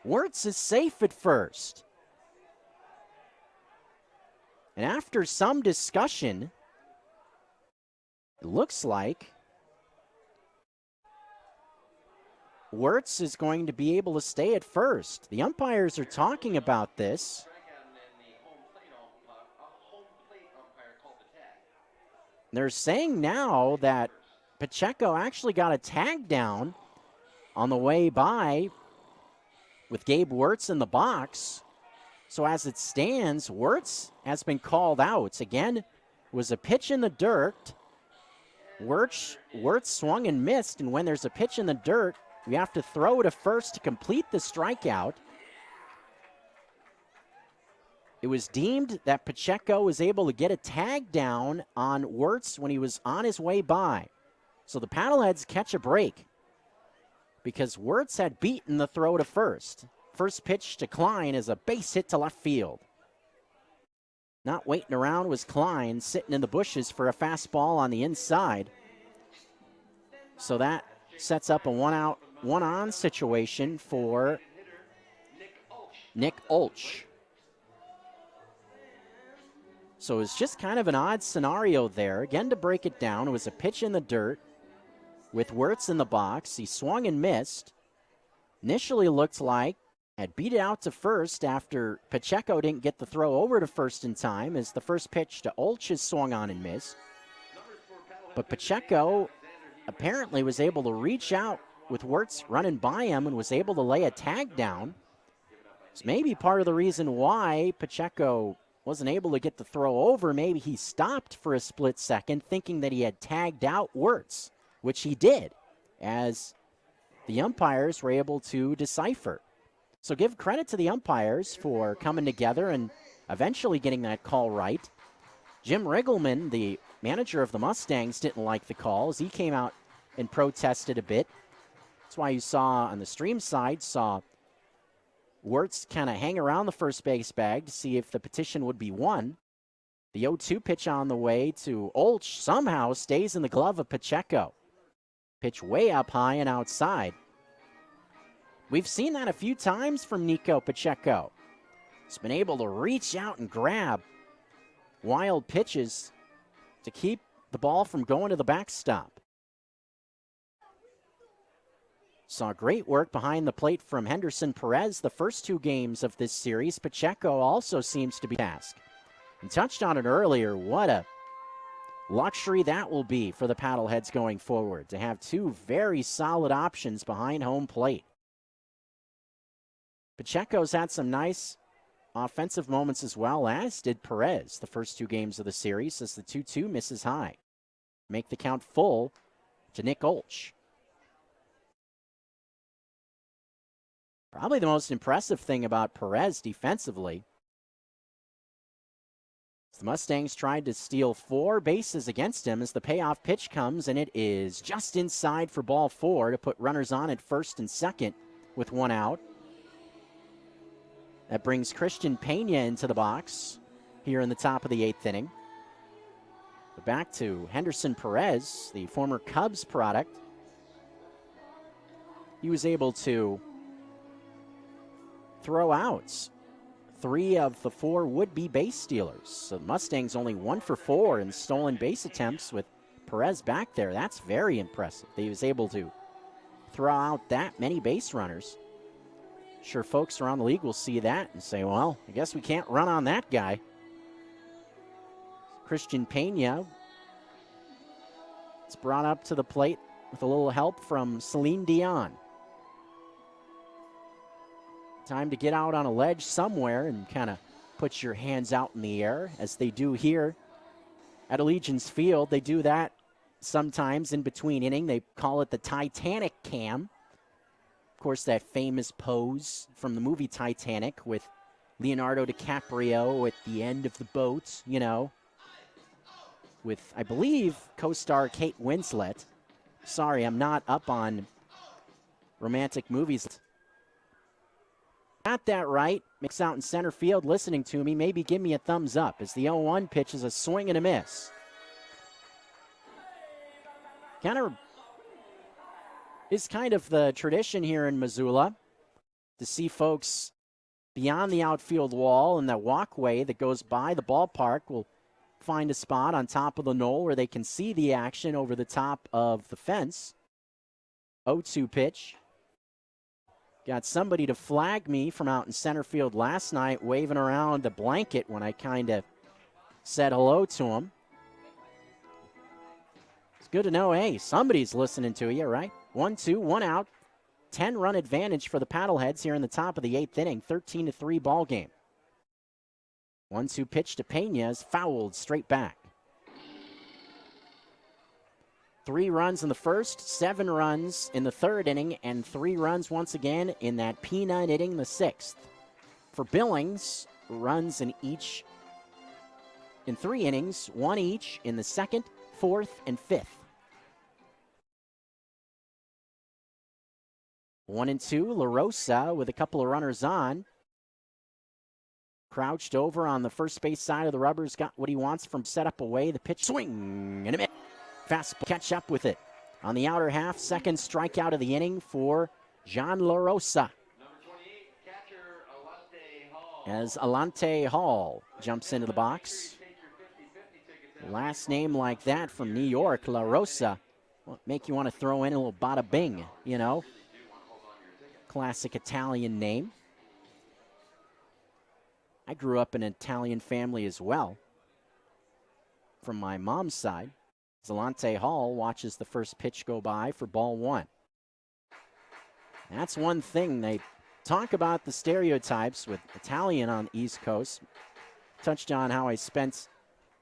Speaker 1: Wirtz is safe at first. And after some discussion, it looks like Wirtz is going to be able to stay at first. The umpires are talking about this. They're saying now that Pacheco actually got a tag down on the way by with Gabe Wirtz in the box. So as it stands, Wirtz has been called out. Again, it was a pitch in the dirt. Wirtz swung and missed, and when there's a pitch in the dirt, we have to throw to first to complete the strikeout. It was deemed that Pacheco was able to get a tag down on Wirtz when he was on his way by. So the Paddleheads catch a break because Wirtz had beaten the throw to first. First pitch to Klein is a base hit to left field. Not waiting around was Klein, sitting in the bushes for a fastball on the inside. So that sets up a one-out, one-on situation for Nick Olch. So it's just kind of an odd scenario there. Again, to break it down, it was a pitch in the dirt with Wirtz in the box. He swung and missed. Initially looked like had beat it out to first after Pacheco didn't get the throw over to first in time as the first pitch to Olch is swung on and missed. But Pacheco apparently was able to reach out with Wirtz running by him and was able to lay a tag down. It's maybe part of the reason why Pacheco wasn't able to get the throw over. Maybe he stopped for a split second thinking that he had tagged out Wirtz, which he did, as the umpires were able to decipher. So give credit to the umpires for coming together and eventually getting that call right. Jim Riggleman, the manager of the Mustangs, didn't like the call as he came out and protested a bit. That's why you saw on the stream side, saw Wirtz kind of hang around the first base bag to see if the petition would be won. The 0-2 pitch on the way to Olch somehow stays in the glove of Pacheco. Pitch way up high and outside. We've seen that a few times from Nico Pacheco. He's been able to reach out and grab wild pitches to keep the ball from going to the backstop. Saw great work behind the plate from Henderson Perez the first two games of this series. Pacheco also seems to be tasked. And touched on it earlier, what a luxury that will be for the Paddleheads going forward, to have two very solid options behind home plate. Pacheco's had some nice offensive moments as well, as did Perez the first two games of the series, as the 2-2 misses high. Make the count full to Nick Olch. Probably the most impressive thing about Perez defensively, the Mustangs tried to steal 4 bases against him as the payoff pitch comes, and it is just inside for ball 4 to put runners on at first and second with 1 out. That brings Christian Pena into the box here in the top of the 8th inning. But back to Henderson Perez, the former Cubs product. He was able to throw outs 3 of the 4 would-be base stealers. So the Mustangs only 1 for 4 in stolen base attempts with Perez back there. That's very impressive. He was able to throw out that many base runners. Sure, folks around the league will see that and say, well, I guess we can't run on that guy. Christian Pena is brought up to the plate with a little help from Celine Dion. Time to get out on a ledge somewhere and kind of put your hands out in the air, as they do here at Allegiance Field. They do that sometimes in between inning. They call it the Titanic cam. Of course, that famous pose from the movie Titanic with Leonardo DiCaprio at the end of the boat, you know, with, I believe, co-star Kate Winslet. Sorry, I'm not up on romantic movies. Got that right. Mick's out in center field listening to me. Maybe give me a thumbs up as the 0-1 pitch is a swing and a miss. It's kind of the tradition here in Missoula to see folks beyond the outfield wall, and that walkway that goes by the ballpark will find a spot on top of the knoll where they can see the action over the top of the fence. 0-2 pitch. Got somebody to flag me from out in center field last night, waving around the blanket when I kind of said hello to him. It's good to know, hey, somebody's listening to you, right? 1-2, 1 out 10-run advantage for the Paddleheads here in the top of the 8th inning, 13-3 ball game. 1-2 pitch to Pena is fouled straight back. 3 runs in the first, 7 runs in the 3rd inning, and 3 runs once again in that P9 inning, the 6th. For Billings, runs in 3 innings, 1 each in the 2nd, 4th, and 5th. 1-2, La Rosa with a couple of runners on. Crouched over on the first base side of the rubbers, got what he wants from setup away. The pitch swing and a miss. Fastball, catch up with it. On the outer half, second strikeout of the inning for John La Rosa. As Alante Hall jumps into the box. Last name like that from New York, La Rosa, will make you want to throw in a little bada bing, you know. Classic Italian name. I grew up in an Italian family as well. From my mom's side, Zalante Hall watches the first pitch go by for ball 1. That's one thing. They talk about the stereotypes with Italian on the East Coast. Touched on how I spent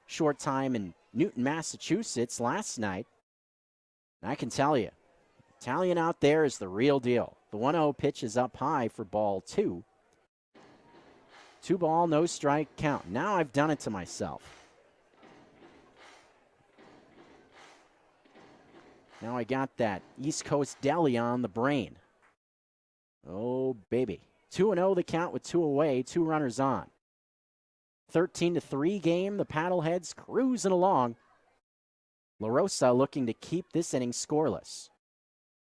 Speaker 1: short time in Newton, Massachusetts last night. And I can tell you, Italian out there is the real deal. The 1-0 pitch is up high for ball 2. 2 ball, no strike count. Now I've done it to myself. Now I got that East Coast deli on the brain. Oh, baby. 2-0 the count with 2 away, 2 runners on. 13-3 game, the Paddleheads cruising along. La Rosa looking to keep this inning scoreless.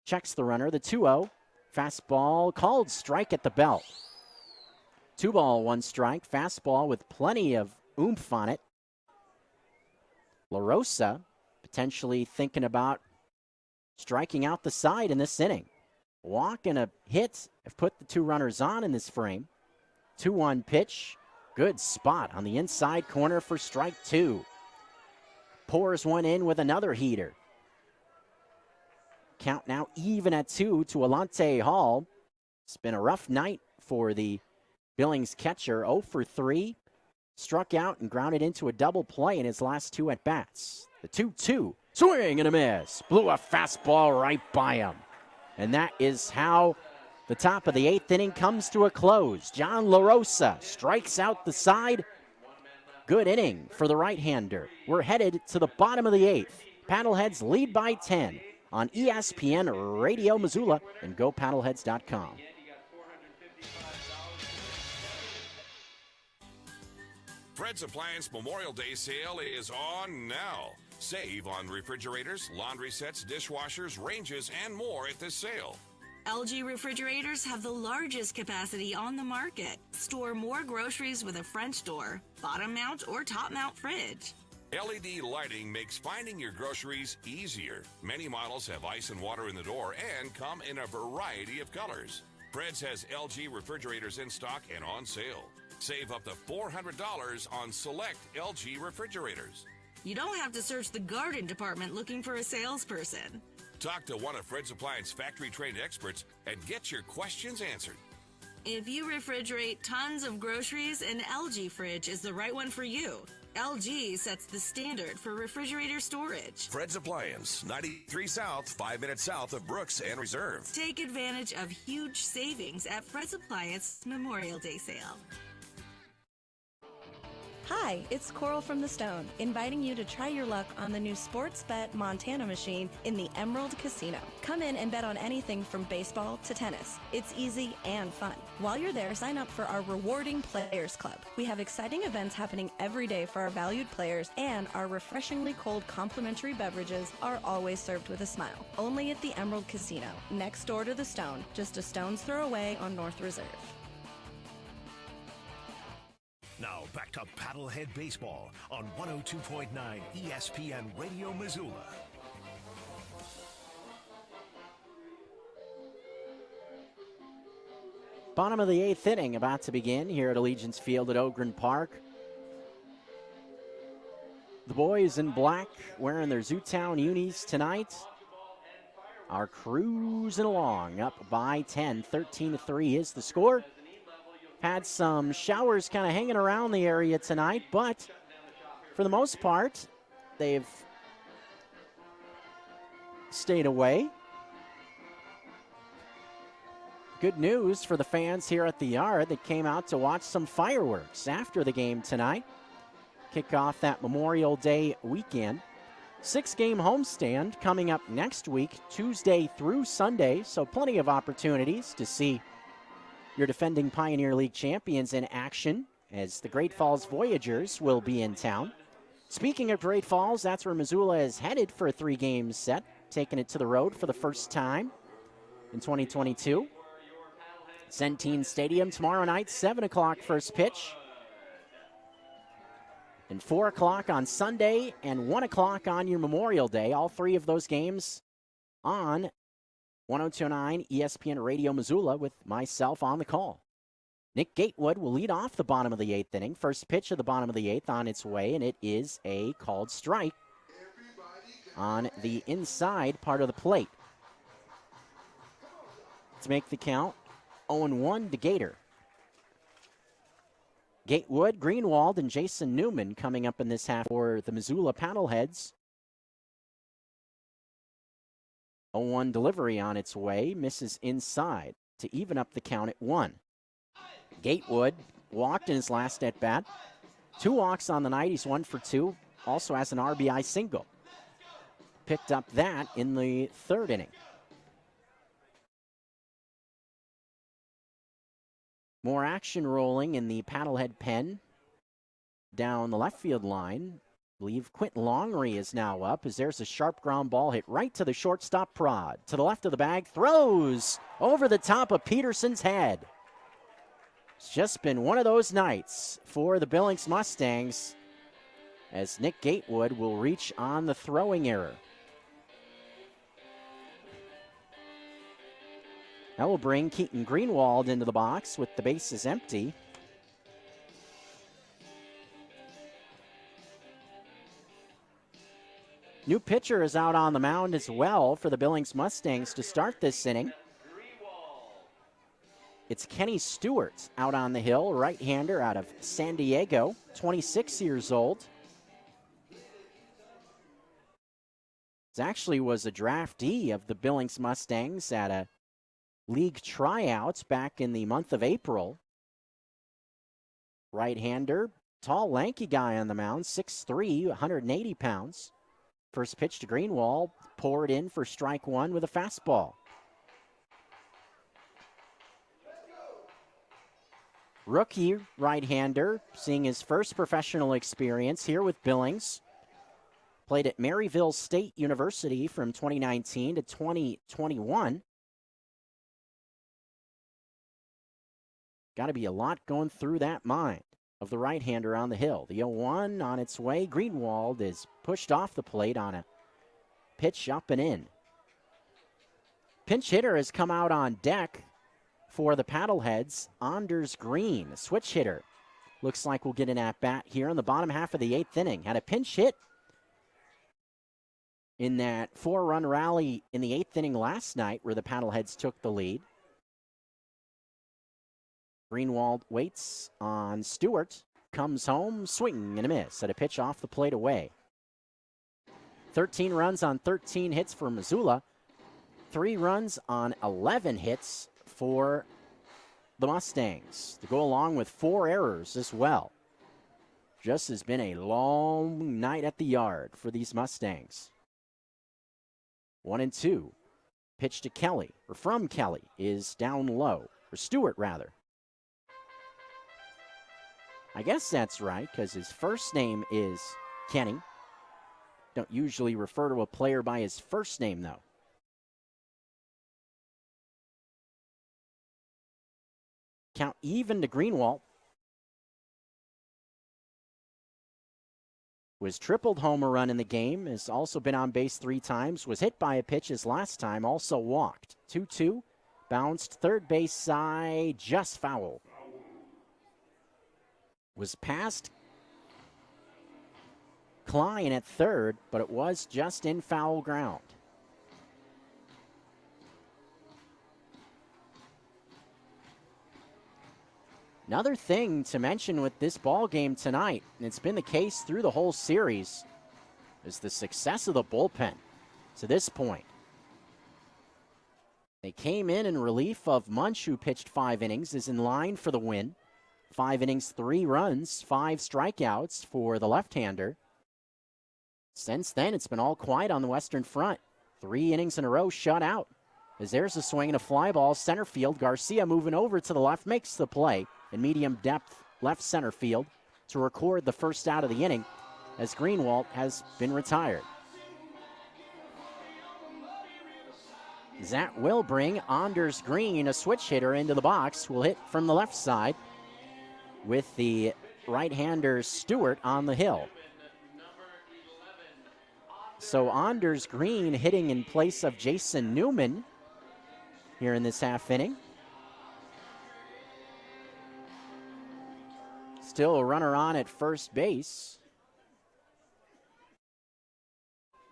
Speaker 1: Checks the runner, the 2-0. Fastball called strike at the belt. 2 ball, 1 strike. Fastball with plenty of oomph on it. La Rosa potentially thinking about striking out the side in this inning. Walk and a hit have put the 2 runners on in this frame. 2-1 pitch. Good spot on the inside corner for strike 2. Pours one in with another heater. Count now even at 2 to Alante Hall. It's been a rough night for the Billings catcher. 0 for 3. Struck out and grounded into a double play in his last 2 at-bats. The 2-2. Swing and a miss. Blew a fastball right by him. And that is how the top of the 8th inning comes to a close. John La Rosa strikes out the side. Good inning for the right-hander. We're headed to the bottom of the 8th. Paddleheads lead by 10 on ESPN Radio Missoula and GoPaddleheads.com.
Speaker 7: Fred's Appliance Memorial Day sale is on now. Save on refrigerators, laundry sets, dishwashers, ranges, and more at this sale.
Speaker 9: LG refrigerators have the largest capacity on the market. Store more groceries with a French door, bottom mount, or top mount fridge.
Speaker 7: LED lighting makes finding your groceries easier. Many models have ice and water in the door and come in a variety of colors. Fred's has LG refrigerators in stock and on sale. Save up to $400 on select LG refrigerators.
Speaker 9: You don't have to search the garden department looking for a salesperson.
Speaker 7: Talk to one of Fred's Appliance factory-trained experts and get your questions answered.
Speaker 9: If you refrigerate tons of groceries, an LG fridge is the right one for you. LG sets the standard for refrigerator storage.
Speaker 7: Fred's Appliance, 93 South, 5 minutes south of Brooks and Reserve.
Speaker 9: Take advantage of huge savings at Fred's Appliance Memorial Day Sale.
Speaker 5: Hi, it's Coral from the Stone, inviting you to try your luck on the new Sports Bet Montana machine in the Emerald Casino. Come in and bet on anything from baseball to tennis. It's easy and fun. While you're there, sign up for our rewarding Players Club. We have exciting events happening every day for our valued players, and our refreshingly cold complimentary beverages are always served with a smile. Only at the Emerald Casino, next door to the Stone, just a stone's throw away on North Reserve.
Speaker 6: Now back to Paddlehead Baseball on 102.9 ESPN Radio Missoula.
Speaker 1: Bottom of the 8th inning about to begin here at Allegiance Field at Ogren Park. The boys in black wearing their Zootown unis tonight. are cruising along, up by 10. 13-3 is the score. Had some showers kind of hanging around the area tonight, but for the most part, they've stayed away. Good news for the fans here at the Yard that came out to watch some fireworks after the game tonight. Kick off that Memorial Day weekend. 6-game homestand coming up next week, Tuesday through Sunday, so plenty of opportunities to see your defending Pioneer League champions in action as the Great Falls Voyagers will be in town. Speaking of Great Falls, that's where Missoula is headed for a 3-game set, taking it to the road for the first time in 2022. Centene Stadium tomorrow night, 7 o'clock first pitch. And 4 o'clock on Sunday and 1 o'clock on your Memorial Day. All three of those games on 102.9 ESPN Radio Missoula with myself on the call. Nick Gatewood will lead off the bottom of the 8th inning. First pitch of the bottom of the 8th on its way, and it is a called strike on the inside part of the plate. To make the count, 0-1 to Gator. Gatewood, Greenwald, and Jason Newman coming up in this half for the Missoula Paddleheads. 0-1 delivery on its way, misses inside to even up the count at 1. Gatewood walked in his last at-bat. 2 walks on the night, he's 1 for 2. Also has an RBI single. Picked up that in the 3rd inning. More action rolling in the Paddlehead pen down the left field line. I believe Quentin Longry is now up as there's a sharp ground ball hit right to the shortstop prod. To the left of the bag, throws over the top of Peterson's head. It's just been one of those nights for the Billings Mustangs as Nick Gatewood will reach on the throwing error. That will bring Keaton Greenwald into the box with the bases empty. New pitcher is out on the mound as well for the Billings Mustangs to start this inning. It's Kenny Stewart out on the hill, right-hander out of San Diego, 26 years old. It actually was a draftee of the Billings Mustangs at a league tryouts back in the month of April. Right-hander, tall, lanky guy on the mound, 6'3", 180 pounds. First pitch to Greenwald, poured in for strike 1 with a fastball. Rookie right-hander, seeing his first professional experience here with Billings. Played at Maryville State University from 2019 to 2021. Got to be a lot going through that mind of the right-hander on the hill. The 0-1 on its way. Greenwald is pushed off the plate on a pitch up and in. Pinch hitter has come out on deck for the Paddleheads. Anders Green, switch hitter. Looks like we'll get an at-bat here in the bottom half of the 8th inning. Had a pinch hit in that 4-run rally in the 8th inning last night where the Paddleheads took the lead. Greenwald waits on Stewart, comes home, swing and a miss at a pitch off the plate away. 13 runs on 13 hits for Missoula. 3 runs on 11 hits for the Mustangs to go along with 4 errors as well. Just has been a long night at the Yard for these Mustangs. 1-2. Pitch to Kelly, or from Kelly, is down low, or Stewart rather. I guess that's right, because his first name is Kenny. Don't usually refer to a player by his first name, though. Count even to Greenwald. Was tripled homer run in the game, has also been on base 3 times, was hit by a pitch his last time, also walked. 2-2, bounced third base side, just foul. Was past Klein at third, but it was just in foul ground. Another thing to mention with this ball game tonight, and it's been the case through the whole series, is the success of the bullpen to this point. They came in relief of Munch, who pitched 5 innings, is in line for the win. 5 innings, 3 runs, 5 strikeouts for the left-hander. Since then, it's been all quiet on the Western Front. 3 innings in a row shut out. As there's a swing and a fly ball, center field. Garcia moving over to the left, makes the play in medium depth left center field to record the first out of the inning, as Greenwald has been retired. That will bring Anders Green, a switch hitter, into the box. Will hit from the left side with the right-hander Stewart on the hill. So Anders Green hitting in place of Jason Newman here in this half inning. Still a runner on at first base.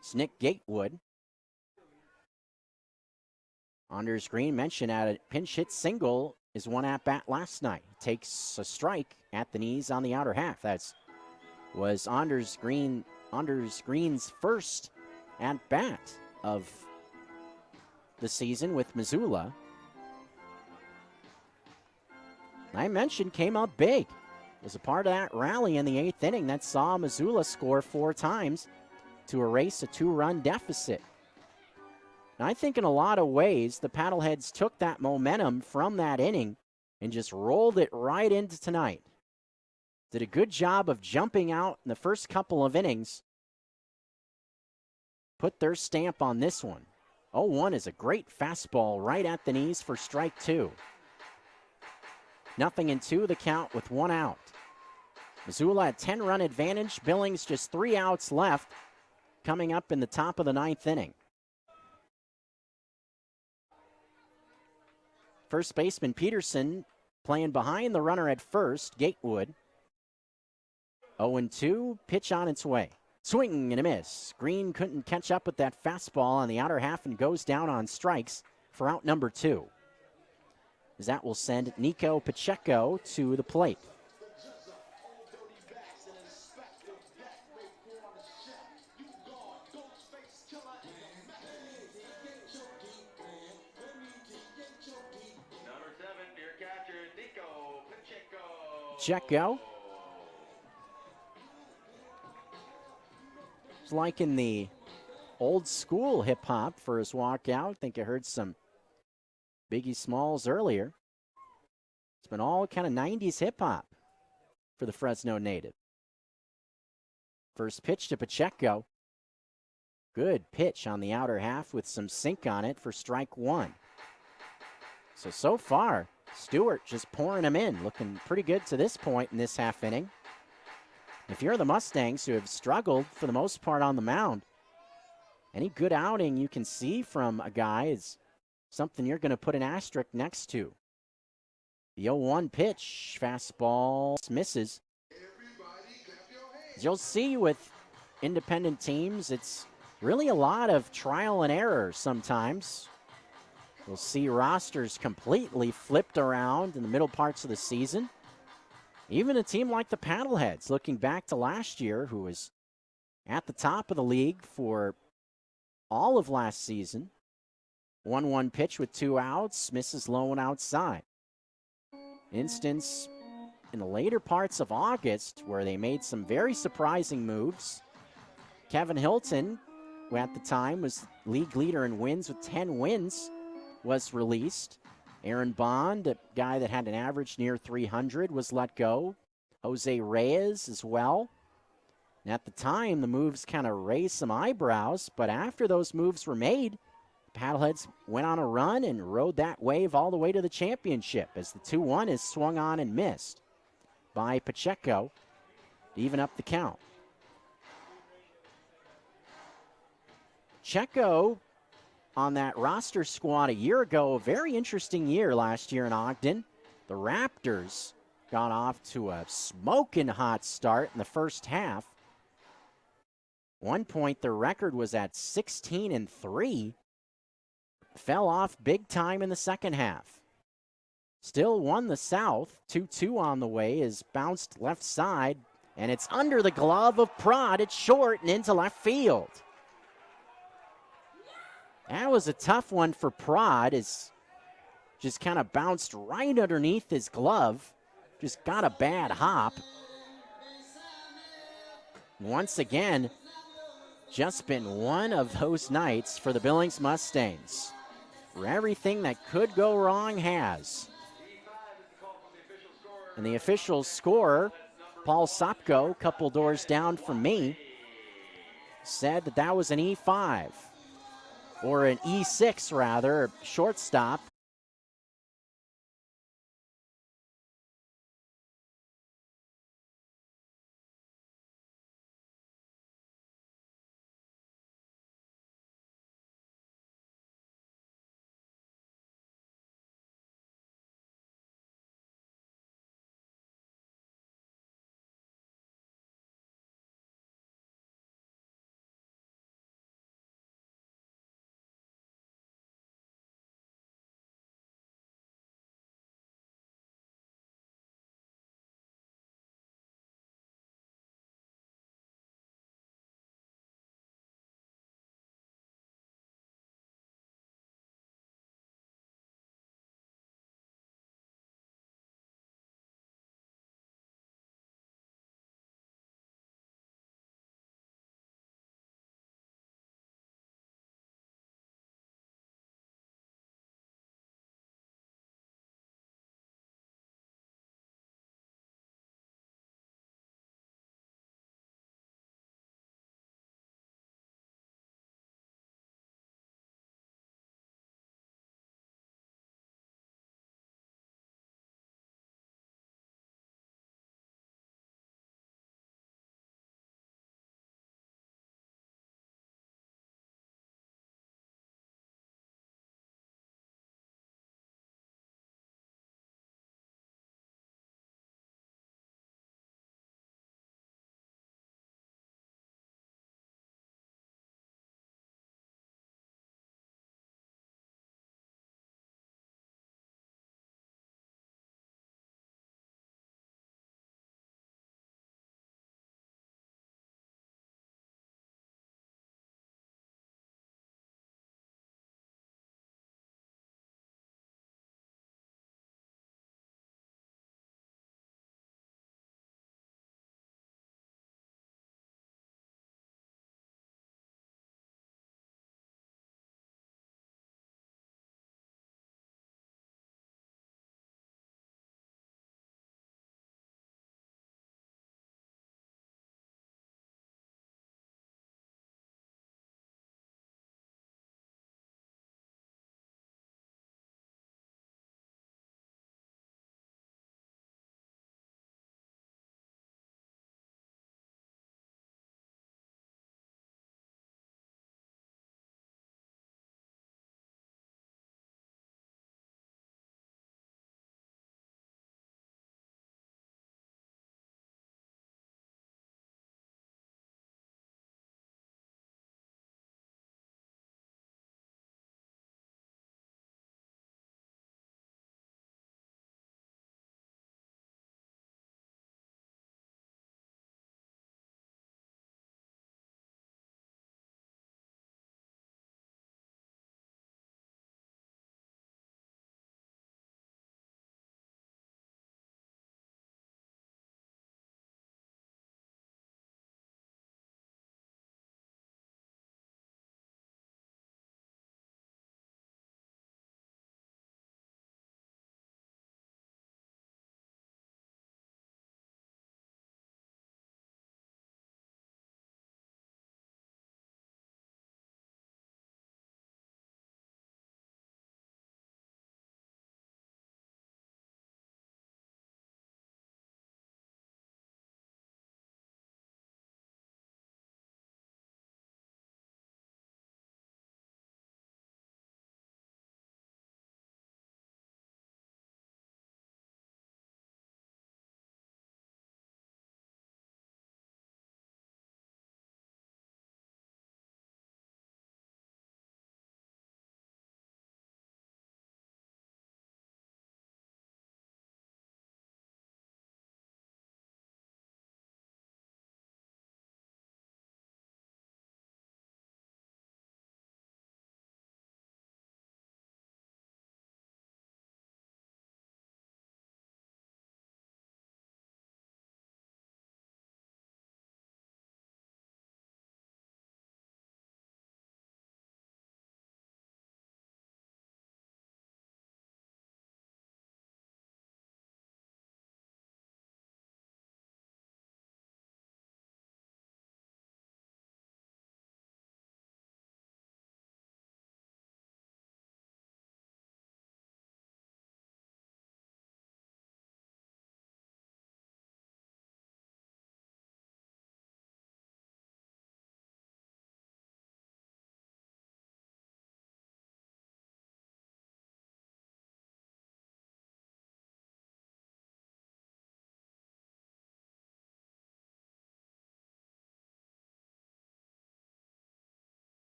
Speaker 1: It's Nick Gatewood. Anders Green mentioned at a pinch hit single is one at bat last night. Takes a strike at the knees on the outer half. That was Anders Green's first at bat of the season with Missoula. I mentioned came up big. Was a part of that rally in the 8th inning that saw Missoula score 4 times to erase a 2-run deficit. And I think in a lot of ways, the Paddleheads took that momentum from that inning and just rolled it right into tonight. Did a good job of jumping out in the first couple of innings. Put their stamp on this one. 0-1 is a great fastball right at the knees for strike 2. 0-2 the count with 1 out. Missoula at 10-run advantage. Billings just 3 outs left coming up in the top of the 9th inning. First baseman Peterson playing behind the runner at first, Gatewood. 0-2, pitch on its way. Swing and a miss. Green couldn't catch up with that fastball on the outer half and goes down on strikes for out number 2. As that will send Nico Pacheco to the plate. Pacheco. It's like in the old school hip hop for his walkout. I think I heard some Biggie Smalls earlier. It's been all kind of 90s hip hop for the Fresno native. First pitch to Pacheco. Good pitch on the outer half with some sink on it for strike 1. So far, Stewart just pouring him in, looking pretty good to this point in this half inning. If you're the Mustangs, who have struggled for the most part on the mound, any good outing you can see from a guy is something you're going to put an asterisk next to. The 0-1 pitch, fastball misses. As you'll see with independent teams, it's really a lot of trial and error sometimes. We'll see rosters completely flipped around in the middle parts of the season. Even a team like the Paddleheads, looking back to last year, who was at the top of the league for all of last season. 1-1 pitch with 2 outs, misses low and outside. Instance in the later parts of August where they made some very surprising moves. Kevin Hilton, who at the time was league leader in wins with 10 wins, was released. Aaron Bond, a guy that had an average near 300, was let go. Jose Reyes as well. And at the time, the moves kind of raised some eyebrows, but after those moves were made, the Paddleheads went on a run and rode that wave all the way to the championship as the 2-1 is swung on and missed by Pacheco to even up the count. Pacheco on that roster squad a year ago, a very interesting year last year in Ogden. The Raptors got off to a smoking hot start in the first half. One point, their record was at 16-3. Fell off big time in the second half. Still won the South. 2-2 on the way is bounced left side, and it's under the glove of Prod. It's short and into left field. That was a tough one for Prod. It's just kind of bounced right underneath his glove. Just got a bad hop. Once again, just been one of those nights for the Billings Mustangs, where everything that could go wrong has. And the official scorer, Paul Sopko, a couple doors down from me, said that was an E5, or an E6 rather, shortstop.